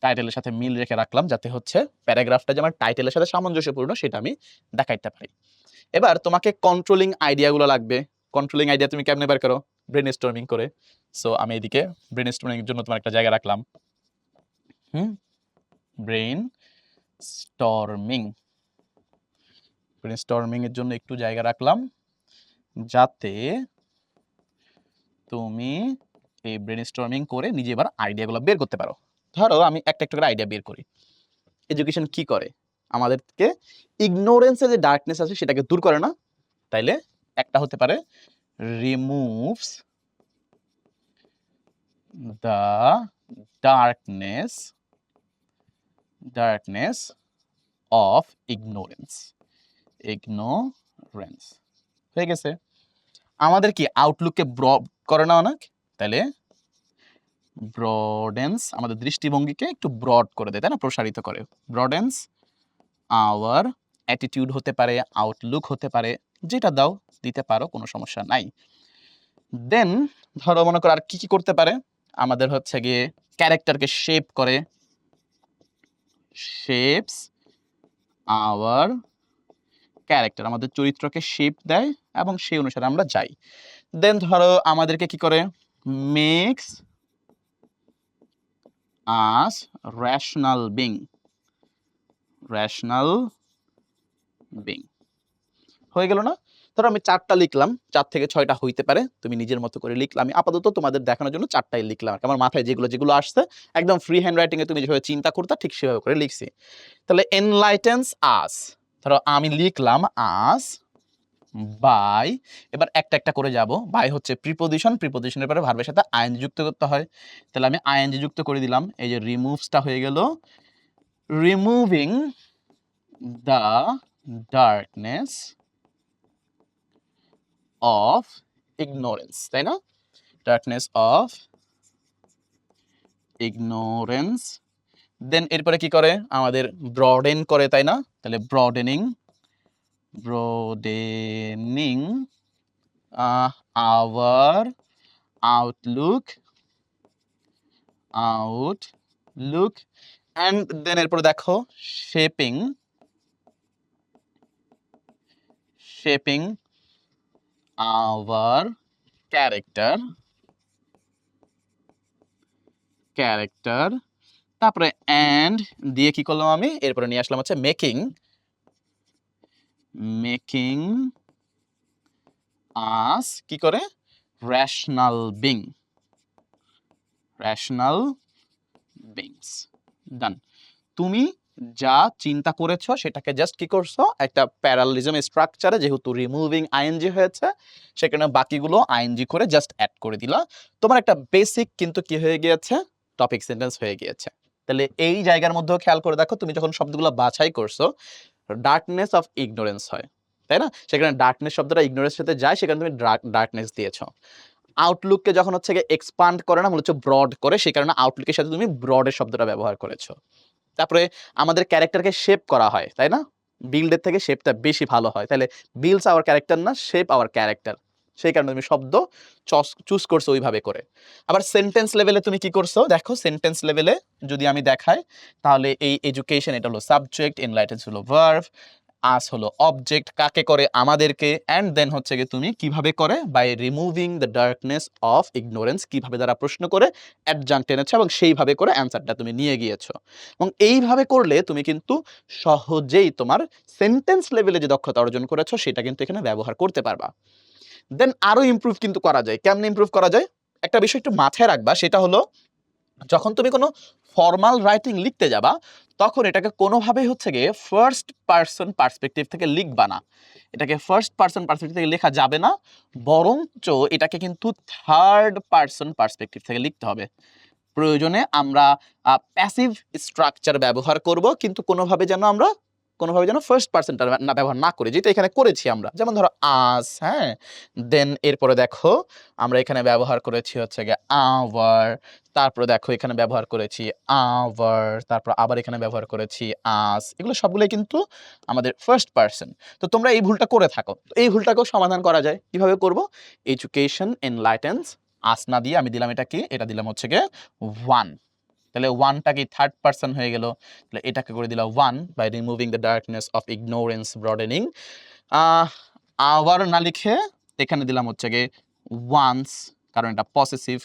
টাইটেলের সাথে মিল রেখে রাখলাম যাতে হচ্ছে প্যারাগ্রাফটা যে আমার টাইটেলের সাথে সামঞ্জস্যপূর্ণ সেটা আমি দেখাইতে পারি। এবার তোমাকে কন্ট্রোলিং আইডিয়াগুলো লাগবে। কন্ট্রোলিং আইডিয়া তুমি কেমনে বের করো, ব্রেনস্টর্মিং করে। সো আমি এদিকে ব্রেনস্টর্মিং এর জন্য তোমার একটা জায়গা রাখলাম, ব্রেন স্টর্মিং, ব্রেনস্টর্মিং এর জন্য একটু জায়গা রাখলাম যাতে তুমি এই ব্রেনস্টর্মিং করে নিজে এবার আইডিয়াগুলো বের করতে পারো। ধরো আমি একটা একটা করে আইডিয়া বের করি। এডুকেশন কি করে, আমাদেরকে ইগনোরেন্সের যে ডার্কনেস আছে সেটাকে দূর করে না। তাইলে একটা হতে পারে removes the darkness of ignorance হয়ে গেছে। আমাদের কি আউটলুককে ব্রড করে না অনেক, তাহলে ব্রডেন্স আমাদের দৃষ্টিভঙ্গিকে একটু ব্রড করে দেয়, তাই না, প্রসারিত করে। ব্রডেন্স আওয়ার অ্যাটিটিউড হতে পারে, আউটলুক হতে পারে, যেটা দাও দিতে পারো, কোনো সমস্যা নাই। দেন ধরো মনে করো আর কি কি করতে পারে, আমাদের হচ্ছে গিয়ে ক্যারেক্টারকে শেপ করে, শেপস আওয়ার ক্যারেক্টার, আমাদের চরিত্রকে শেপ দেয় এবং সেই অনুসারে আমরা যাই। দেন ধরো আমাদেরকে কি করে, মেক্স আস রেশনাল বিং, হয়ে গেল না? ধরো আমি 4টা লিখলাম, 4 থেকে 6টা হইতে পারে, তুমি নিজের মতো করে লিখলাম। আমি আপাতত তোমাদের দেখানোর জন্য 4টাই লিখলাম। আমার মাথায় যেগুলো আসছে একদম ফ্রি হ্যান্ড রাইটিং এ তুমি যেভাবে চিন্তা করতা ঠিক সেভাবে করে লিখছি। তাহলে এনলাইটেন্স আস, ধরো আমি লিখলাম আস বাই, এবার একটা একটা করে যাব। বাই হচ্ছে প্রিপোজিশন, প্রিপোজিশনের পরে ভার্বের সাথে আইএনজি যুক্ত করতে হয়। তাহলে আমি আইএনজি যুক্ত করে দিলাম, এই যে রিমুভসটা হয়ে গেল, removing the darkness of ignorance, তাই না? ডার্কনেস অফ ইগনোরেন্স দেন এরপরে কি করে আমাদের ব্রডেন করে, তাই না? তাহলে broadening hour Outlook and then এরপরে দেখো শেপিং আওয়ার ক্যারেক্টার তারপরে অ্যান্ড দিয়ে কি করলাম আমি, এরপরে নিয়ে আসলাম হচ্ছে মেকিং আস কি করে রেশনাল বিংস। ডান। তুমি যা চিন্তা করেছো সেটাকে জাস্ট কি করছো, একটা প্যারালিজম স্ট্রাকচারে, যেহেতু রিমুভিং আইএনজি হয়েছে সেখানে বাকিগুলো আইএনজি করে জাস্ট অ্যাড করে দিলা, তোমার একটা বেসিক কিন্তু কি হয়ে গিয়েছে, টপিক সেন্টেন্স হয়ে গিয়েছে। তাহলে এই জায়গার মধ্যেও খেয়াল করে দেখো, তুমি যখন শব্দগুলো বাছাই করছো ডার্কনেস অফ ইগনোরেন্স হয়, তাই না? সেখানে ডার্কনেস শব্দটা ইগনোরেন্সের সাথে যায়, সেখানে তুমি ডার্কনেস দিয়েছো। আউটলুককে যখন হচ্ছে গিয়ে এক্সপান্ড করে না, মনে হচ্ছে ব্রড করে, সেই কারণে আউটলুকের সাথে তুমি ব্রডের শব্দটা ব্যবহার করেছো। তারপরে আমাদের ক্যারেক্টারকে শেপ করা হয়, তাই না? বিল্ডের থেকে শেপটা বেশি ভালো হয়, তাহলে বিল্ডস আওয়ার ক্যারেক্টার না, শেপ আওয়ার ক্যারেক্টার, সেই কারণে তুমি শব্দ চুজ করছো ওইভাবে করে। আবার সেন্টেন্স লেভেলে তুমি কি করছো দেখো, সেন্টেন্স লেভেলে যদি আমি দেখাই তাহলে এই এডুকেশন এটা হলো সাবজেক্ট, এনলাইটেন্স হলো ভার্ব, আস হলো অবজেক্ট, কাকে করে আমাদেরকে, অ্যান্ড দেন হচ্ছে গিয়ে তুমি কিভাবে করে by removing the darkness of ignorance, কিভাবে দ্বারা প্রশ্ন করে অ্যাডজাঙ্ক্ট এনেছো এবং সেইভাবে করে অ্যান্সারটা তুমি নিয়ে গিয়েছো। এবং এইভাবে করলে তুমি কিন্তু সহজেই তোমার সেন্টেন্স লেভেলে যে দক্ষতা অর্জন করেছো সেটা কিন্তু এখানে ব্যবহার করতে পারবা। দেন আরো ইমপ্রুভ কিন্তু করা যায়। কেমনে ইমপ্রুভ করা যায়? একটা বিষয় একটু মাথায় রাখবা, সেটা হলো যখন তুমি কোনো ফর্মাল রাইটিং লিখতে যাবা তখন এটাকে কোনোভাবেই হচ্ছে গিয়ে ফার্স্ট পারসন পার্সপেক্টিভ থেকে লিখবা না, এটাকে ফার্স্ট পারসন পার্সপেক্টিভ থেকে লেখা যাবে না, বরঞ্চ এটাকে কিন্তু থার্ড পারসন পার্সপেক্টিভ থেকে লিখতে হবে। প্রয়োজনে আমরা প্যাসিভ স্ট্রাকচার ব্যবহার করব, কিন্তু কোনোভাবে যেন ফার্স্ট পারসনটা না ব্যবহার না করি, যেটা এখানে করেছি আমরা। যেমন ধরো আস, হ্যাঁ, দেন এরপরে দেখো আমরা এখানে ব্যবহার করেছি হচ্ছে গিয়ে আওয়ার, তারপরে দেখো এখানে ব্যবহার করেছি আওয়ার, তারপর আবার এখানে ব্যবহার করেছি আস, এগুলো সবগুলোই কিন্তু আমাদের ফার্স্ট পারসন। তো তোমরা এই ভুলটা করে থাকো, তো এই ভুলটাকেও সমাধান করা যায়। কিভাবে করব? এডুকেশন এনলাইটেন্স, আস না দিয়ে আমি দিলাম এটা কি, এটা দিলাম হচ্ছে গিয়ে ওয়ান, তাহলে ওয়ানটা কি থার্ড পারসন হয়ে গেল, তাহলে এটাকে করে দিলাম one by removing the darkness of ignorance broadening. Our না লিখে এখানে দিলাম হচ্ছে গিয়ে ওয়ান্স, কারণ এটা পসেসিভ,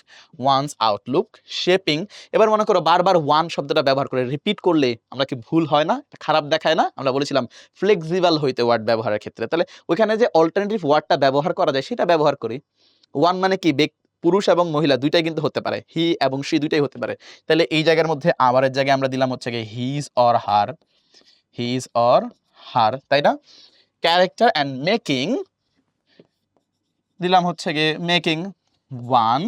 ওয়ান্স আউটলুক শেপিং। এবার মনে করো বারবার ওয়ান শব্দটা ব্যবহার করে রিপিট করলে আমরা কি ভুল হয় না, খারাপ দেখায় না? আমরা বলেছিলাম ফ্লেক্সিবল হইতে ওয়ার্ড ব্যবহারের ক্ষেত্রে, তাহলে ওইখানে যে অল্টারনেটিভ ওয়ার্ডটা ব্যবহার করা যায় সেটা ব্যবহার করি। ওয়ান মানে কি, পুরুষ এবং মহিলা দুইটাই কিন্তু হতে পারে, হি এবং শি দুইটাই হতে পারে। তাহলে এই জায়গার মধ্যে আওয়ারের জায়গায় আমরা দিলাম হচ্ছে গিয়ে হিজ অর হার, তাই না? ক্যারেক্টার অ্যান্ড মেকিং দিলাম হচ্ছে গিয়ে মেকিং ওয়ান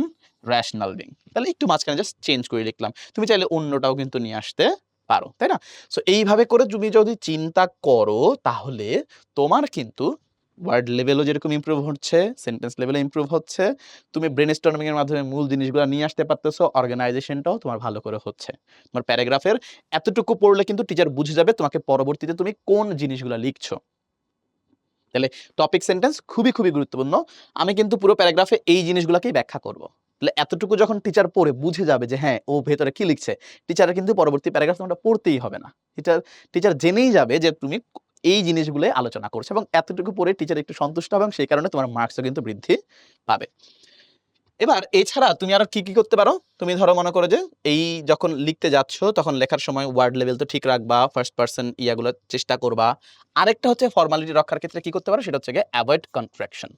রেশনাল বিং। তাহলে একটু মাঝখানে জাস্ট চেঞ্জ করে লিখলাম, তুমি চাইলে অন্যটাও কিন্তু নিয়ে আসতে পারো, তাই না? সো এইভাবে করে তুমি যদি চিন্তা করো তাহলে তোমার কিন্তু ওয়ার্ড লেভেলও যেরকম ইমপ্রুভ হচ্ছে, সেন্টেন্স লেভেলে ইমপ্রুভ হচ্ছে, তুমি ব্রেনস্টর্মিং এর মাধ্যমে মূল জিনিসগুলো নিয়ে আসতে পারতেছো, অর্গানাইজেশনটাও তোমার ভালো করে হচ্ছে। তোমার প্যারাগ্রাফের এতটুকু পড়লে কিন্তু টিচার বুঝে যাবে তোমাকে পরবর্তীতে তুমি কোন জিনিসগুলো লিখছো। তাহলে টপিক সেন্টেন্স খুবই খুবই গুরুত্বপূর্ণ। আমি কিন্তু পুরো প্যারাগ্রাফে এই জিনিসগুলোকেই ব্যাখ্যা করব। তাহলে এতটুকু যখন টিচার পড়ে বুঝে যাবে যে হ্যাঁ ও ভেতরে কি লিখছে, টিচারের কিন্তু পরবর্তী প্যারাগ্রাফ তোমাকে পড়তেই হবে না। টিচার জেনেই যাবে যে তুমি এই জিনিসগুলোই আলোচনা করছো, এবং এতটুকু পড়ে টিচার একটু সন্তুষ্ট হবে এবং সেই কারণে তোমার মার্কসও কিন্তু বৃদ্ধি পাবে। এবার এছাড়া তুমি আর কি করতে পারো? তুমি ধরো মনে করো যে এই যখন লিখতে যাচ্ছ তখন লেখার সময় ওয়ার্ড লেভেল তো ঠিক রাখবা, ফার্স্ট পারসন ইয়াগুলো চেষ্টা করবা। আরেকটা হচ্ছে ফর্মালিটি রক্ষার ক্ষেত্রে কি করতে পারো, সেটা হচ্ছে গিয়ে অ্যাভয়েড কন্ট্রাকশন।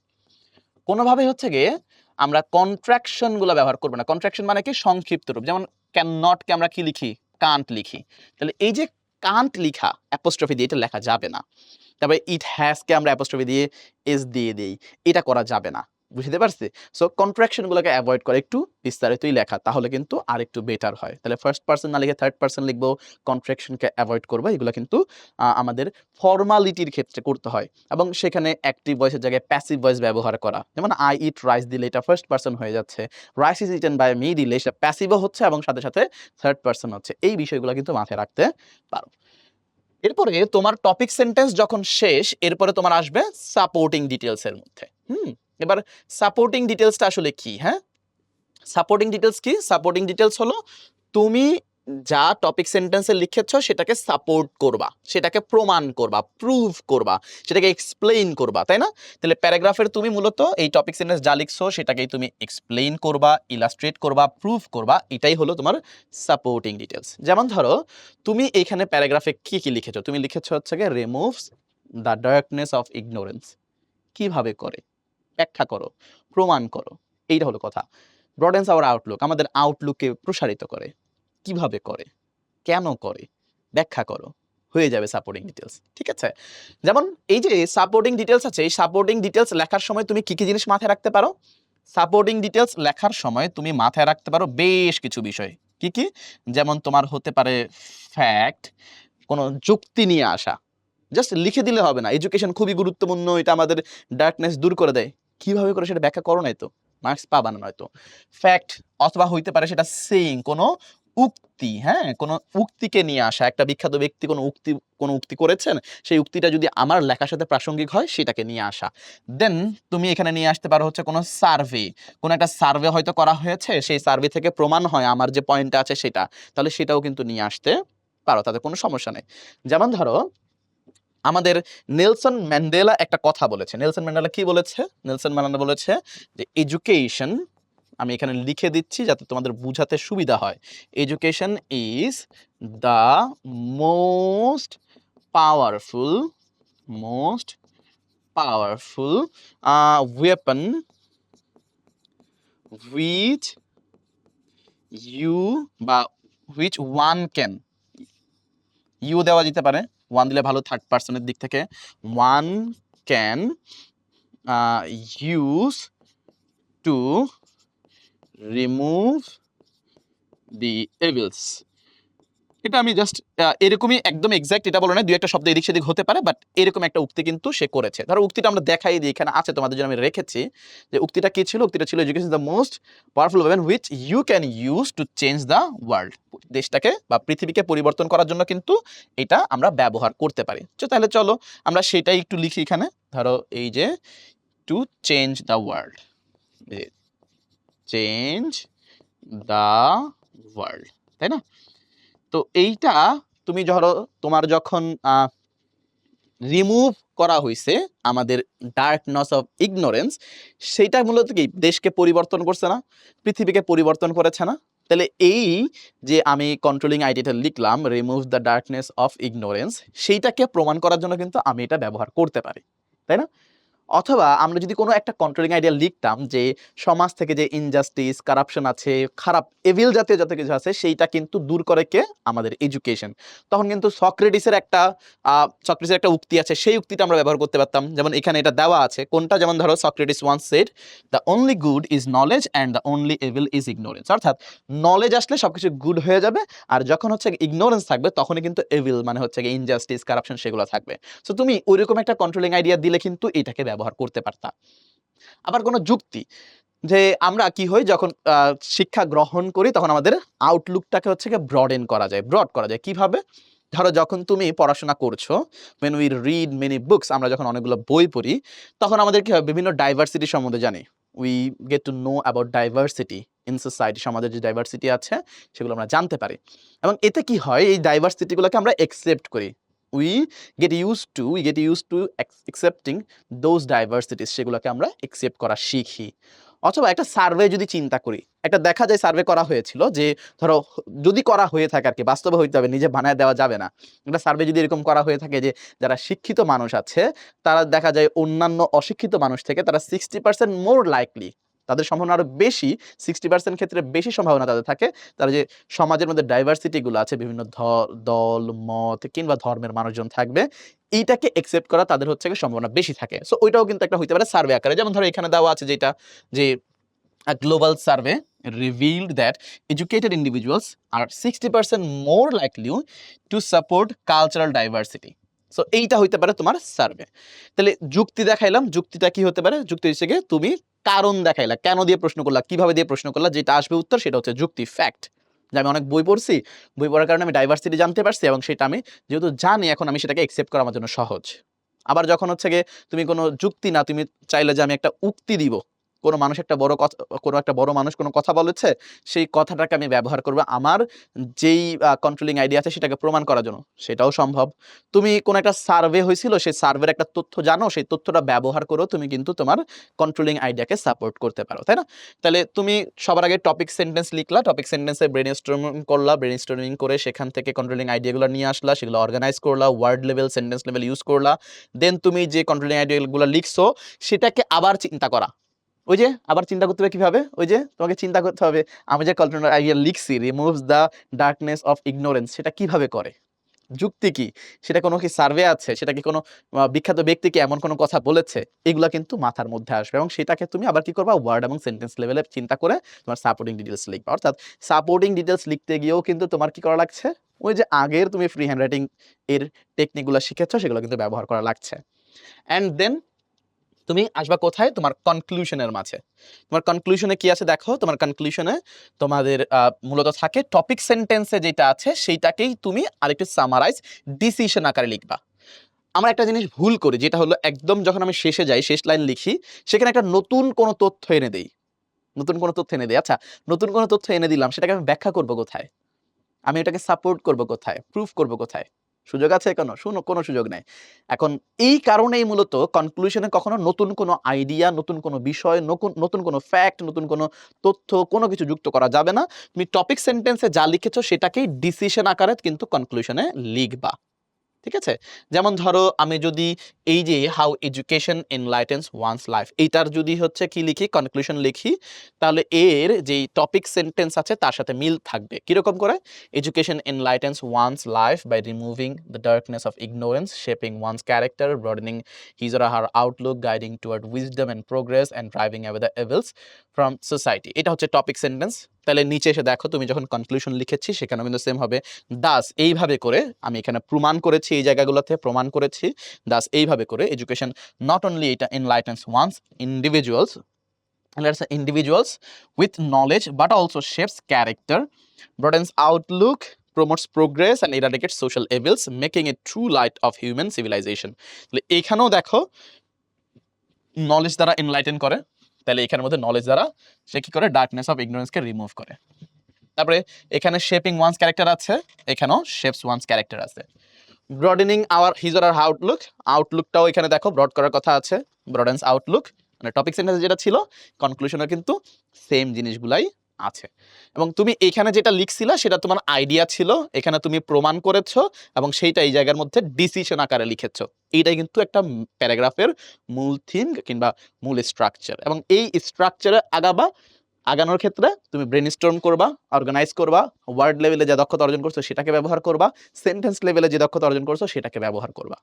কোনোভাবে হচ্ছে গিয়ে আমরা কন্ট্রাকশন গুলো ব্যবহার করবো না। কন্ট্রাকশন মানে কি, সংক্ষিপ্ত রূপ। যেমন ক্যান নট কে আমরা কি লিখি, কান্ট লিখি। তাহলে এই যে কান্ট লিখা অ্যাপোস্ট্রফি দিয়ে, এটা লেখা যাবে না। তারপরে ইট হ্যাজ কে আমরা অ্যাপোস্ট্রফি দিয়ে এস দিয়ে দেই, এটা করা যাবে না। বুঝতে পারছি? সো কন্ট্রাকশন গুলোকে এভয়েড করে একটু বিস্তারিতই লেখা, তাহলে কিন্তু আরেকটু বেটার হয়। তাহলে ফার্স্ট পারসন না লিখে থার্ড পারসন লিখবো, কন্ট্রাকশনকে এভয়েড করবো। এগুলো কিন্তু আমাদের ফর্মালিটির ক্ষেত্রে করতে হয় এবং সেখানে অ্যাক্টিভ ভয়েসের জায়গায় প্যাসিভ ভয়েস ব্যবহার করা। যেমন আই ইট রাইস দিলে এটা ফার্স্ট পারসন হয়ে যাচ্ছে। Rice is eaten by me দিলে সেটা প্যাসিভও হচ্ছে এবং সাথে, সাথে থার্ড পারসন হচ্ছে। এই বিষয়গুলো কিন্তু মাথায় রাখতে পারো। এরপরে তোমার টপিক সেন্টেন্স যখন শেষ, এরপরে তোমার আসবে সাপোর্টিং ডিটেইলস এর মধ্যে। এবার সাপোর্টিং ডিটেইলসটা আসলে কি, হ্যাঁ? সাপোর্টিং ডিটেইলস কি? সাপোর্টিং ডিটেইলস হলো তুমি যা টপিক সেন্টেন্সে লিখেছ সেটাকে সাপোর্ট করবা, সেটাকে প্রমাণ করবা, প্রুভ করবা, সেটাকে এক্সপ্লেইন করবা, তাই না? তাহলে প্যারাগ্রাফের তুমি মূলত এই টপিক সেন্টেন্স যা লিখছো সেটাকেই তুমি এক্সপ্লেইন করবা, ইলাস্ট্রেট করবা, প্রুভ করবা। এটাই হলো তোমার সাপোর্টিং ডিটেইলস। যেমন ধরো তুমি এখানে প্যারাগ্রাফে কি কি লিখেছো? তুমি লিখেছো হচ্ছে গিয়ে removes the darkness of ignorance. কিভাবে করে? ব্যাখ্যা করো, প্রমাণ করো। এইটা হলো কথা। ব্রডেন্স আওয়ার আউটলুক, আমাদের আউটলুককে প্রসারিত করে। কিভাবে করে? কেন করে? ব্যাখ্যা করো। হয়ে যাবে সাপোর্টিং ডিটেইলস। ঠিক আছে? যেমন এই যে সাপোর্টিং ডিটেইলস আছে, এই সাপোর্টিং ডিটেইলস লেখার সময় তুমি কি, কি জিনিস মাথায় রাখতে পারো? সাপোর্টিং ডিটেইলস লেখার সময় তুমি মাথায় রাখতে পারো বেশ কিছু বিষয়। কি, কি? যেমন তোমার হতে পারে ফ্যাক্ট, কোনো যুক্তি নিয়ে আসা। জাস্ট লিখে দিলে হবে না। এডুকেশন খুবই গুরুত্বপূর্ণ, এটা আমাদের ডার্কনেস দূর করে দেয়। কিভাবে করে সেটা ব্যাখ্যা করো নাই তো। মার্কস পাবা না নয়তো। ফ্যাক্ট অথবা হইতে পারে সেটা সেইং, কোনো উক্তি, হ্যাঁ? কোনো উক্তিকে নিয়ে আসা। একটা বিখ্যাত ব্যক্তি কোনো উক্তি করেছেন, সেই উক্তিটা যদি আমার লেখার সাথে প্রাসঙ্গিক হয় সেটাকে নিয়ে আসা। দেন তুমি এখানে নিয়ে আসতে পারো হচ্ছে কোনো সার্ভে। কোনো একটা সার্ভে হয়তো করা হয়েছে, সেই সার্ভে থেকে প্রমাণ হয় আমার যে পয়েন্টটা আছে সেটা। তাহলে সেটাও কিন্তু নিয়ে আসতে পারো, তাতে কোনো সমস্যা নেই। যেমন ধরো আমাদের নেলসন ম্যান্ডেলা একটা কথা বলেছে। নেলসন ম্যান্ডেলা কি বলেছে? নেলসন ম্যান্ডেলা বলেছে যে এডুকেশন, আমি এখানে লিখে দিচ্ছি যাতে তোমাদের বুঝাতে সুবিধা হয়। Education is the most powerful most powerful weapon which you বা হুইচ ওয়ান ক্যান, ইউ দেওয়া যেতে পারে, ওয়ান দিলে ভালো থার্ড পার্সনের দিক থেকে, one can use to remove the evils. এটা আমি জাস্ট এরকমই একদম এক্সাক্ট এটা বলো না, দুই একটা শব্দ এদিক সেদিক হতে পারে, বাট এরকম একটা উক্তি কিন্তু সে করেছে। ধরো উক্তিটা আমরা দেখাই দিই, এখানে আছে তোমাদের জন্য আমি রেখেছি যে উক্তিটা কি ছিল। উক্তিটা ছিল education is the most powerful weapon which you can use to change the world. দেশটাকে বা পৃথিবীকে পরিবর্তন করার জন্য কিন্তু এটা আমরা ব্যবহার করতে পারি। তাহলে চলো আমরা সেটাই একটু লিখি এখানে। ধরো এই যে two change the world, change the world, তাই না? তো এইটা তুমি ধরো তোমার যখন রিমুভ করা হইছে আমাদের ডার্কনেস অফ ইগনোরেন্স, সেইটা মূলত কি দেশকে পরিবর্তন করছে না, পৃথিবীকে পরিবর্তন করেছে না? তাহলে এই যে আমি কন্ট্রোলিং আইডিয়াটা লিখলাম remove the darkness of ignorance, সেইটাকে প্রমাণ করার জন্য কিন্তু আমি এটা ব্যবহার করতে পারি, তাই না? অথবা আমরা যদি কোনো একটা কন্ট্রোলিং আইডিয়া লিখতাম যে সমাজ থেকে যে ইনজাস্টিস, কারাপশন আছে, খারাপ এভিল জাতীয় যত কিছু আছে সেইটা কিন্তু দূর করে কে? আমাদের এডুকেশন। তখন কিন্তু সক্রেটিসের একটা উক্তি আছে, সেই উক্তিটা আমরা ব্যবহার করতে পারতাম। যেমন এখানে এটা দেওয়া আছে কোনটা, যেমন ধরো Socrates once said the only good is knowledge and the only evil is ignorance. অর্থাৎ নলেজ আসলে সবকিছু গুড হয়ে যাবে, আর যখন হচ্ছে ইগনোরেন্স থাকবে তখনই কিন্তু এভিল মানে হচ্ছে ইনজাস্টিস, কারাপশন সেগুলো থাকবে। সো তুমি ওইরকম একটা কন্ট্রোলিং আইডিয়া দিলে কিন্তু এটাকে ব্যবহার করতে পারতা। আবার কোনো যুক্তি, যে আমরা কি হই যখন শিক্ষা গ্রহণ করি তখন আমাদের আউটলুকটাকে হচ্ছে গিয়ে ব্রড করা যায় কিভাবে? ধরো যখন তুমি পড়াশোনা করছো, when we read many books, আমরা যখন অনেকগুলো বই পড়ি তখন আমাদের কি হয় বিভিন্ন ডাইভার্সিটি সম্বন্ধে জানি। we get to know about diversity in society, সমাজের যে ডাইভার্সিটি আছে সেগুলো আমরা জানতে পারি এবং এতে কি হয় এই ডাইভার্সিটিগুলোকে আমরা একসেপ্ট করি। we get used to accepting those diversities, সেগুলোকে আমরা একসেপ্ট করা শিখি। অথবা একটা সার্ভে যদি চিন্তা করি, একটা দেখা যায় সার্ভে করা হয়েছিল যে ধরো যদি করা হয়ে থাকে আর কি, বাস্তবে হইতে হবে, নিজে বানায় দেওয়া যাবে না। একটা সার্ভে যদি এরকম করা হয়ে থাকে যে যারা শিক্ষিত মানুষ আছে তারা দেখা যায় অন্যান্য অশিক্ষিত মানুষ থেকে তারা 60% মোর লাইকলি তাদের সম্ভাবনা আরো বেশি, 60% ক্ষেত্রে বেশি সম্ভাবনা তাদের থাকে তারা যে সমাজের মধ্যে ডাইভার্সিটি গুলো আছে, বিভিন্ন দল, মত কিংবা ধর্মের মানুষজন থাকবে, এইটাকে একসেপ্ট করা তাদের হচ্ছে গিয়ে সম্ভাবনা বেশি থাকে। সো ওইটাও কিন্তু একটা হইতে পারে সার্ভে আকারে। যেমন ধরো এখানে দেওয়া আছে যেটা যে a global survey revealed that educated individuals are 60% more likely to support cultural diversity. So এইটা হইতে পারে তোমার সার্ভে। তাহলে যুক্তি দেখাইলাম, যুক্তিটা কি হতে পারে? যুক্তি হচ্ছে গিয়ে তুমি কারণ দেখাইলা, কেন দিয়ে প্রশ্ন করলা, কিভাবে দিয়ে প্রশ্ন করলা, যেটা আসবে উত্তর সেটা হচ্ছে যুক্তি, ফ্যাক্ট। যে আমি অনেক বই পড়ছি, বই পড়ার কারণে আমি ডাইভার্সিটি জানতে পারছি এবং সেটা আমি যেহেতু জানি এখন আমি সেটাকে একসেপ্ট করা আমার জন্য সহজ। আবার যখন হচ্ছে গিয়ে তুমি কোনো যুক্তি না, তুমি চাইলে যে আমি একটা উক্তি দিব, কোনো মানুষ একটা বড় কথা, কোনো একটা বড় মানুষ কোনো কথা বলেছে, সেই কথাটাকে আমি ব্যবহার করব আমার যেই কন্ট্রোলিং আইডিয়া আছে সেটাকে প্রমাণ করার জন্য, সেটাও সম্ভব। তুমি কোনো একটা সার্ভে হয়েছিল, সেই সার্ভের একটা তথ্য জানো, সেই তথ্যটা ব্যবহার করেও তুমি কিন্তু তোমার কন্ট্রোলিং আইডিয়াকে সাপোর্ট করতে পারো, তাই না? তাহলে তুমি সবার আগে টপিক সেন্টেন্স লিখলা, টপিক সেন্টেন্সে ব্রেনস্টর্মিং করলা, ব্রেনস্টর্মিং করে সেখান থেকে কন্ট্রোলিং আইডিয়াগুলো নিয়ে আসলা, সেগুলো অর্গানাইজ করলা, word level, sentence level use করলা। দেন তুমি যে কন্ট্রোলিং আইডিয়াগুলো লিখছো সেটাকে আবার চিন্তা করা। ওই যে আবার চিন্তা করতে হবে কিভাবে? ওই যে তোমাকে চিন্তা করতে হবে আমি যে কন্ট্রোলিং আইডিয়া লিখছি, removes the darkness of ignorance, সেটা কিভাবে করে, যুক্তি কি, সেটা কোনো কি সার্ভে আছে, সেটা কি কোনো বিখ্যাত ব্যক্তি কি এমন কোনো কথা বলেছে, এগুলা কিন্তু মাথার মধ্যে আসবে এবং সেটাকে তুমি আবার কি করবা, ওয়ার্ড এবং সেন্টেন্স লেভেলে চিন্তা করে তোমার সাপোর্টিং ডিটেলস লিখবা। অর্থাৎ সাপোর্টিং ডিটেলস লিখতে গিয়েও কিন্তু তোমার কি করা লাগছে, ওই যে আগের তুমি ফ্রি হ্যান্ড রাইটিং এর টেকনিকগুলো শিখেছো সেগুলো কিন্তু ব্যবহার করা লাগছে। অ্যান্ড দেন তুমি আসবা কোথায়, তোমার কনক্লুশনের মাঝে। তোমার কনক্লুশনে কি আছে দেখো, তোমার কনক্লুশনে তোমাদের মূলত থাকে টপিক সেন্টেন্সে যেটা আছে সেইটাকেই তুমি আরেকটু সামারাইজ ডিসিশন আকারে লিখবা। আমরা একটা জিনিস ভুল করি, যেটা হলো একদম যখন আমি শেষে যাই, শেষ লাইন লিখি, সেখানে একটা নতুন কোনো তথ্য এনে দেই, নতুন কোনো তথ্য এনে দেই। আচ্ছা, নতুন কোনো তথ্য এনে দিলাম, সেটাকে আমি ব্যাখ্যা করব কোথায়, আমি এটাকে সাপোর্ট করব কোথায়, প্রুফ করব কোথায়? সুযোগ আছে কোনো? কোনো সুযোগ নাই। এখন এই কারণেই মূলত কনক্লুশনে কখনো নতুন কোনো আইডিয়া, নতুন কোনো বিষয়, নতুন কোনো ফ্যাক্ট, নতুন কোনো তথ্য কোনো কিছু যুক্ত করা যাবে না। তুমি টপিক সেন্টেন্সে যা লিখেছো সেটাকেই ডিসিশন আকারে কিন্তু কনক্লুশনে লিখবা। ঠিক আছে? যেমন ধরো আমি যদি এই যে how education enlightens one's life, এইটার যদি হচ্ছে কি লিখি, কনক্লুশন লিখি, তাহলে এর যেই টপিক সেন্টেন্স আছে তার সাথে মিল থাকবে। কিরকম করে? Education enlightens one's life by removing the darkness of ignorance, shaping one's character, broadening his or her outlook, guiding toward wisdom and progress and driving away the evils from society. এটা হচ্ছে topic sentence. তাহলে নিচে এসে দেখো তুমি যখন conclusion লিখেছি সেখানেও কিন্তু সেম হবে, দাস এইভাবে করে আমি এখানে প্রমাণ করেছি, এই জায়গাগুলোতে প্রমাণ করেছি, দাস এইভাবে করে এডুকেশন নট অনলি এটা এনলাইটেন্স once individuals with knowledge but also shapes character, broadens outlook, promotes progress and eradicates social evils, making it true light of human civilization. তাহলে এখানেও দেখো নলেজ দ্বারা এনলাইটেন করে, তাহলে এখানের মধ্যে নলেজ দ্বারা সে কি করে, ডার্কনেস অফ ইগনোরেন্সকে রিমুভ করে। তারপরে এখানে শেপিং ওয়ান্স ক্যারেক্টার আছে, এখানেও শেপস ওয়ান্স ক্যারেক্টার আছে। Broadening hour his or Outlook, আউটলুকটাও এখানে দেখো ব্রড করার কথা আছে, ব্রডেন্স আউটলুক, মানে টপিক সেন্টেন্সে যেটা ছিল কনক্লুশনে কিন্তু সেম জিনিসগুলাই আছে। এবং তুমি এখানে যেটা লিখছিলা সেটা তোমার আইডিয়া ছিল, এখানে তুমি প্রমাণ করেছো এবং সেইটা এই জায়গার মধ্যে ডিসিশন আকারে লিখেছো। এইটাই কিন্তু একটা প্যারাগ্রাফের মূল থিম কিংবা মূল স্ট্রাকচার। এবং এই স্ট্রাকচারে আগানোর ক্ষেত্রে তুমি ব্রেনস্টর্ম করবা, অর্গানাইজ করবা, ওয়ার্ড লেভেলে যে দক্ষতা অর্জন করছো সেটাকে ব্যবহার করবা, সেন্টেন্স লেভেলে যে দক্ষতা অর্জন করছো সেটাকে ব্যবহার করবা।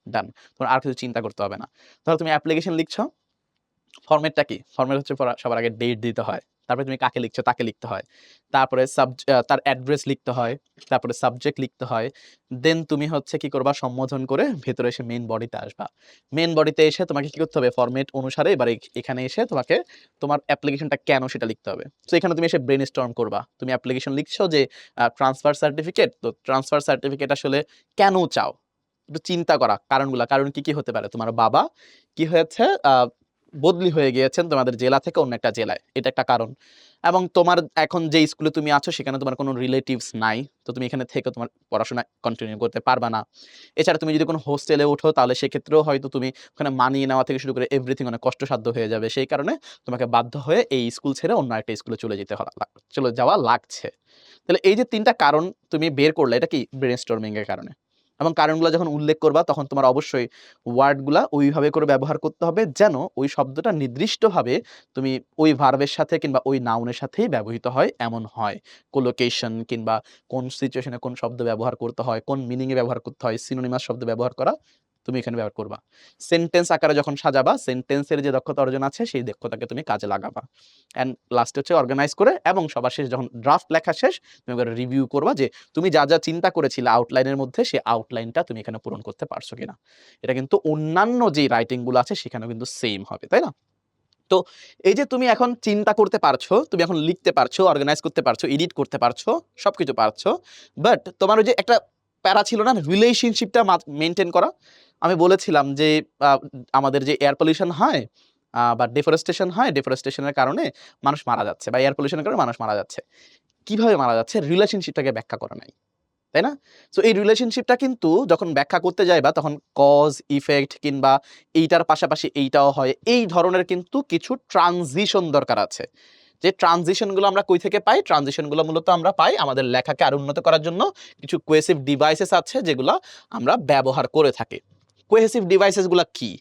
ডান, তোমার আর কিছু চিন্তা করতে হবে না। ধরো তুমি অ্যাপ্লিকেশন লিখছো, ফরম্যাটটা কি? ফরম্যাট হচ্ছে সবার আগে ডেট দিতে হয়, তারপরে তুমি কাকে লিখছো তাকে লিখতে হয়, তারপরে তার অ্যাড্রেস লিখতে হয়, তারপরে সাবজেক্ট লিখতে হয়, দেন তুমি হচ্ছে কি করবা, সম্বোধন করে ভেতরে এসে মেইন বডিতে আসবা। মেইন বডিতে এসে তোমাকে কি করতে হবে, ফরম্যাট অনুসারে এবার এখানে এসে তোমাকে তোমার অ্যাপ্লিকেশনটা কেন সেটা লিখতে হবে। তো এখানে তুমি এসে ব্রেনস্টর্ম করবা, তুমি অ্যাপ্লিকেশন লিখছো যে ট্রান্সফার সার্টিফিকেট, তো ট্রান্সফার সার্টিফিকেট আসলে কেন চাও, একটু চিন্তা করা কারণগুলা, কারণ কি কি হতে পারে, তোমার বাবা কি হয়েছে, বদলি হয়ে গিয়েছেন তোমাদের জেলা থেকে অন্য একটা জেলায়, এটা একটা কারণ। এবং তোমার এখন যে স্কুলে তুমি আছো সেখানে তোমার কোনো রিলেটিভস নাই, তো তুমি এখানে থেকে তোমার পড়াশোনা কন্টিনিউ করতে পারবা না। এছাড়া তুমি যদি কোনো হোস্টেলে ওঠো তাহলে সেক্ষেত্রেও হয়তো তুমি ওখানে মানিয়ে নেওয়া থেকে শুরু করে এভরিথিং অনেক কষ্টসাধ্য হয়ে যাবে, সেই কারণে তোমাকে বাধ্য হয়ে এই স্কুল ছেড়ে অন্য একটা স্কুলে চলে যাওয়া লাগছে। তাহলে এই যে তিনটা কারণ তুমি বের করলে, এটা কি ব্রেনস্টর্মিং এর কারণে। এবং কারণগুলো যখন উল্লেখ করবা তখন তোমার অবশ্যই ওয়ার্ডগুলা ওইভাবে করে ব্যবহার করতে হবে যেন ওই শব্দটা নির্দিষ্টভাবে তুমি ওই ভার্বের সাথে কিংবা ওই নাউনের সাথেই ব্যবহৃত হয় এমন হয়। কোলোকেশন কিংবা কোন সিচুয়েশনে কোন শব্দ ব্যবহার করতে হয়, কোন মিনিং এ ব্যবহার করতে হয়, সিনোনিমাস শব্দ ব্যবহার করা তুমি এখানে ব্যবহার করবা। সেন্টেন্স আকারে যখন সাজাবা, সেন্টেন্সের যে দক্ষতা অর্জন আছে সেই দক্ষতাকে তুমি কাজে লাগাবা। অ্যান্ড লাস্টে হচ্ছে অর্গানাইজ করে এবং সবার শেষে যখন ড্রাফট লেখা শেষ তুমি এবার রিভিউ করবা যে তুমি যা যা চিন্তা করেছিলে আউটলাইনের মধ্যে সেই আউটলাইনটা তুমি এখানে পূরণ করতে পারছো কিনা। এটা কিন্তু অন্যান্য যে রাইটিং গুলো আছে সেখানেও কিন্তু সেম হবে, তাই না? তো এই যে তুমি এখন চিন্তা করতে পারছো, তুমি এখন লিখতে পারছো, অর্গানাইজ করতে পারছো, এডিট করতে পারছো, সবকিছু পারছো, বাট তোমার ওই যে একটা প্যারা ছিল না রিলেশনশিপটা মেনটেন করা। আমি বলেছিলাম যে আমাদের যে এয়ার পলিউশন হয় বা ডিফরেস্টেশন হয়, ডিফরেস্টেশনের কারণে মানুষ মারা যাচ্ছে বা এয়ার পলিউশনের কারণে মানুষ মারা যাচ্ছে। কিভাবে মারা যাচ্ছে রিলেশনশিপটাকে ব্যাখ্যা করা নাই, তাই না? সো এই রিলেশনশিপটা কিন্তু যখন ব্যাখ্যা করতে যাইবা তখন কজ, ইফেক্ট কিংবা এইটার পাশাপাশি এইটাও হয়। এই ধরনের কিন্তু কিছু ট্রানজিশন দরকার আছে। যে ট্রানজিশনগুলো আমরা কই থেকে পাই? ট্রানজিশনগুলো মূলত আমরা পাই আমাদের লেখাকে আরো উন্নত করার জন্য কিছু কোহেসিভ ডিভাইসেস আছে যেগুলা আমরা ব্যবহার করে থাকি। কোহেসিভ ডিভাইসেস গুলা কি?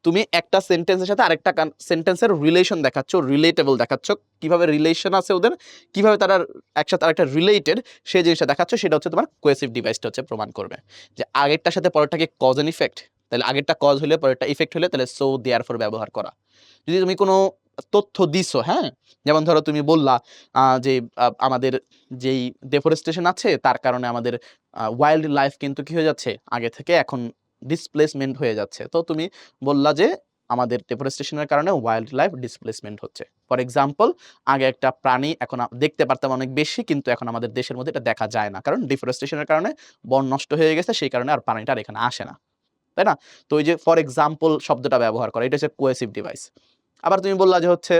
তুমি একটা সেন্টেন্সের সাথে আরেকটা সেন্টেন্সের রিলেশন দেখাচ্ছ, রিলেটেবল দেখাচ্ছ, কিভাবে রিলেশন আছে ওদের, কিভাবে তারা একসাথে আরেকটা রিলেটেড সেই জিনিসটা দেখাচ্ছ, সেটা হচ্ছে তোমার কোহেসিভ ডিভাইসটা হচ্ছে প্রমাণ করবে। যে আগেরটার সাথে পরেরটা কি কজ এন্ড ইফেক্ট? তাহলে আগেরটা কজ হলে পরেরটা ইফেক্ট হলে তাহলে সো দেয়ারফর ব্যবহার করা। যদি তুমি কোনো তথ্য দিছো, হ্যাঁ? যেমন ধরো তুমি বললা যে আমাদের যেই ডেফরেস্টেশন আছে তার কারণে আমাদের ওয়াইল্ড লাইফ কিন্তু কি হয়ে যাচ্ছে? আগে থেকে এখন ডিসপ্লেসমেন্ট হয়ে যাচ্ছে। তো তুমি বললা যে আমাদের ডেফরেস্টেশনের কারণে ওয়াইল্ড লাইফ ডিসপ্লেসমেন্ট হচ্ছে। ফর এক্সাম্পল আগে একটা প্রাণী এখন দেখতে পারতাম অনেক বেশি, কিন্তু এখন আমাদের দেশের মধ্যে এটা দেখা যায় না। কারণ ডিফরেস্টেশনের কারণে বন নষ্ট হয়ে গেছে, সেই কারণে আর প্রাণীটা আর এখানে আসে না। তাই না? তো ওই যে ফর এক্সাম্পল শব্দটা ব্যবহার করা এটা হচ্ছে কোহেসিভ ডিভাইস। আবার তুমি বললা যে হচ্ছে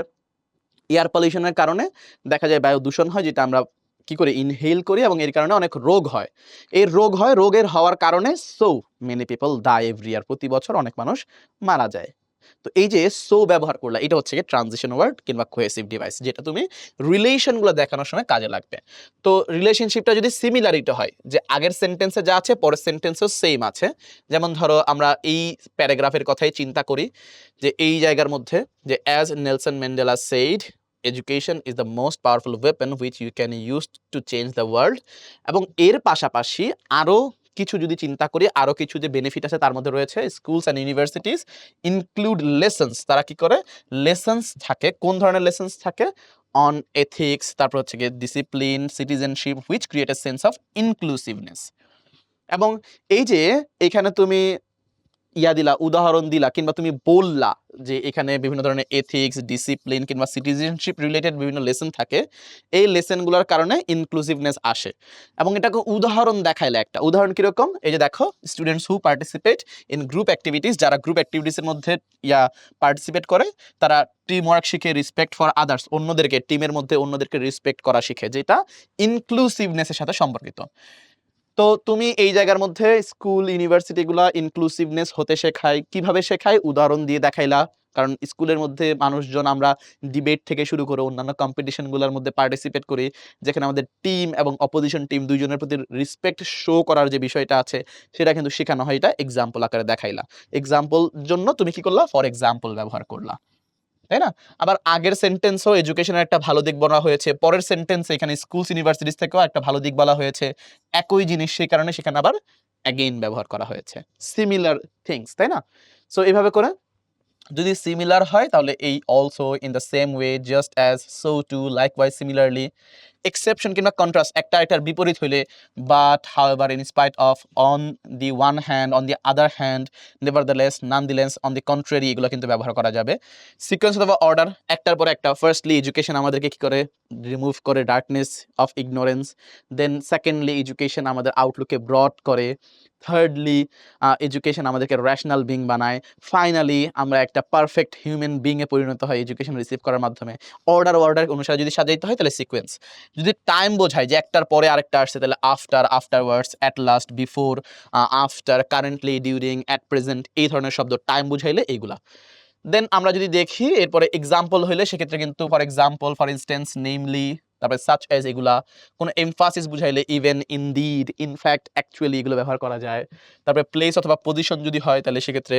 এয়ার পলিউশনের কারণে দেখা যায় বায়ু দূষণ হয়, যেটা আমরা কি করি? ইনহেল করি এবং এর কারণে অনেক রোগ হয়। এই রোগ হয়, রোগের হওয়ার কারণে so many people die every year, প্রতি বছর অনেক মানুষ মারা যায়। তো এই যে সো ব্যবহার করলা এটা হচ্ছে গিয়ে ট্রানজিশন ওয়ার্ড কিংবা কোহেসিভ ডিভাইস, যেটা তুমি রিলেশনগুলো দেখানোর সময় কাজে লাগবে। তো রিলেশনশিপটা যদি সিমিলারিটি হয় যে আগের সেন্টেন্সে যা আছে পরের সেন্টেন্সেও সেম আছে, যেমন ধরো আমরা এই প্যারাগ্রাফের কথাই চিন্তা করি যে এই জায়গার মধ্যে যে as Nelson Mandela said education is the most powerful weapon which you can use to change the world. এবং এর পাশাপাশি আরও কিছু যদি চিন্তা করি, আরও কিছু যে বেনিফিট আছে তার মধ্যে রয়েছে schools and universities include lessons. তারা কি করে? লেসন্স থাকে। কোন ধরনের লেসন্স থাকে? অন এথিক্স, তারপর হচ্ছে গিয়ে discipline, citizenship which create a sense of inclusiveness. এবং এই যে এখানে তুমি দিলা, উদাহরণ দিলা কিংবা তুমি বললা যে এখানে বিভিন্ন ধরনের এথিক্স, ডিসিপ্লিন কিংবা সিটিজেনশিপ রিলেটেড বিভিন্ন লেসন থাকে। এই লেসনগুলোর কারণে ইনক্লুসিভনেস আসে এবং এটাকে উদাহরণ দেখাইলে একটা উদাহরণ কিরকম? এই যে দেখো, students who participate in group activities, যারা গ্রুপ অ্যাক্টিভিটিসের মধ্যে পার্টিসিপেট করে তারা টিম ওয়ার্ক শিখে, রেসপেক্ট ফর আদার্স, অন্যদেরকে টিমের মধ্যে অন্যদেরকে রেসপেক্ট করা শিখে, যেটা ইনক্লুসিভনেসের সাথে সম্পর্কিত। তো তুমি এই জায়গার মধ্যে স্কুল ইউনিভার্সিটিগুলা ইনক্লুসিভনেস হতে শেখায়, কিভাবে শেখায়? উদাহরণ দিয়ে দেখাইলা। কারণ স্কুলের মধ্যে মানুষজন আমরা ডিবেট থেকে শুরু করে অন্যান্য কম্পিটিশনগুলোর মধ্যে পার্টিসিপেট করি, যেখানে আমাদের টিম এবং অপোজিশন টিম দুইজনের প্রতি রেসপেক্ট শো করার যে বিষয়টা আছে সেটা কিন্তু শেখানো হয়। এটা এক্সাম্পল আকারে দেখাইলা। এক্সাম্পল জন্য তুমি কি করলা? ফর এক্সাম্পল ব্যবহার করলা, তাই না? আবার আগের সেন্টেন্সও এডুকেশনের একটা ভালো দিক বলা হয়েছে, পরের সেন্টেন্সে এখানে স্কুলস ইউনিভার্সিটিস থেকেও একটা ভালো দিক বলা হয়েছে। একই জিনিস, সেই কারণে সেখানে আবার অ্যাগেইন ব্যবহার করা হয়েছে। সিমিলার থিংস, তাই না? সো এভাবে করে যদি সিমিলার হয় তাহলে এই also, in the same way, just as, so too, likewise, similarly. Exception কিংবা কন্ট্রাস্ট একটা এটার বিপরীত হইলে but, however, in spite of, on the one hand, on the other hand, nevertheless, nonetheless, on the contrary, এগুলো কিন্তু ব্যবহার করা যাবে। সিকোয়েন্স অথবা অর্ডার একটার পর একটা। ফার্স্টলি এডুকেশন আমাদেরকে কি করে? রিমুভ করে darkness of ignorance. Then secondly education আমাদের আউটলুকে ব্রড করে। থার্ডলি এডুকেশন আমাদেরকে রেশনাল বিং বানায়। ফাইনালি আমরা একটা পারফেক্ট হিউম্যান বিং এ পরিণত হয় এডুকেশন রিসিভ করার মাধ্যমে। অর্ডার অনুসারে যদি সাজাইতে হয় তাহলে সিকোয়েন্স। যদি টাইম বোঝায় যে একটার পরে আরেকটা আসছে তাহলে after, afterwards, at last, before, after, currently, during, at present, এই ধরনের শব্দ টাইম বুঝাইলে এইগুলা। দেন আমরা যদি দেখি এরপরে এক্সাম্পল হইলে সেক্ষেত্রে কিন্তু for example, for instance, namely, তারপরে সাচ অ্যাজ এগুলা, কোনো এমফাসিস বুঝাইলে ইভেন, ইনডিড, ইনফ্যাক্ট, অ্যাকচুয়ালি এগুলো ব্যবহার করা যায়। তারপরে প্লেস অথবা পজিশন যদি হয় তাহলে সেক্ষেত্রে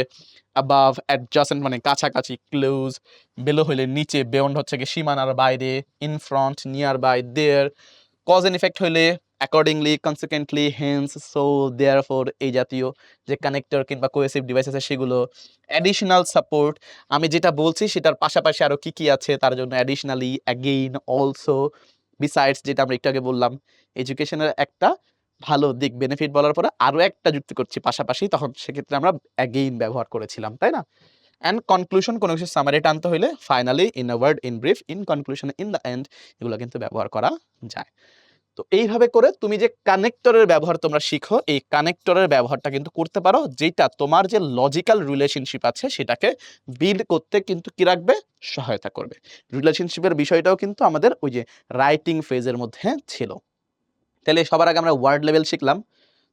অ্যাবাভ, অ্যাডজাসেন্ট মানে কাছাকাছি, ক্লোজ, বেলো হইলে নিচে, বিয়ন্ড হচ্ছে গিয়ে সীমানার বাইরে, in front, near by, there, cause and effect হইলে accordingly, consequently, hence, so, therefore এই জাতীয় যে কানেক্টর কিংবা কোহেসিভ ডিভাইস আছে সেগুলো। অ্যাডিশনাল সাপোর্ট, আমি যেটা বলছি সেটার পাশাপাশি আরো কি আছে তার জন্য অ্যাডিশনালি, অ্যাগেইন, অলসো, বিসাইডস যেটা আমরা একটু আগে বললাম। এডুকেশনের একটা ভালো দিক বেনিফিট বলার পরে আরো একটা যুক্তি করছি পাশাপাশি, তখন সেক্ষেত্রে আমরা অ্যাগেইন ব্যবহার করেছিলাম, তাই না? অ্যান্ড কনক্লুশন, কোনো কিছু সামারি টানতে হইলে finally, in a word, in brief, in conclusion, in the end, এগুলো কিন্তু ব্যবহার করা যায়। তো এইভাবে করে তুমি যে কানেক্টরের ব্যবহার তোমরা শিখো, এই কানেক্টরের ব্যবহারটা কিন্তু করতে পারো, যেটা তোমার যে লজিক্যাল রিলেশনশিপ আছে সেটাকে বিল্ড করতে কিন্তু কি রাখবে, সহায়তা করবে। রিলেশনশিপের বিষয়টাও কিন্তু আমাদের ওই যে রাইটিং ফেজের মধ্যে ছিল। তাহলে সবার আগে আমরা ওয়ার্ড লেভেল শিখলাম।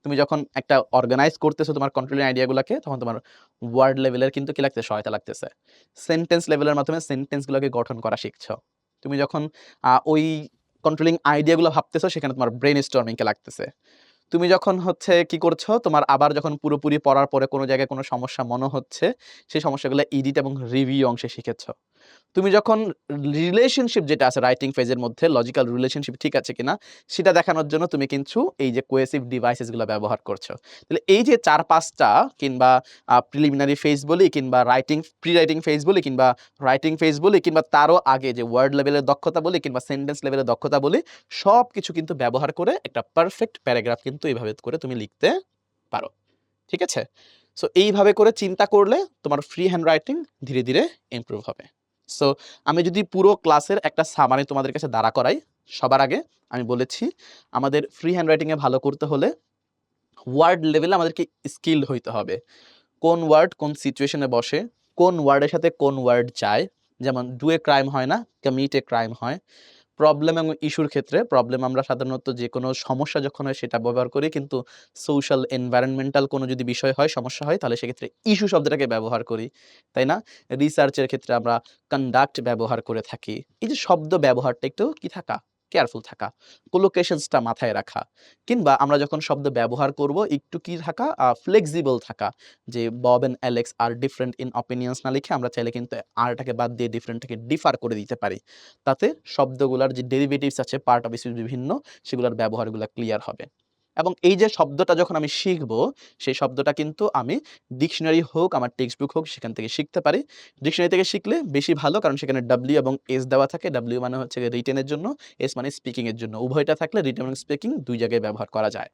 তুমি যখন একটা অর্গানাইজ করতেছো তোমার কন্ট্রোলিং আইডিয়াগুলোকে, তখন তোমার ওয়ার্ড লেভেলের কিন্তু কি লাগতেছে, সহায়তা লাগতেছে। সেন্টেন্স লেভেলের মাধ্যমে সেন্টেন্সগুলোকে গঠন করা শিখছো। তুমি যখন ওই কন্ট্রোলিং আইডিয়াগুলো ভাবতেছো সেখানে তোমার ব্রেন স্টর্মিং কে লাগতেছে। তুমি যখন হচ্ছে কি করছো, তোমার আবার যখন পুরোপুরি পড়ার পরে কোনো জায়গায় কোনো সমস্যা মনে হচ্ছে, সেই সমস্যাগুলো এডিট এবং রিভিউ অংশে শিখেছো। তুমি যখন রিলেশনশিপ যেটা আছে রাইটিং ফেজের মধ্যে লজিক্যাল রিলেশনশিপ ঠিক আছে কিনা সেটা দেখানোর জন্য তুমি কিন্তু এই যে কোহেসিভ ডিভাইসেসগুলো ব্যবহার করছো। তাহলে এই যে ৪-৫টা কিংবা প্রিলিমিনারি ফেজ বলি কিংবা প্রি রাইটিং ফেজ বলি কিংবা রাইটিং ফেজ বলি কিংবা তারও আগে যে ওয়ার্ড লেভেলের দক্ষতা বলি কিংবা সেন্টেন্স লেভেলের দক্ষতা বলি, সবকিছু কিন্তু ব্যবহার করে একটা পারফেক্ট প্যারাগ্রাফ কিন্তু এইভাবে করে তুমি লিখতে পারো। ঠিক আছে? সো এইভাবে করে চিন্তা করলে তোমার ফ্রি হ্যান্ড রাইটিং ধীরে, ধীরে ইমপ্রুভ হবে। সো আমি যদি পুরো ক্লাসের একটা সামারি তোমাদের কাছে দাঁড়া করাই, সবার আগে আমি বলেছি আমাদের ফ্রি হ্যান্ড রাইটিং এ ভালো করতে হলে ওয়ার্ড লেভেলে আমাদেরকে স্কিলড হইতে হবে। কোন ওয়ার্ড কোন সিচুয়েশনে বসে, কোন ওয়ার্ডের সাথে কোন ওয়ার্ড যায়। যেমন ডু এ ক্রাইম হয় না, কমিট এ ক্রাইম হয়। প্রবলেম এবং ইস্যুর ক্ষেত্রে প্রবলেম আমরা সাধারণত যেকোনো সমস্যা যখন হয় সেটা ব্যবহার করি, কিন্তু সোশ্যাল এনভায়রনমেন্টাল কোনো যদি বিষয় হয়, সমস্যা হয়, তাহলে সেক্ষেত্রে ইস্যু শব্দটাকে ব্যবহার করি, তাই না? রিসার্চের ক্ষেত্রে আমরা কন্ডাক্ট ব্যবহার করে থাকি। এই যে শব্দ ব্যবহারটা একটু কি থাকা, কেয়ারফুল থাকা, কোলোকেশনসটা মাথায় রাখা, কিংবা আমরা যখন শব্দ ব্যবহার করব একটু কি থাকা, ফ্লেক্সিবল থাকা, যে Bob and Alex are different in opinions না লিখে আমরা চাইলে কিন্তু আরটাকে বাদ দিয়ে ডিফারেন্টটাকে ডিফার করে দিতে পারি। তাতে শব্দগুলার যে ডেরিভেটিভস আছে পার্ট অফ স্পিচ বিভিন্ন, সেগুলোর ব্যবহারগুলা ক্লিয়ার হবে। এবং এই যে শব্দটা যখন আমি শিখব, সেই শব্দটা কিন্তু আমি ডিকশনারি হোক, আমার টেক্সট বুক হোক, সেখান থেকে শিখতে পারি। ডিকশনারি থেকে শিখলে বেশি ভালো, কারণ সেখানে ডব্লিউ এবং এস দেওয়া থাকে। ডব্লিউ মানে হচ্ছে রিটেন এর জন্য, এস মানে স্পিকিং এর জন্য। উভয়টা থাকলে রিটেন এবং স্পিকিং ২ জায়গায় ব্যবহার করা যায়।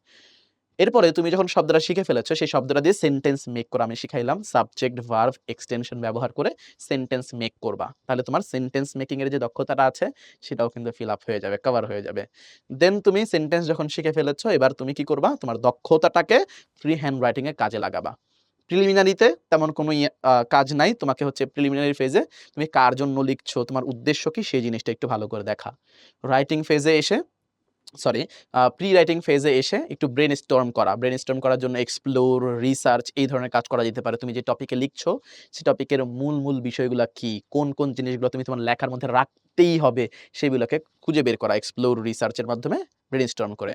এরপরে তুমি যখন শব্দটা শিখে ফেলেছো, সেই শব্দটা দিয়ে সেন্টেন্স মেক করা আমি শিখাইলাম। সাবজেক্ট, ভার্ব, এক্সটেনশন ব্যবহার করে সেন্টেন্স মেক করবা। তাহলে তোমার সেন্টেন্স মেকিং এর যে দক্ষতাটা আছে সেটাও কিন্তু ফিল আপ হয়ে যাবে, কভার হয়ে যাবে। দেন তুমি সেন্টেন্স যখন শিখে ফেলেছো, এবার তুমি কি করবা? তোমার দক্ষতাটাকে ফ্রি হ্যান্ড রাইটিং এ কাজে লাগাবা। প্রিলিমিনারিতে তেমন কোনো কাজ নাই। তোমাকে হচ্ছে প্রিলিমিনারি ফেজে তুমি কার জন্য লিখছো, তোমার উদ্দেশ্য কি, সেই জিনিসটা একটু ভালো করে দেখা। রাইটিং ফেজে এসে সরি প্রি রাইটিং ফেজে এসে একটু ব্রেনস্টর্ম করা। ব্রেনস্টর্ম করার জন্য এক্সপ্লোর, রিসার্চ এই ধরনের কাজ করা যেতে পারে। তুমি যে টপিকে লিখছো, সেই টপিকের মূল বিষয়গুলা কি? কোন জিনিসগুলো তুমি তোমার লেখার মধ্যে রাখতেই হবে, সেগুলোকে খুঁজে বের করা এক্সপ্লোর, রিসার্চের মাধ্যমে ব্রেনস্টর্ম করে।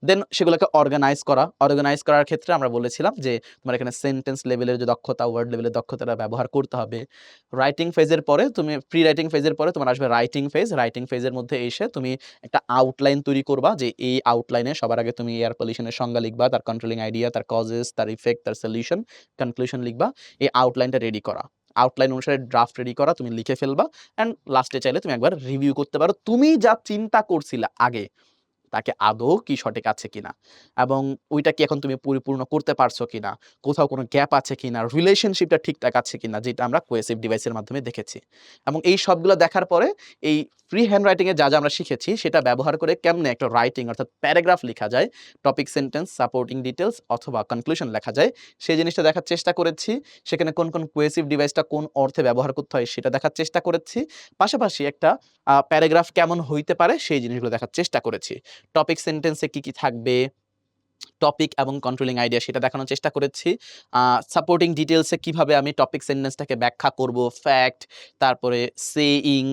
দেন সেগুলোকে অর্গানাইজ করা। অর্গানাইজ করার ক্ষেত্রে আমরা বলেছিলাম যে তোমার এখানে সেন্টেন্স লেভেলের যে দক্ষতা, ওয়ার্ড লেভেলের দক্ষতাটা ব্যবহার করতে হবে। রাইটিং ফেজের পরে তুমি প্রি রাইটিং ফেজের পরে তোমার আসবে রাইটিং ফেজ। রাইটিং ফেজের মধ্যে এসে তুমি একটা আউটলাইন তৈরি করবা, যে এই আউটলাইনে সবার আগে তুমি এয়ার পলিউশনের সংজ্ঞা লিখবা, তার কন্ট্রোলিং আইডিয়া, তার কজেস, তার ইফেক্ট, তার সলিউশন, কনক্লুশন লিখবা। এই আউটলাইনটা রেডি করা, আউটলাইন অনুসারে ড্রাফট রেডি করা, তুমি লিখে ফেলবা। অ্যান্ড লাস্টে চাইলে তুমি একবার রিভিউ করতে পারো তুমি যা চিন্তা করছিলা আগে, তাকে আদৌ কি সঠিক আছে কিনা, এবং ওইটা কি এখন তুমি পরিপূর্ণ করতে পারছো কিনা, কোথাও কোনো গ্যাপ আছে কিনা, রিলেশনশিপটা ঠিকঠাক আছে কিনা, যেটা আমরা কোহেসিভ ডিভাইসের মাধ্যমে দেখেছি। এবং এই সবগুলো দেখার পরে এই ফ্রি হ্যান্ড রাইটিং এ যা আমরা শিখেছি সেটা ব্যবহার করে কেমনে একটা রাইটিং অর্থাৎ প্যারাগ্রাফ লেখা যায়, টপিক, সেন্টেন্স, সাপোর্টিং ডিটেলস অথবা কনক্লুশন লেখা যায়, সেই জিনিসটা দেখার চেষ্টা করেছি। সেখানে কোন কোহেসিভ ডিভাইসটা কোন অর্থে ব্যবহার করতে হয় সেটা দেখার চেষ্টা করেছি। পাশাপাশি একটা প্যারাগ্রাফ কেমন হইতে পারে সেই জিনিসগুলো দেখার চেষ্টা করেছি। টপিক সেন্টেন্সে কি থাকবে, টপিক এবং কন্ট্রোলিং আইডিয়া সেটা দেখানোর চেষ্টা করেছি। সাপোর্টিং ডিটেইলসে কিভাবে আমি টপিক সেন্টেন্সটাকে ব্যাখ্যা করব, ফ্যাক্ট, তারপরে সেইং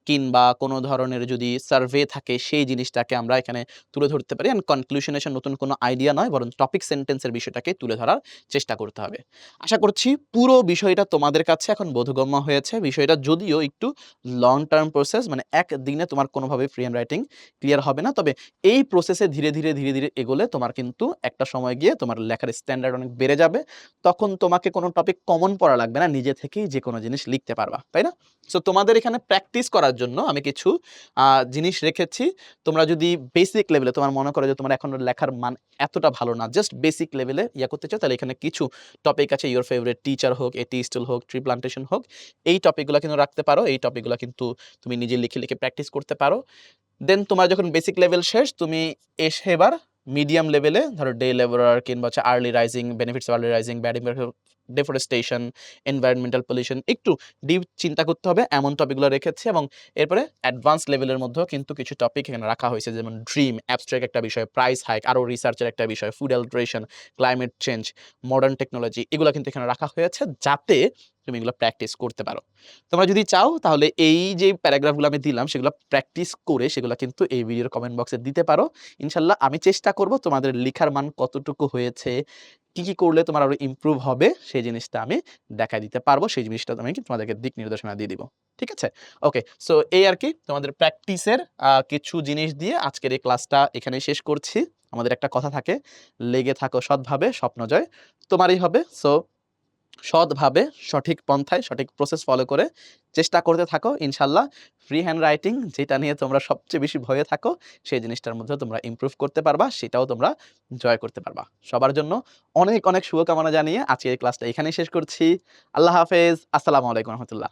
কিংবা কোনো ধরনের যদি সার্ভে থাকে সেই জিনিসটাকে আমরা এখানে তুলে ধরতে পারি। অ্যান্ড কনক্লুশন এসে নতুন কোনো আইডিয়া নয়, বরং টপিক সেন্টেন্সের বিষয়টাকে তুলে ধরার চেষ্টা করতে হবে। আশা করছি পুরো বিষয়টা তোমাদের কাছে এখন বোধগম্য হয়েছে। বিষয়টা যদিও একটু লং টার্ম প্রসেস, মানে একদিনে তোমার কোনোভাবে ফ্রি হ্যান্ড রাইটিং ক্লিয়ার হবে না, তবে এই প্রসেসে ধীরে ধীরে ধীরে ধীরে এগোলে তোমার কিন্তু একটা সময় গিয়ে তোমার লেখার স্ট্যান্ডার্ড অনেক বেড়ে যাবে। তখন তোমাকে কোনো টপিক কমন পড়া লাগবে না, নিজে থেকেই যে কোনো জিনিস লিখতে পারবা, তাই না? সো তোমাদের এখানে প্র্যাকটিস করার জন্য আমি কিছু জিনিস রেখেছি। তোমরা যদি বেসিক লেভেলে তোমার মনে করো যে তোমার এখন লেখার মান এতটা ভালো না, জাস্ট বেসিক লেভেলে করতে চাও, তাহলে এখানে কিছু টপিক আছে। ইওর ফেভারিট টিচার হোক, এটি স্টিল হোক, ট্রি প্লান্টেশন হোক, এই টপিকগুলো কিন্তু রাখতে পারো। এই টপিকগুলো কিন্তু তুমি নিজে লিখে লিখে প্র্যাকটিস করতে পারো। দেন তোমার যখন বেসিক লেভেল শেষ, তুমি এসে এবার মিডিয়াম লেভেলে ধরো ডে লেবারার কিংবা হচ্ছে early rising, benefits of early rising, bad deforestation, environmental pollution, একটু ডিপ চিন্তা করতে হবে এমন টপিকগুলো রেখেছি। এবং এরপরে অ্যাডভান্স লেভেলের মধ্যেও কিন্তু কিছু টপিক এখানে রাখা হয়েছে, যেমন ড্রিম, অ্যাবস্ট্রাক্ট একটা বিষয়, প্রাইস হাইক, আরও রিসার্চের একটা বিষয়, food adulteration, climate change, modern technology, এগুলো কিন্তু এখানে রাখা হয়েছে যাতে তুমি এগুলো প্র্যাকটিস করতে পারো। তোমরা যদি চাও তাহলে এই যে প্যারাগ্রাফগুলো আমি দিলাম সেগুলো প্র্যাকটিস করে সেগুলো কিন্তু এই ভিডিওর কমেন্ট বক্সে দিতে পারো। ইনশাল্লাহ আমি চেষ্টা করব তোমাদের লেখার মান কতটুকু হয়েছে, কি কি করলে তোমার আরো ইমপ্রুভ হবে সেই জিনিসটা আমি দেখাই দিতে পারবো। সেই জিনিসটা আমি তোমাদেরকে দিক নির্দেশনা দিয়ে দিব। ঠিক আছে? ওকে, সো এই আর কি তোমাদের প্র্যাকটিসের কিছু জিনিস দিয়ে আজকের এই ক্লাসটা এখানেই শেষ করছি। আমাদের একটা কথা থাকে, লেগে থাকো সৎভাবে, স্বপ্ন জয় তোমারই হবে। সো সৎভাবে, সঠিক পন্থায়, সঠিক প্রসেস ফলো করে চেষ্টা করতে থাকো। ইনশাল্লাহ ফ্রি হ্যান্ড রাইটিং যেটা নিয়ে তোমরা সবচেয়ে বেশি ভয়ে থাকো, সেই জিনিসটার মধ্যে তোমরা ইমপ্রুভ করতে পারবা, সেটাও তোমরা জয় করতে পারবা। সবার জন্য অনেক অনেক শুভকামনা জানিয়ে আজকে এই ক্লাসটা এখানেই শেষ করছি। আল্লাহ হাফেজ। আসসালামু আলাইকুম রহমতুল্লাহ।